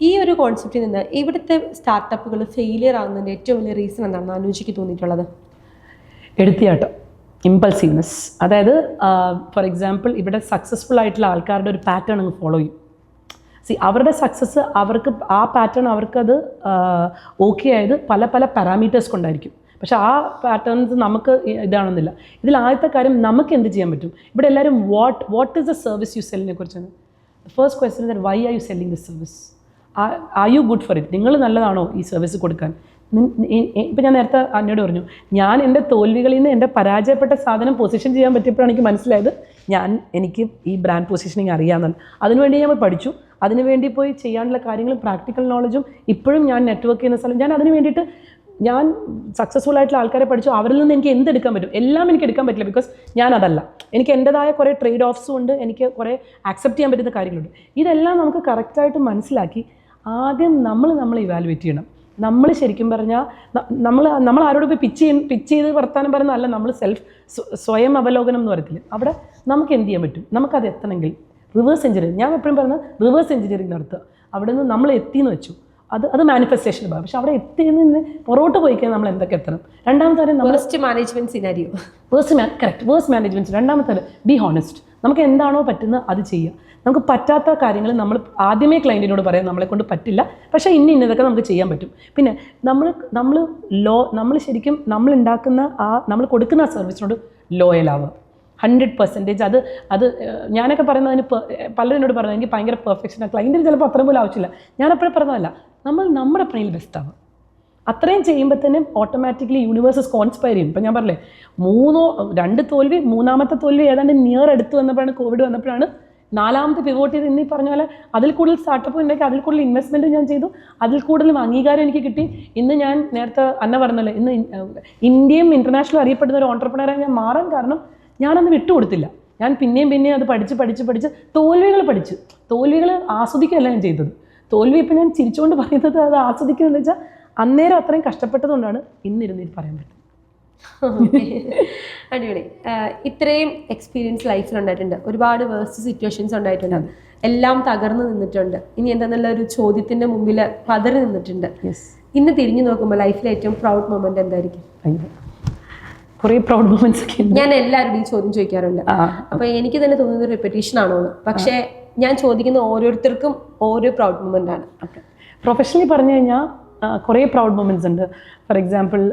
ഈ ഒരു കോൺസെപ്റ്റിൽ നിന്ന് ഇവിടുത്തെ സ്റ്റാർട്ടപ്പുകൾ ഫെയിലിയർ ആകുന്നതിൻ്റെ ഏറ്റവും വലിയ റീസൺ എന്താണെന്ന് അനുജയ്ക്ക് തോന്നിയിട്ടുള്ളത്? എടുത്തിയാട്ടം, ഇമ്പൾസീവ്നെസ്. അതായത് ഫോർ എക്സാമ്പിൾ ഇവിടെ സക്സസ്ഫുൾ ആയിട്ടുള്ള ആൾക്കാരുടെ ഒരു പാറ്റേൺ അങ്ങ് ഫോളോ ചെയ്യും. അവരുടെ സക്സസ് അവർക്ക് ആ പാറ്റേൺ അവർക്കത് ഓക്കെ ആയത് പല പല പാരാമീറ്റേഴ്സ് കൊണ്ടായിരിക്കും. പക്ഷേ ആ പാറ്റേൺസ് നമുക്ക് ഇതാണെന്നില്ല. ഇതിൽ ആദ്യത്തെ കാര്യം നമുക്ക് എന്ത് ചെയ്യാൻ പറ്റും. ഇവിടെ എല്ലാവരും what is the service you സെല്ലിനെ കുറിച്ചാണ്. First question is why are you selling this service, are you good for it, നിങ്ങൾ നല്ലതാണോ ഈ സർവീസ് കൊടുക്കാൻ. ഇപ്പം ഞാൻ നേരത്തെ അന്നോട് പറഞ്ഞു, ഞാൻ എൻ്റെ തോൽവികളിൽ നിന്ന് എൻ്റെ പരാജയപ്പെട്ട സാധനം പൊസിഷൻ ചെയ്യാൻ പറ്റിയപ്പോഴാണ് എനിക്ക് മനസ്സിലായത് എനിക്ക് ഈ ബ്രാൻഡ് പൊസിഷനിങ് അറിയാമെന്നാണ്. അതിനുവേണ്ടി ഞാൻ പഠിച്ചു, അതിനുവേണ്ടി പോയി ചെയ്യാനുള്ള കാര്യങ്ങളും പ്രാക്ടിക്കൽ നോളജും ഇപ്പോഴും ഞാൻ നെറ്റ്വർക്ക് ചെയ്യുന്ന സ്ഥലം ഞാൻ അതിന് വേണ്ടിയിട്ട് ഞാൻ സക്സസ്ഫുൾ ആയിട്ടുള്ള ആൾക്കാരെ പഠിച്ചു. അവരിൽ നിന്ന് എനിക്ക് എന്തെടുക്കാൻ പറ്റും, എല്ലാം എനിക്ക് എടുക്കാൻ പറ്റില്ല. ബിക്കോസ് ഞാനതല്ല, എനിക്ക് എൻ്റെതായ കുറേ ട്രേഡ് ഓഫ്സും ഉണ്ട്, എനിക്ക് കുറേ ആക്സെപ്റ്റ് ചെയ്യാൻ പറ്റുന്ന കാര്യങ്ങളുണ്ട്. ഇതെല്ലാം നമുക്ക് കറക്റ്റായിട്ട് മനസ്സിലാക്കി ആദ്യം നമ്മൾ ഇവാലുവേറ്റ് ചെയ്യണം. നമ്മൾ ശരിക്കും പറഞ്ഞാൽ നമ്മൾ ആരോട് പോയി പിച്ച് ചെയ്ത് വർത്താനം പറയുന്നതല്ല, നമ്മൾ സ്വയം അവലോകനം എന്ന് പറയത്തില്ല. അവിടെ നമുക്ക് എന്ത് ചെയ്യാൻ പറ്റും, നമുക്കത് എത്തണമെങ്കിൽ റിവേഴ്സ് എഞ്ചിനീയറിംഗ്, ഞാൻ എപ്പോഴും പറയുന്നത് റിവേഴ്സ് എഞ്ചിനീയറിംഗ് നടത്തുക. അവിടെ നിന്ന് നമ്മൾ എത്തിയെന്ന് വെച്ചു, അത് മാനിഫെസ്റ്റേഷന് പോകും. പക്ഷെ അവിടെ എത്തിയെന്ന് പുറകോട്ട് പോയി കഴിഞ്ഞാൽ നമ്മൾ എന്തൊക്കെ എത്തണം. രണ്ടാമത്തെ കാര്യം waste management scenario, waste management. രണ്ടാമത്തെ കാര്യം ബി ഹോണസ്റ്റ്. നമുക്ക് എന്താണോ പറ്റുന്നത് അത് ചെയ്യുക. നമുക്ക് പറ്റാത്ത കാര്യങ്ങൾ നമ്മൾ ആദ്യമേ ക്ലയൻറ്റിനോട് പറയാം, നമ്മളെ കൊണ്ട് പറ്റില്ല, പക്ഷേ ഇന്നതൊക്കെ നമുക്ക് ചെയ്യാൻ പറ്റും. പിന്നെ നമ്മൾ ശരിക്കും നമ്മൾ ഉണ്ടാക്കുന്ന നമ്മൾ കൊടുക്കുന്ന ആ സർവീസിനോട് ലോയലാവുക 100%. അത് ഞാനൊക്കെ പറയുന്നതിന് പലരോട് പറഞ്ഞത് എനിക്ക് ഭയങ്കര പെർഫെക്ഷനാണ്, ക്ലയൻറ്റിന് ചിലപ്പോൾ അത്രയും പോലും ആവശ്യമില്ല. ഞാനപ്പോഴും പറഞ്ഞതല്ല, നമ്മുടെ പണിയിൽ ബെസ്റ്റാവുക. അത്രയും ചെയ്യുമ്പോൾ തന്നെ ഓട്ടോമാറ്റിക്കലി യൂണിവേഴ്സസ് കോൺസ്പയർ ചെയ്യും. ഇപ്പം ഞാൻ പറഞ്ഞില്ലേ 2 തോൽവി, 3ാമത്തെ തോൽവി ഏതാണ്ട് നിയർ അടുത്ത് വന്നപ്പോഴാണ്, കോവിഡ് വന്നപ്പോഴാണ് 4ാമത്തെ പിവോട്ട് ചെയ്ത്. ഇന്നീ പറഞ്ഞ പോലെ അതിൽ കൂടുതൽ സ്റ്റാർട്ടപ്പ് ഉണ്ടാക്കി, അതിൽ കൂടുതൽ ഇൻവെസ്റ്റ്മെൻറ്റും ഞാൻ ചെയ്തു, അതിൽ കൂടുതലും അംഗീകാരം എനിക്ക് കിട്ടി. ഇന്ന് ഞാൻ നേരത്തെ പറഞ്ഞല്ലേ, ഇന്ന് ഇന്ത്യയും ഇൻ്റർനാഷണലും അറിയപ്പെടുന്ന ഒരു ഓൺട്രപ്രണറായി ഞാൻ മാറാൻ കാരണം ഞാനന്ന് വിട്ടുകൊടുത്തില്ല. ഞാൻ പിന്നെയും അത് പഠിച്ച് തോൽവികൾ ആസ്വദിക്കുകയല്ല ഞാൻ ചെയ്തത്. തോൽവി ഇപ്പം ഞാൻ ചിരിച്ചുകൊണ്ട് പറയുന്നത് അത് ആസ്വദിക്കുന്നതെന്ന് വെച്ചാൽ അന്നേരം അത്രയും കഷ്ടപ്പെട്ടതുകൊണ്ടാണ് ഇന്നിരുന്ന് പറയാൻ പറ്റും. അടിപൊളി. ഇത്രയും എക്സ്പീരിയൻസ് ലൈഫിലുണ്ടായിട്ടുണ്ട്, ഒരുപാട് വേഴ്സ്റ്റ് സിറ്റുവേഷൻസ് ഉണ്ടായിട്ടുണ്ട്, എല്ലാം തകർന്നു നിന്നിട്ടുണ്ട്. ഇനി എന്താണെന്നുള്ള ഒരു ചോദ്യത്തിൻ്റെ മുമ്പിൽ പതറി നിന്നിട്ടുണ്ട്. ഇന്ന് തിരിഞ്ഞു നോക്കുമ്പോൾ ലൈഫിലെ ഏറ്റവും പ്രൗഡ് മൊമെന്റ് എന്തായിരിക്കും? കുറേ പ്രൗഡ് മൊമെന്റ്സ് ഒക്കെ ഞാൻ എല്ലാവരുടെയും ചോദ്യം ചോദിക്കാറുണ്ട്. അപ്പോൾ എനിക്ക് തന്നെ തോന്നുന്നത് റിപ്പറ്റീഷൻ ആണോ എന്ന്. പക്ഷേ ഞാൻ ചോദിക്കുന്ന ഓരോരുത്തർക്കും ഓരോ പ്രൗഡ് മൊമെന്റ് ആണ്. പ്രൊഫഷണലി പറഞ്ഞു കഴിഞ്ഞാൽ കുറേ പ്രൗഡ് മൊമെൻറ്റ്സ് ഉണ്ട്. ഫോർ എക്സാമ്പിൾ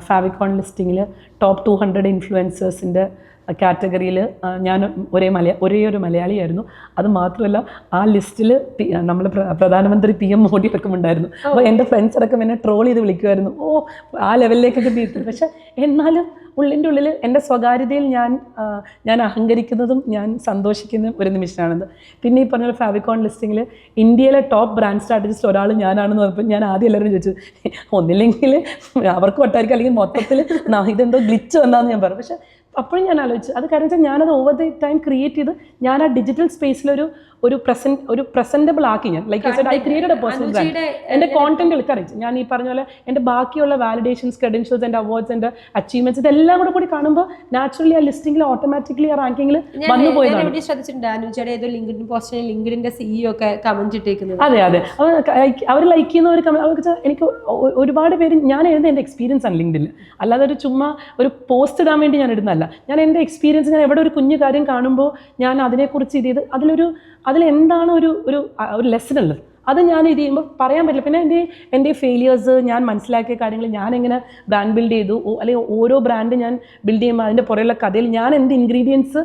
ഫാവിക്കോൺ ലിസ്റ്റിങ്ങിൽ ടോപ്പ് 200 ഇൻഫ്ലുവൻസേഴ്സിൻ്റെ കാറ്റഗറിയിൽ ഞാൻ ഒരേ ഒരു മലയാളിയായിരുന്നു. അത് മാത്രമല്ല ആ ലിസ്റ്റിൽ നമ്മൾ പ്രധാനമന്ത്രി PM മോഡി അടക്കം ഉണ്ടായിരുന്നു. അപ്പോൾ എൻ്റെ ഫ്രണ്ട്സ് അടക്കം എന്നെ ട്രോൾ ചെയ്ത് വിളിക്കുമായിരുന്നു, ഓ ആ ലെവലിലേക്കൊക്കെ എത്തി. പക്ഷേ എന്നാലും ഉള്ളിൻ്റെ ഉള്ളിൽ എൻ്റെ സ്വകാര്യതയിൽ ഞാൻ അഹങ്കരിക്കുന്നതും ഞാൻ സന്തോഷിക്കുന്ന ഒരു നിമിഷമാണത്. പിന്നെ ഈ പറഞ്ഞ ഫാവിക്കോൺ ലിസ്റ്റിങ്ങിൽ ഇന്ത്യയിലെ ടോപ്പ് ബ്രാൻഡ് സ്ട്രാറ്റജിസ്റ്റ് ഒരാൾ ഞാനാണെന്ന് പറഞ്ഞപ്പോൾ ഞാൻ ആദ്യം എല്ലാവരും ചോദിച്ചു, ഒന്നില്ലെങ്കിൽ അവർക്ക് ഒട്ടായിരിക്കും, അല്ലെങ്കിൽ മൊത്തത്തിൽ ഇതെന്തോ ഗ്ലിച്ച് വന്നാന്ന് ഞാൻ പറഞ്ഞു. പക്ഷേ അപ്പോഴും ഞാൻ ആലോചിച്ചു, അത് കാരണം വെച്ചാൽ ഞാനത് ഓവർ ദ ടൈം ക്രിയേറ്റ് ചെയ്ത് ഞാൻ ആ ഡിജിറ്റൽ സ്പേസിലൊരു പ്രസൻറ്റബിൾ ആക്കി. ഞാൻ like I created A personal brand. എൻ്റെ കോണ്ടന്റുകൾ കറിച്ച് ഞാൻ ഈ പറഞ്ഞ പോലെ എൻ്റെ ബാക്കിയുള്ള വാലിഡേഷൻസ്, ക്രെഡൻഷ്യൽസ്, എൻ്റെ അവാർഡ്സ്, എൻ്റെ അച്ചീവ്മെന്റ്സ് ഇതെല്ലാം കൂടി കാണുമ്പോൾ നാച്ചുറലി ആ ലിസ്റ്റിംഗിൽ ഓട്ടോമാറ്റിക്കലി ആ റാങ്കിങ്ങിൽ വന്നു പോയതാണ്. ശ്രദ്ധിച്ചിട്ടുണ്ട് അനുജയുടെ ഏതോ ലിങ്ക്ഡിൻ പോസ്റ്റിൽ ലിങ്ക്ഡിന്റെ CEO ഒക്കെ കമന്റ് ഇട്ടേക്കുന്നത്. അതെ അവർ ലൈക്ക് ചെയ്യുന്ന ഒരു കമന്റ് എനിക്ക് ഒരുപാട് പേര്, ഞാൻ എഴുതുന്ന എൻ്റെ എക്സ്പീരിയൻസ് ആണ് ലിങ്ക്ഡിനിൽ, അല്ലാതെ ഒരു ചുമ്മാ ഒരു പോസ്റ്റ് ഇടാൻ വേണ്ടി ഞാൻ ഇടുന്നതല്ല. ഞാൻ എൻ്റെ എക്സ്പീരിയൻസ്, ഞാൻ എവിടെ ഒരു കുഞ്ഞു കാര്യം കാണുമ്പോൾ ഞാൻ അതിനെക്കുറിച്ച് ഇത് ചെയ്ത് അതിലെന്താണ് ഒരു ലെസൺ ഉള്ളത്, അത് ഞാൻ ഇത് ചെയ്യുമ്പോൾ പറയാൻ പറ്റില്ല. പിന്നെ എൻ്റെ ഫെയിലിയേഴ്സ്, ഞാൻ മനസ്സിലാക്കിയ കാര്യങ്ങൾ, ഞാൻ എങ്ങനെ ബ്രാൻഡ് ബിൽഡ് ചെയ്തു, അല്ലെങ്കിൽ ഓരോ ബ്രാൻഡ് ഞാൻ ബിൽഡ് ചെയ്യുമ്പോൾ അതിൻ്റെ പുറയുള്ള കഥയിൽ ഞാൻ എന്ത് ഇൻഗ്രീഡിയൻസ്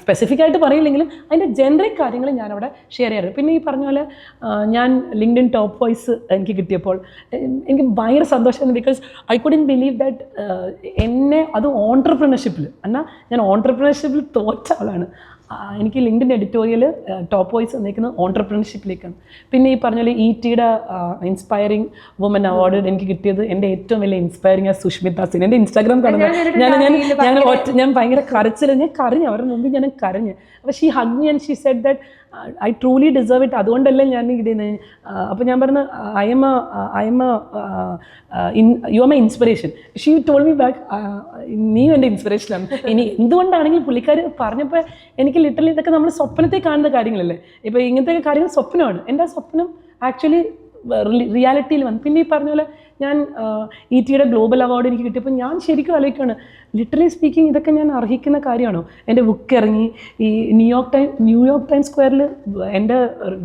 സ്പെസിഫിക് ആയിട്ട് പറയില്ലെങ്കിലും അതിൻ്റെ ജനറിക് കാര്യങ്ങൾ ഞാനവിടെ ഷെയർ ചെയ്യാറുണ്ട്. പിന്നെ ഈ പറഞ്ഞ പോലെ ഞാൻ ലിങ്ക്ഡിൻ ടോപ്പ് വോയിസ് എനിക്ക് കിട്ടിയപ്പോൾ എനിക്ക് ഭയങ്കര സന്തോഷമായിരുന്നു. Because I couldn't believe that എന്നെ അത് ഓൺട്രപ്രണർഷിപ്പിൽ, എന്നാൽ ഞാൻ ഓൺട്രപ്രണർഷിപ്പിൽ തോറ്റ ആളാണ്. എനിക്ക് ലിങ്ക്ഡിൻ എഡിറ്റോറിയൽ ടോപ്പ് വോയിസ് വന്നിരിക്കുന്നത് ഓൺട്രപ്രണർഷിപ്പിലേക്കാണ്. പിന്നെ ഈ പറഞ്ഞ പോലെ ETയുടെ ഇൻസ്പയറിംഗ് വുമൻ അവാർഡ് എനിക്ക് കിട്ടിയത് എൻ്റെ ഏറ്റവും വലിയ ഇൻസ്പയറിംഗ് ആ സുഷ്മിത സെൻ. എൻ്റെ ഇൻസ്റ്റാഗ്രാം കാണുന്നത് ഞാൻ ഭയങ്കര കരച്ചില്ല, ഞാൻ കരഞ്ഞു, അവരുടെ മുമ്പിൽ ഞാൻ കരഞ്ഞു. അപ്പോൾ she hug me and she said that I truly deserve it. അതുകൊണ്ടല്ലേ ഞാൻ ഇത് ചെയ്യുന്നത്. അപ്പോൾ ഞാൻ പറഞ്ഞു you are my inspiration. She told me back, നീ എൻ്റെ ഇൻസ്പിറേഷനാണ്. ഇനി എന്തുകൊണ്ടാണെങ്കിൽ പുള്ളിക്കാർ പറഞ്ഞപ്പോൾ എനിക്ക് ലിറ്ററലി ഇതൊക്കെ നമ്മൾ സ്വപ്നത്തിൽ കാണുന്ന കാര്യങ്ങളല്ലേ. ഇപ്പോൾ ഇങ്ങനത്തെ കാര്യങ്ങൾ സ്വപ്നമാണ്. എൻ്റെ ആ സ്വപ്നം ആക്ച്വലി റിയാലിറ്റിയിൽ വന്നു. പിന്നെ ഈ പറഞ്ഞ പോലെ ഞാൻ ETയുടെ ഗ്ലോബൽ അവാർഡ് എനിക്ക് കിട്ടിയപ്പോൾ ഞാൻ ശരിക്കും ആലോചിക്കുകയാണ്, ലിറ്ററലി സ്പീക്കിംഗ് ഇതൊക്കെ ഞാൻ അർഹിക്കുന്ന കാര്യമാണോ? എൻ്റെ ബുക്ക് ഇറങ്ങി, ഈ ന്യൂയോർക്ക് ടൈംസ് സ്ക്വയറിൽ എൻ്റെ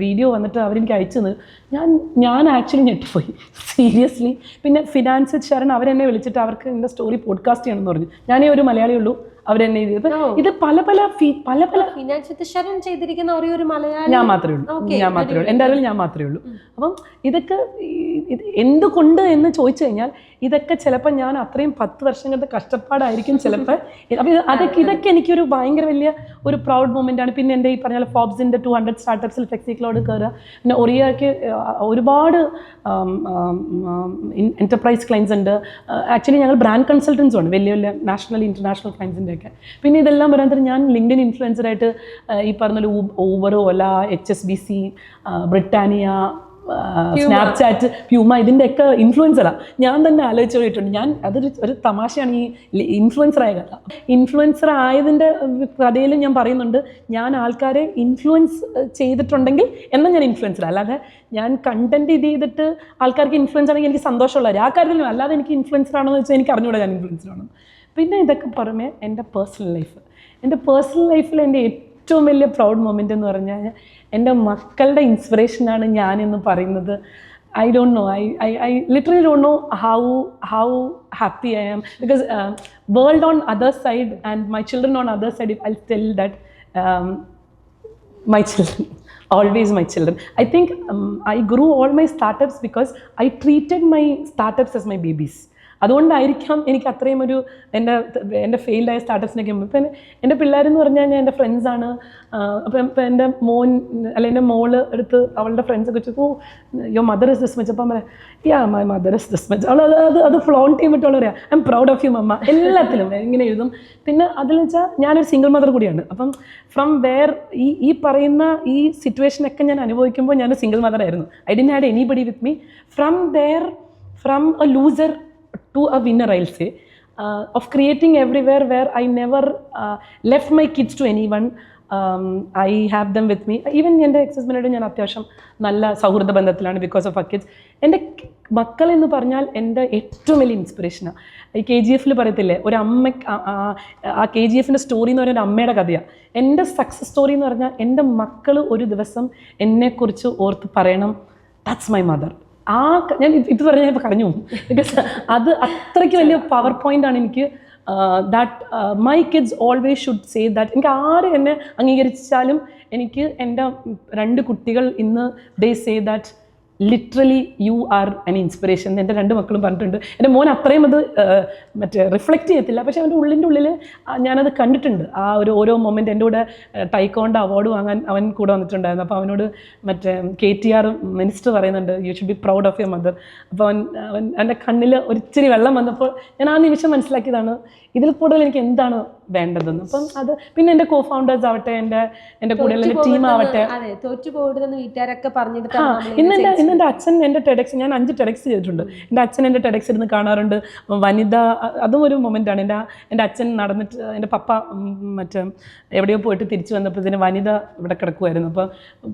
വീഡിയോ വന്നിട്ട് അവരെനിക്ക് അയച്ചത് ഞാൻ ആക്ച്വലി ഞെട്ടിപ്പോയി, സീരിയസ്ലി. പിന്നെ ഫിനാൻസ് ശരൺ അവരെന്നെ വിളിച്ചിട്ട് അവർക്ക് എൻ്റെ സ്റ്റോറി പോഡ്കാസ്റ്റ് ചെയ്യണമെന്ന് പറഞ്ഞു. ഞാനേ ഒരു മലയാളിയുള്ളൂ, അവരെന്നെ ഇത് ഇത് പല ശരൺ ചെയ്തിരിക്കുന്ന ഒരു മലയാളി ഞാൻ മാത്രമേ ഉള്ളൂ, എൻ്റെ അറിവിൽ ഞാൻ മാത്രമേ ഉള്ളൂ. അപ്പം ഇതൊക്കെ എന്തുകൊണ്ട് എന്ന് ചോദിച്ചു കഴിഞ്ഞാൽ ഇതൊക്കെ ചിലപ്പോൾ ഞാൻ അത്രയും 10 വർഷങ്ങളുടെ കഷ്ടപ്പാടായിരിക്കും ചിലപ്പോൾ. അപ്പം ഇതൊക്കെ എനിക്കൊരു ഭയങ്കര വലിയ ഒരു പ്രൗഡ് മൊമെൻ്റ് ആണ്. പിന്നെ എൻ്റെ ഈ പറഞ്ഞ ഫോബ്സിൻ്റെ 200 സ്റ്റാർട്ടപ്സിൽ ഫ്ലെക്സി ക്ലൗഡ് കയറുക, പിന്നെ ഒറിയയ്ക്ക് ഒരുപാട് എൻ്റർപ്രൈസ് ക്ലയൻസ് ഉണ്ട്. ആക്ച്വലി ഞങ്ങൾ ബ്രാൻഡ് കൺസൾട്ടൻസും ആണ്, വലിയ വലിയ നാഷണൽ ഇൻ്റർനാഷണൽ ക്ലയൻസിൻ്റെ ഒക്കെ. പിന്നെ ഇതെല്ലാം പറയുന്നത് ഞാൻ ലിങ്ക്ഡിൻ ഇൻഫ്ലുവൻസറായിട്ട് ഈ പറഞ്ഞ ഊബർ, ഓല, HSBC, ബ്രിട്ടാനിയ, സ്നാപ്ചാറ്റ്, പ്യൂമ ഇതിൻ്റെയൊക്കെ ഇൻഫ്ലുവൻസറാണ്. ഞാൻ തന്നെ ആലോചിച്ച് പോയിട്ടുണ്ട്. ഞാൻ ഒരു തമാശയാണ് ഈ ഇൻഫ്ലുവൻസറായ കഥ. ഇൻഫ്ലുവൻസർ ആയതിൻ്റെ കഥയിൽ ഞാൻ പറയുന്നുണ്ട്, ഞാൻ ആൾക്കാരെ ഇൻഫ്ലുവൻസ് ചെയ്തിട്ടുണ്ടെങ്കിൽ എന്നാൽ ഞാൻ ഇൻഫ്ലുവൻസർ, അല്ലാതെ ഞാൻ കണ്ടന്റ് ഇത് ചെയ്തിട്ട് ആൾക്കാർക്ക് ഇൻഫ്ലുവൻസ് ആണെങ്കിൽ എനിക്ക് സന്തോഷമുള്ളവർ ആ കാര്യത്തിലും, അല്ലാതെ എനിക്ക് ഇൻഫ്ലുവൻസർ ആണോ എന്ന് വെച്ചാൽ എനിക്ക് അറിഞ്ഞൂടാ ഞാൻ ഇൻഫ്ലുവൻസർ ആണോ. പിന്നെ ഇതൊക്കെ പുറമെ എൻ്റെ പേഴ്സണൽ ലൈഫിൽ എൻ്റെ ഏറ്റവും വലിയ പ്രൗഡ് മൊമെൻ്റ് എന്ന് പറഞ്ഞാൽ എൻ്റെ മക്കളുടെ ഇൻസ്പിറേഷനാണ് ഞാനെന്ന് പറയുന്നത്. I don't know, I literally don't know how happy I am, because world on other side and my children on other side, if I'll tell that my children, always my children. I think I grew all my startups because I treated my startups as my babies. അതുകൊണ്ടായിരിക്കാം എനിക്ക് അത്രയും ഒരു എൻ്റെ ഫെയിൽഡായ സ്റ്റാർട്ടപ്സിനൊക്കെ. ഇപ്പം എൻ്റെ പിള്ളേരെന്ന് പറഞ്ഞു കഴിഞ്ഞാൽ എൻ്റെ ഫ്രണ്ട്സാണ്. അപ്പം ഇപ്പം എൻ്റെ മോൻ അല്ലെങ്കിൽ എൻ്റെ മോള് എടുത്ത് അവളുടെ ഫ്രണ്ട്സൊക്കെ വെച്ചു, യോ മദർ ഇസ് ദിസ് മച്ച്. അപ്പം പറയാം, yeah my mother is this much. അവൾ അത് ഫ്ലോൺ ചെയ്തിട്ടുള്ള പറയാം, I am proud of you mama, എല്ലാത്തിലും ഇങ്ങനെ എഴുതും. പിന്നെ അതിൽ വെച്ചാൽ ഞാനൊരു സിംഗിൾ മദർ കൂടിയാണ്. അപ്പം ഫ്രം വേർ ഈ പറയുന്ന ഈ സിറ്റുവേഷനൊക്കെ ഞാൻ അനുഭവിക്കുമ്പോൾ ഞാനൊരു സിംഗിൾ മദർ ആയിരുന്നു. I didn't had anybody with me. From A loser to a winner, I'll say, of creating everywhere where I never left my kids to anyone. I have them with me. Even എൻ്റെ എക്സ്-ഹസ്ബൻഡോട് ഞാൻ അത്യാവശ്യം നല്ല സൗഹൃദ ബന്ധത്തിലാണ് ബിക്കോസ് ഓഫ് കിഡ്സ്. എൻ്റെ മക്കൾ എന്ന് പറഞ്ഞാൽ എൻ്റെ ഏറ്റവും വലിയ ഇൻസ്പിറേഷനാണ്. ഈ KGF പറയത്തില്ലേ, ഒരു അമ്മ, ആ KGF സ്റ്റോറി എന്ന് പറയുന്ന ഒരു അമ്മയുടെ കഥയാണ്. എൻ്റെ സക്സസ് സ്റ്റോറി എന്ന് പറഞ്ഞാൽ എൻ്റെ മക്കൾ ഒരു ദിവസം എന്നെക്കുറിച്ച് ഓർത്ത് പറയണം, ദാറ്റ്സ് മൈ മദർ. ഞാൻ ഇത് പറഞ്ഞാൽ ഞാൻ ഇപ്പോൾ കരഞ്ഞു പോകും. ബിക്കോസ് അത് അത്രയ്ക്ക് വലിയ പവർ പോയിൻ്റാണ് എനിക്ക്. That my kids always should say that. എനിക്ക് ആര് എന്നെ അംഗീകരിച്ചാലും എനിക്ക് എൻ്റെ 2 കുട്ടികൾ ഇന്ന് they say that literally you are an inspiration. എൻ്റെ 2 മക്കളും പറഞ്ഞിട്ടുണ്ട്. എൻ്റെ മോൻ അത്രയും അത് മറ്റേ റിഫ്ലക്റ്റ് ചെയ്യത്തില്ല, പക്ഷേ അവൻ്റെ ഉള്ളിൽ ഞാനത് കണ്ടിട്ടുണ്ട്. ആ ഓരോ മൊമെൻറ്റ് എൻ്റെ കൂടെ ടൈക്കോണ്ട് അവാർഡ് വാങ്ങാൻ അവൻ കൂടെ വന്നിട്ടുണ്ടായിരുന്നു. അപ്പോൾ അവനോട് മറ്റേ KTR മിനിസ്റ്റർ പറയുന്നുണ്ട് you should be proud of your mother. അപ്പോൾ അവൻ്റെ കണ്ണിൽ ഒരിച്ചിരി വെള്ളം വന്നപ്പോൾ ഞാൻ ആ നിമിഷം മനസ്സിലാക്കിയതാണ് ഇതിൽ കൂടുതൽ എനിക്ക് എന്താണ് വേണ്ടതെന്ന്. അപ്പം അത് പിന്നെ എൻ്റെ കോ-ഫൗണ്ടേഴ്സ് ആവട്ടെ, എൻ്റെ കൂടെയുള്ള എൻ്റെ ടീം ആവട്ടെ, വീട്ടുകാരൊക്കെ പറഞ്ഞിട്ട് ഇന്ന് എൻ്റെ അച്ഛൻ എൻ്റെ ടെഡക്സ്, ഞാൻ 5 ടെഡക്സ് ചെയ്തിട്ടുണ്ട്. എൻ്റെ അച്ഛൻ എൻ്റെ ടെഡക്സ് ഇരുന്ന് കാണാറുണ്ട്. വനിത, അതും ഒരു മൊമെൻ്റാണ്. എൻ്റെ അച്ഛൻ നടന്നിട്ട് എൻ്റെ പപ്പ മറ്റേ എവിടെയോ പോയിട്ട് തിരിച്ചു വന്നപ്പോഴത്തേന് വനിത ഇവിടെ കിടക്കുമായിരുന്നു. അപ്പോൾ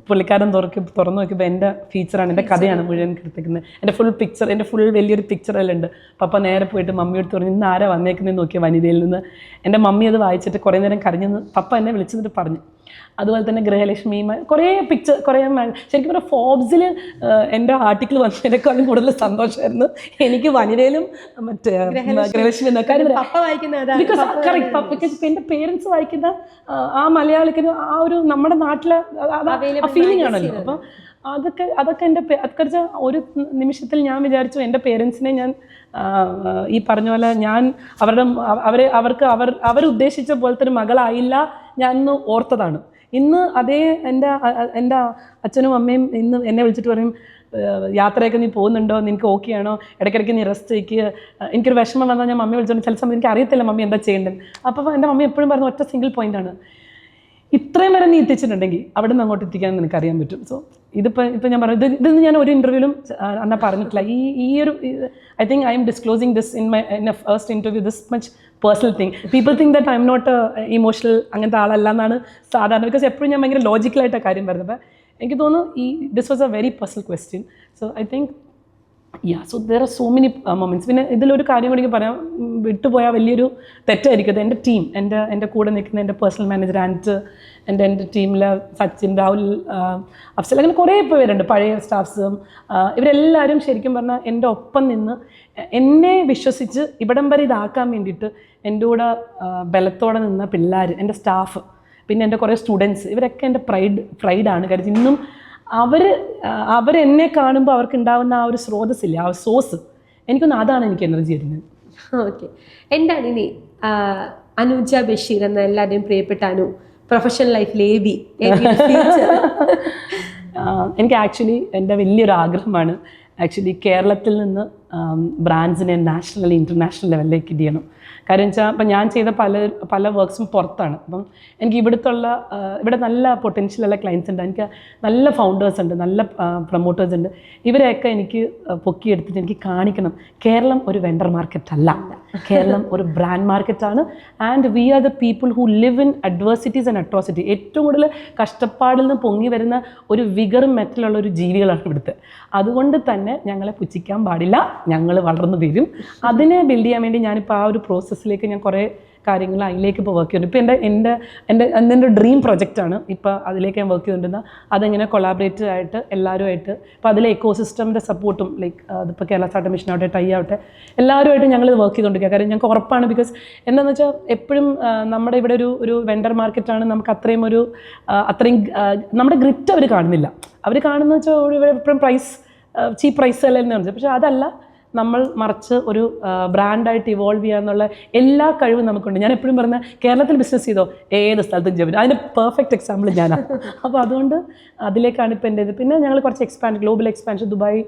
പുള്ളിക്കാരൻ തുറന്നു നോക്കിയപ്പോൾ എൻ്റെ ഫീച്ചറാണ്, എൻ്റെ കഥയാണ് മുഴുവൻ കിടത്തിക്കുന്നത്. എൻ്റെ ഫുൾ പിക്ചർ, എൻ്റെ ഫുൾ വലിയൊരു പിക്ചർ അതിലുണ്ട്. പപ്പ നേരെ പോയിട്ട് മമ്മിയോട് പറഞ്ഞു ഇന്ന് ആരാ വന്നേക്കുന്നതെന്ന് നോക്കിയ വനിതയിൽ നിന്ന്. എൻ്റെ മമ്മി അത് വായിച്ചിട്ട് കുറേ നേരം കരഞ്ഞെന്ന് പപ്പ എന്നെ വിളിച്ചിട്ട് പറഞ്ഞു. അതുപോലെ തന്നെ ഗൃഹലക്ഷ്മി, കുറേ പിക്ചർ, കുറേ ശരിക്കും പറഞ്ഞാൽ ഫോബ്സിൽ എൻ്റെ ആർട്ടിക്കിൾ വന്നതിനേക്കാളും കൂടുതൽ സന്തോഷമായിരുന്നു എനിക്ക് വനിതയിലും മറ്റേ ഗൃഹലക്ഷ്മി എന്ന കാര്യം. ബിക്കോസ് കറക്റ്റ്, ബിക്കോസ് എൻ്റെ പേരൻസ് വായിക്കുന്ന ആ മലയാളിക്ക് ആ ഒരു നമ്മുടെ നാട്ടിലെ ആ ഫീലിംഗ് ആണല്ലോ. അപ്പം അതൊക്കെ എൻ്റെ അതൊക്കെ ഒരു നിമിഷത്തിൽ ഞാൻ വിചാരിച്ചു എൻ്റെ പേരൻസിനെ ഞാൻ ഈ പറഞ്ഞ പോലെ ഞാൻ അവർക്ക് അവരുദ്ദേശിച്ച പോലത്തെ ഒരു മകളായില്ല ഞാൻ ഇന്ന് ഓർത്തതാണ്. ഇന്ന് അതേ എൻ്റെ അച്ഛനും അമ്മയും ഇന്ന് എന്നെ വിളിച്ചിട്ട് പറയും യാത്രയൊക്കെ നീ പോകുന്നുണ്ടോ, നിനക്ക് ഓക്കെ ആണോ, ഇടയ്ക്കിടയ്ക്ക് നീ റെസ്റ്റ് ചെയ്യിക്കുക. എനിക്കൊരു വിഷമം വന്നാൽ ഞാൻ മമ്മി വിളിച്ചോണ്ട് ചില സമയം എനിക്ക് അറിയത്തില്ല മമ്മി എന്താ ചെയ്യേണ്ടത്. അപ്പോൾ എൻ്റെ മമ്മി എപ്പോഴും പറയുന്ന ഒറ്റ സിംഗിൾ പോയിൻ്റാണ്, ഇത്രയും വരെ നീ എത്തിച്ചിട്ടുണ്ടെങ്കിൽ അവിടെ നിന്ന് അങ്ങോട്ട് എത്തിക്കാൻ നിനക്ക് അറിയാൻ പറ്റും. സോ ഇപ്പം ഞാൻ പറഞ്ഞു ഇതൊന്നും ഞാൻ ഒരു ഇൻ്റർവ്യൂവിലും എന്നാ പറഞ്ഞിട്ടില്ല. ഈ ഒരു I think I am disclosing this in a first interview, this much personal thing. People think that I am not emotional അങ്ങനത്തെ ആളല്ല എന്നാണ് സാധാരണ. ബിക്കോസ് എപ്പോഴും ഞാൻ ഭയങ്കര ലോജിക്കലായിട്ടാണ് കാര്യം പറയുന്നത്. അപ്പോൾ എനിക്ക് തോന്നുന്നു this was A very personal question. So I think so there are so many moments. പിന്നെ ഇതിലൊരു കാര്യം കൂടി പറയാം, വിട്ടുപോയാൽ വലിയൊരു തെറ്റായിരിക്കും. എൻ്റെ ടീം, എൻ്റെ കൂടെ നിൽക്കുന്ന എൻ്റെ പേഴ്സണൽ മാനേജർ ആൻഡ് എൻ്റെ ടീമിൽ സച്ചിൻ, രാഹുൽ, അഫ്സൽ, അങ്ങനെ കുറേ പേരുണ്ട്, പഴയ സ്റ്റാഫ്സും. ഇവരെല്ലാവരും ശരിക്കും പറഞ്ഞാൽ എൻ്റെ ഒപ്പം നിന്ന് എന്നെ വിശ്വസിച്ച് ഇവിടം വരെ ഇതാക്കാൻ വേണ്ടിയിട്ട് എൻ്റെ കൂടെ ബലത്തോടെ നിന്ന പിള്ളേർ, എൻ്റെ സ്റ്റാഫ്, പിന്നെ എൻ്റെ കുറേ സ്റ്റുഡൻസ്, ഇവരൊക്കെ എൻ്റെ പ്രൈഡാണ്. കാര്യം ഇന്നും അവരെന്നെ കാണുമ്പോൾ അവർക്ക് ഉണ്ടാകുന്ന ആ ഒരു സ്രോതസ്സില്ല, ആ സോഴ്സ്, എനിക്കൊന്ന് അതാണ് എനിക്ക് എനർജി തരുന്നത്. ഓക്കെ, എന്താണ് ഇനി അനുജ ബഷീർ എന്ന എല്ലാവരുടെയും പ്രിയപ്പെട്ട അനു പ്രൊഫഷണൽ ലൈഫിൽ എനിക്ക് ആക്ച്വലി എൻ്റെ വലിയൊരു ആഗ്രഹമാണ് കേരളത്തിൽ നിന്ന് ബ്രാൻഡ്സിനെ നാഷണൽ ഇൻ്റർനാഷണൽ ലെവലിലേക്ക് ചെയ്യണം. കാര്യം വെച്ചാൽ ഇപ്പം ഞാൻ ചെയ്ത പല വർക്ക്സും പുറത്താണ്. അപ്പം എനിക്ക് ഇവിടെ നല്ല പൊട്ടൻഷ്യലുള്ള ക്ലയൻസ് ഉണ്ട്, എനിക്ക് നല്ല ഫൗണ്ടേഴ്സ് ഉണ്ട്, നല്ല പ്രൊമോട്ടേഴ്സ് ഉണ്ട്. ഇവരെയൊക്കെ എനിക്ക് പൊക്കിയെടുത്തിട്ട് എനിക്ക് കാണിക്കണം കേരളം ഒരു വെണ്ടർ മാർക്കറ്റ് അല്ല, കേരളം ഒരു ബ്രാൻഡ് മാർക്കറ്റാണ്. And we are the people who live in adversities and atrocity. ഏറ്റവും കൂടുതൽ കഷ്ടപ്പാടിൽ നിന്ന് പൊങ്ങി വരുന്ന ഒരു വിഗറും മെറ്റലുള്ള ഒരു ജീവികളാണ് ഇവിടുത്തെ. അതുകൊണ്ട് തന്നെ ഞങ്ങളെ പുച്ഛിക്കാൻ പാടില്ല, ഞങ്ങൾ വളർന്നു വരും. അതിനെ ബിൽഡ് ചെയ്യാൻ വേണ്ടി ഞാനിപ്പോൾ ആ ഒരു പ്രോസസ്സിലേക്ക് ഞാൻ കുറേ കാര്യങ്ങൾ അതിലേക്ക് ഇപ്പോൾ വർക്ക് ചെയ്യുന്നുണ്ട്. ഇപ്പോൾ എൻ്റെ ഡ്രീം പ്രൊജക്റ്റാണ് ഇപ്പോൾ അതിലേക്ക് ഞാൻ വർക്ക് ചെയ്തുകൊണ്ടിരുന്നത്. അതെങ്ങനെ കൊളാബറേറ്റീവ് ആയിട്ട് എല്ലാവരുമായിട്ട് ഇപ്പോൾ അതിലെ എക്കോസിസ്റ്റമിൻ്റെ സപ്പോർട്ടും ലൈക്ക് അതിപ്പോൾ കേരള സ്റ്റാർട്ടപ്പ് മിഷൻ ആവട്ടെ, ടൈ ആവട്ടെ, എല്ലാവരുമായിട്ട് ഞങ്ങൾ വർക്ക് ചെയ്തുകൊണ്ടിരിക്കുക. കാര്യം ഞങ്ങൾക്ക് ഉറപ്പാണ്, ബിക്കോസ് എന്താണെന്ന് വെച്ചാൽ എപ്പോഴും നമ്മുടെ ഇവിടെ ഒരു വെണ്ടർ മാർക്കറ്റാണ്, നമുക്ക് അത്രയും നമ്മുടെ ഗ്രിറ്റ് അവർ കാണുന്നില്ല. അവർ കാണുന്നത് വെച്ചാൽ എപ്പോഴും ചീപ്പ് പ്രൈസ് അല്ലെന്ന് പറഞ്ഞു. പക്ഷേ അതല്ല, നമ്മൾ മറിച്ച് ഒരു ബ്രാൻഡായിട്ട് ഇവോൾവ് ചെയ്യുക എന്നുള്ള എല്ലാ കഴിവും നമുക്കുണ്ട്. ഞാൻ എപ്പോഴും പറഞ്ഞ കേരളത്തിൽ ബിസിനസ് ചെയ്തോ ഏത് സ്ഥലത്തും ജോബിന്, അതിൻ്റെ പെർഫെക്റ്റ് എക്സാമ്പിൾ ഞാനാണ്. അപ്പോൾ അതുകൊണ്ട് അതിലേക്കാണ് ഇപ്പോൾ എൻ്റെ ഇത്. പിന്നെ ഞങ്ങൾ കുറച്ച് ഗ്ലോബൽ എക്സ്പാൻഷൻ, ദുബായ്,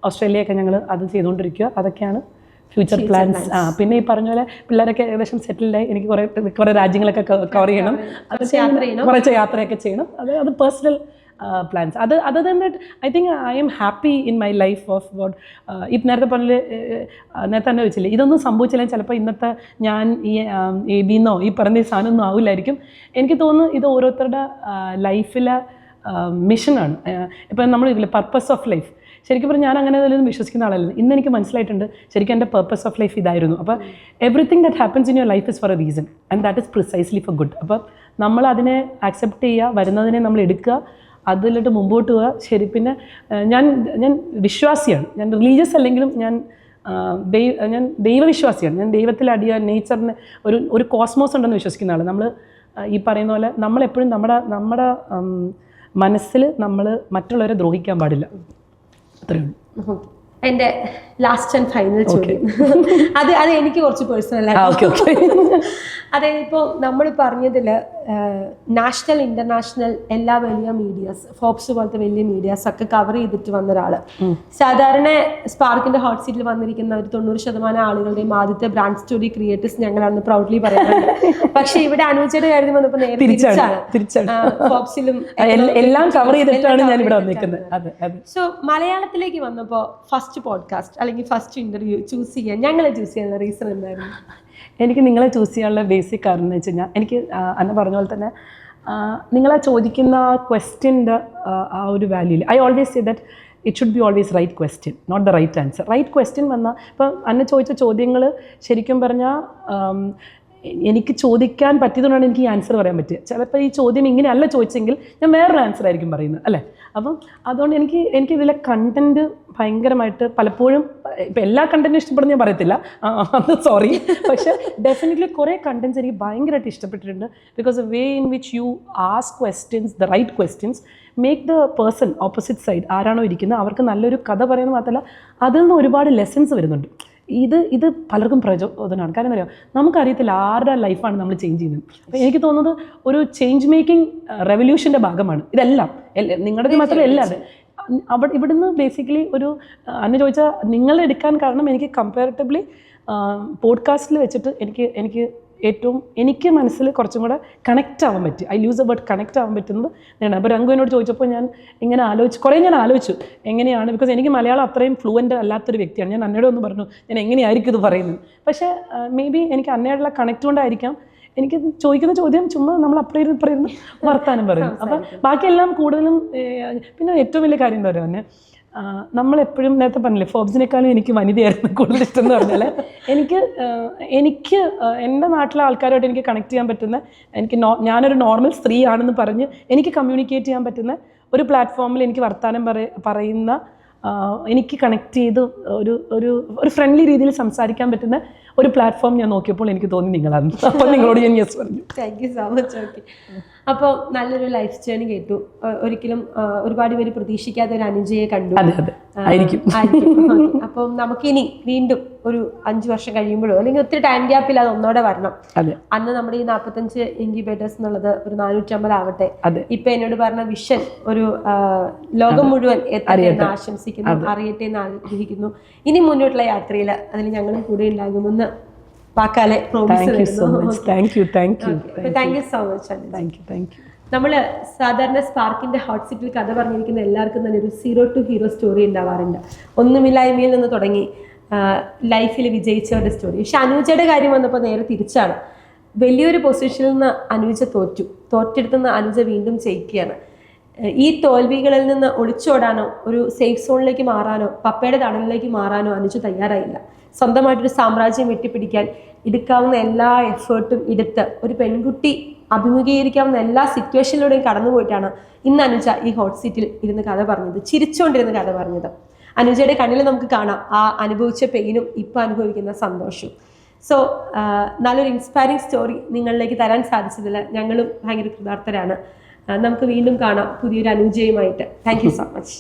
ഓസ്ട്രേലിയ ഒക്കെ ഞങ്ങൾ അത് ചെയ്തുകൊണ്ടിരിക്കുക. അതൊക്കെയാണ് ഫ്യൂച്ചർ പ്ലാൻസ്. പിന്നെ ഈ പറഞ്ഞ പോലെ പിള്ളേരൊക്കെ ഏകദേശം സെറ്റിൽഡായി, എനിക്ക് കുറേ രാജ്യങ്ങളൊക്കെ കവർ ചെയ്യണം, കുറച്ച് യാത്രയൊക്കെ ചെയ്യണം. അത് personal plans. Other than that, I think I am happy in my life of what if നേരത്തെ പറഞ്ഞ നേരത്തെ തന്നെ വെച്ചില്ലേ, ഇതൊന്നും സംഭവിച്ചില്ലെങ്കിൽ ചിലപ്പോൾ ഇന്നത്തെ ഞാൻ ഈ എബിന്നോ ഈ പറഞ്ഞ സാധനമൊന്നും ആവില്ലായിരിക്കും. എനിക്ക് തോന്നുന്നു ഇത് ഓരോരുത്തരുടെ ലൈഫിലെ മിഷനാണ്. ഇപ്പം നമ്മൾ ഇതിലെ പർപ്പസ് ഓഫ് ലൈഫ്, ശരിക്കും പറഞ്ഞാൽ ഞാൻ അങ്ങനെ അതിലൊന്നും വിശ്വസിക്കുന്ന ആളല്ല. ഇന്ന് എനിക്ക് മനസ്സിലായിട്ടുണ്ട് ശരിക്കും എൻ്റെ പർപ്പസ് ഓഫ് ലൈഫ് ഇതായിരുന്നു. അപ്പോൾ everything that happens in your life is for a reason and that is precisely for good. അപ്പോൾ നമ്മൾ അതിനെ ആക്സെപ്റ്റ് ചെയ്യുക, വരുന്നതിനെ നമ്മൾ എടുക്കുക, അതിലിട്ട് മുമ്പോട്ട് പോവുക. ശരി, പിന്നെ ഞാൻ വിശ്വാസിയാണ്. ഞാൻ റിലീജിയസ് അല്ലെങ്കിലും ഞാൻ ദൈവവിശ്വാസിയാണ്. ഞാൻ ദൈവത്തിൽ നേച്ചറിന് ഒരു കോസ്മോസ് ഉണ്ടെന്ന് വിശ്വസിക്കുന്ന ആൾ. നമ്മൾ ഈ പറയുന്ന പോലെ നമ്മളെപ്പോഴും നമ്മുടെ മനസ്സിൽ നമ്മൾ മറ്റുള്ളവരെ ദ്രോഹിക്കാൻ പാടില്ല. അത്രയുള്ളൂ. എൻ്റെ ലാസ്റ്റ് ആൻഡ് ഫൈനൽ ചോദ്യം, അത് എനിക്ക് കുറച്ച് പേഴ്സണലായിട്ട്, അതായത് ഇപ്പോൾ നമ്മൾ പറഞ്ഞതിൽ നാഷണൽ ഇൻ്റർനാഷണൽ എല്ലാ വലിയ മീഡിയാസ്, ഫോബ്സ് പോലത്തെ വലിയ മീഡിയാസ് ഒക്കെ കവർ ചെയ്തിട്ട് വന്ന ഒരാൾ, സാധാരണ സ്പാർക്കിൻ്റെ ഹോട്ട് സീറ്റിൽ വന്നിരിക്കുന്ന ഒരു 90% ആളുകളുടെയും ആദ്യത്തെ ബ്രാൻഡ് സ്റ്റോറി ക്രിയേറ്റേഴ്സ് ഞങ്ങളാണെന്ന് പ്രൗഡ്ലി പറയാറുണ്ട്. പക്ഷെ ഇവിടെ അനുജയുടെ കാര്യം വന്നപ്പോൾ നേരെ തിരിച്ചാണ്. ഫോബ്സിലും എല്ലാം കവർ ചെയ്തിട്ടാണ് ഞാൻ ഇവിടെ വന്നിരിക്കുന്നത്. സോ മലയാളത്തിലേക്ക് വന്നപ്പോൾ ഫസ്റ്റ് പോഡ്കാസ്റ്റ് അല്ലെങ്കിൽ ഫസ്റ്റ് ഇന്റർവ്യൂ ഞങ്ങളെ ചൂസ് ചെയ്യാനുള്ള റീസൺ എന്തായിരുന്നു? എനിക്ക് നിങ്ങളെ ചൂസ് ചെയ്യാനുള്ള ബേസിക് കാരണം എന്ന് വെച്ച് കഴിഞ്ഞാൽ, എനിക്ക് അന്ന് പറഞ്ഞ പോലെ തന്നെ നിങ്ങളെ ചോദിക്കുന്ന ആ ക്വസ്റ്റ്യൻ്റെ ആ ഒരു വാല്യൂല് I always say that it should be always right question, not the right answer. Right question വന്നാൽ ഇപ്പം അന്നെ ചോദിച്ച ചോദ്യങ്ങൾ ശരിക്കും പറഞ്ഞാൽ എനിക്ക് ചോദിക്കാൻ പറ്റിയതുകൊണ്ടാണ് എനിക്ക് ഈ ആൻസർ പറയാൻ പറ്റുക. ചിലപ്പോൾ ഈ ചോദ്യം ഇങ്ങനെയല്ല ചോദിച്ചെങ്കിൽ ഞാൻ വേറൊരു ആൻസർ ആയിരിക്കും പറയുന്നത്, അല്ലേ? അപ്പം അതുകൊണ്ട് എനിക്ക് ഇതിലെ കണ്ടൻറ്റ് ഭയങ്കരമായിട്ട് പലപ്പോഴും, ഇപ്പം എല്ലാ കണ്ടൻറ്റും ഇഷ്ടപ്പെടുന്ന ഞാൻ പറയത്തില്ല, അത് സോറി, പക്ഷേ ഡെഫിനറ്റ്ലി കുറേ കണ്ടൻറ്റ്സ് എനിക്ക് ഭയങ്കരമായിട്ട് ഇഷ്ടപ്പെട്ടിട്ടുണ്ട്. Because the way in which you ask questions, the right questions, make the person opposite side ആരാണോ ഇരിക്കുന്നത് അവർക്ക് നല്ലൊരു കഥ പറയുന്നത് മാത്രമല്ല അതിൽ നിന്ന് ഒരുപാട് ലെസൺസ് വരുന്നുണ്ട്. ഇത് പലർക്കും പ്രചോദനമാണ്. കാരണം എന്താ പറയുക, നമുക്കറിയത്തില്ല ആരുടെ ലൈഫാണ് നമ്മൾ ചേഞ്ച് ചെയ്യുന്നത്. അപ്പോൾ എനിക്ക് തോന്നുന്നത് ഒരു ചേഞ്ച് മേക്കിംഗ് റെവല്യൂഷൻ്റെ ഭാഗമാണ് ഇതെല്ലാം. നിങ്ങളുടെ മാത്രമല്ല എല്ലാവരും ഇവിടുന്ന് ബേസിക്കലി ഒരു അന്ന് ചോദിച്ചാൽ നിങ്ങളെടുക്കാൻ കാരണം എനിക്ക് കമ്പാരിറ്റീവ്ലി പോഡ്കാസ്റ്റിൽ വെച്ചിട്ട് എനിക്ക് മനസ്സിൽ കുറച്ചും കൂടെ കണക്റ്റ് ആവാൻ പറ്റി. I use A word connect ആവാൻ പറ്റുന്നത് ഞാൻ. അപ്പോൾ രംഗു എന്നോട് ചോദിച്ചപ്പോൾ ഞാൻ ഇങ്ങനെ ആലോചിച്ചു എങ്ങനെയാണ്, ബിക്കോസ് എനിക്ക് മലയാളം അത്രയും ഫ്ലുവൻ്റ് അല്ലാത്തൊരു വ്യക്തിയാണ്. ഞാൻ അന്നയോട് ഒന്ന് പറഞ്ഞു ഞാൻ എങ്ങനെയായിരിക്കും ഇത് പറയുന്നത്. പക്ഷേ മേ ബി എനിക്ക് അന്നയോടുള്ള കണക്റ്റ് കൊണ്ടായിരിക്കാം എനിക്ക് ചോദിക്കുന്ന ചോദ്യം ചുമ്മാ നമ്മൾ അപ്പുറം വർത്താനം പറയും. അപ്പം ബാക്കിയെല്ലാം കൂടുതലും പിന്നെ ഏറ്റവും വലിയ കാര്യം എന്താ പറയുക തന്നെ, നമ്മളെപ്പോഴും നേരത്തെ പറഞ്ഞില്ലേ ഫോബ്സിനേക്കാളും എനിക്ക് വനിതയായിരുന്നു കൂടുതൽ ഇഷ്ടം എന്ന് പറഞ്ഞാൽ എനിക്ക് എൻ്റെ നാട്ടിലെ ആൾക്കാരുമായിട്ട് എനിക്ക് കണക്ട് ചെയ്യാൻ പറ്റുന്ന, ഞാനൊരു നോർമൽ സ്ത്രീ ആണെന്ന് പറഞ്ഞ് എനിക്ക് കമ്മ്യൂണിക്കേറ്റ് ചെയ്യാൻ പറ്റുന്ന ഒരു പ്ലാറ്റ്ഫോമിൽ എനിക്ക് വർത്താനം പറയുന്ന, എനിക്ക് കണക്ട് ചെയ്ത് ഒരു ഫ്രണ്ട്ലി രീതിയിൽ സംസാരിക്കാൻ പറ്റുന്ന ഒരു പ്ലാറ്റ്ഫോം ഞാൻ നോക്കിയപ്പോൾ എനിക്ക് തോന്നി നിങ്ങളാണ്. അപ്പോൾ നിങ്ങളോട് ഞാൻ യെസ് പറഞ്ഞു. Thank you so much. Okay, അപ്പോൾ നല്ലൊരു ലൈഫ് ജേണി കേട്ടു. ഒരിക്കലും ഒരുപാട് പേര് പ്രതീക്ഷിക്കാത്ത ഒരു അനുജയെ കണ്ടു. ആയിരിക്കും. അപ്പം നമുക്കിനി വീണ്ടും ഒരു 5 വർഷം കഴിയുമ്പോഴോ അല്ലെങ്കിൽ ഒത്തിരി ടൈം ഗ്യാപ്പിൽ അത് ഒന്നോടെ വരണം. അന്ന് നമ്മുടെ ഈ 45 ഇൻക്യുബേറ്റേഴ്സ് എന്നുള്ളത് ഒരു 450 ആവട്ടെ. ഇപ്പൊ എന്നോട് പറഞ്ഞ വിഷൻ ഒരു ലോകം മുഴുവൻ എത്തട്ടെ ആശംസിക്കുന്നു, അറിയട്ടെ എന്ന് ആഗ്രഹിക്കുന്നു. ഇനി മുന്നോട്ടുള്ള യാത്രയിൽ അതിൽ ഞങ്ങളും കൂടെ ഉണ്ടാകുമെന്ന് വാക്കാലെ പ്രോമിസ് ചെയ്യുന്നു. Thank you so much. നമ്മൾ സാധാരണ സ്പാർക്കിന്റെ ഹോട്ട് സീറ്റിൽ കഥ പറഞ്ഞിരിക്കുന്ന എല്ലാവർക്കും തന്നെ ഒരു 0 to ഹീറോ സ്റ്റോറി ഉണ്ടാവാറുണ്ട്. ഒന്നുമില്ലായ്മയിൽ നിന്ന് തുടങ്ങി ലൈഫിൽ വിജയിച്ചവരുടെ സ്റ്റോറി. പക്ഷെ അനുജയുടെ കാര്യം വന്നപ്പോൾ നേരെ തിരിച്ചാണ്. വലിയൊരു പൊസിഷനിൽ നിന്ന് അനുജ തോറ്റെടുത്തുനിന്ന് അനുജ വീണ്ടും ജയിക്കുകയാണ്. ഈ തോൽവികളിൽ നിന്ന് ഒളിച്ചോടാനോ ഒരു സേഫ് സോണിലേക്ക് മാറാനോ പപ്പയുടെ തണലിലേക്ക് മാറാനോ അനുജ തയ്യാറായില്ല. സ്വന്തമായിട്ടൊരു സാമ്രാജ്യം വെട്ടിപ്പിടിക്കാൻ എടുക്കാവുന്ന എല്ലാ എഫേർട്ടും എടുത്ത് ഒരു പെൺകുട്ടി അഭിമുഖീകരിക്കാവുന്ന എല്ലാ സിറ്റുവേഷനിലൂടെയും കടന്നുപോയിട്ടാണ് ഇന്ന് അനുജ ഈ ഹോട്ട് സീറ്റിൽ ഇരുന്ന് കഥ പറഞ്ഞത്, ചിരിച്ചുകൊണ്ടിരുന്ന കഥ പറഞ്ഞത്. അനുജയുടെ കണ്ണിൽ നമുക്ക് കാണാം ആ അനുഭവിച്ച പെയിനും ഇപ്പോൾ അനുഭവിക്കുന്ന സന്തോഷവും. സോ നല്ലൊരു ഇൻസ്പയറിംഗ് സ്റ്റോറി നിങ്ങളിലേക്ക് തരാൻ സാധിച്ചതിൽ ഞങ്ങളും ഭയങ്കര കൃതാർത്ഥരാണ്. നമുക്ക് വീണ്ടും കാണാം പുതിയൊരു അനുജയുമായിട്ട്. Thank you so much.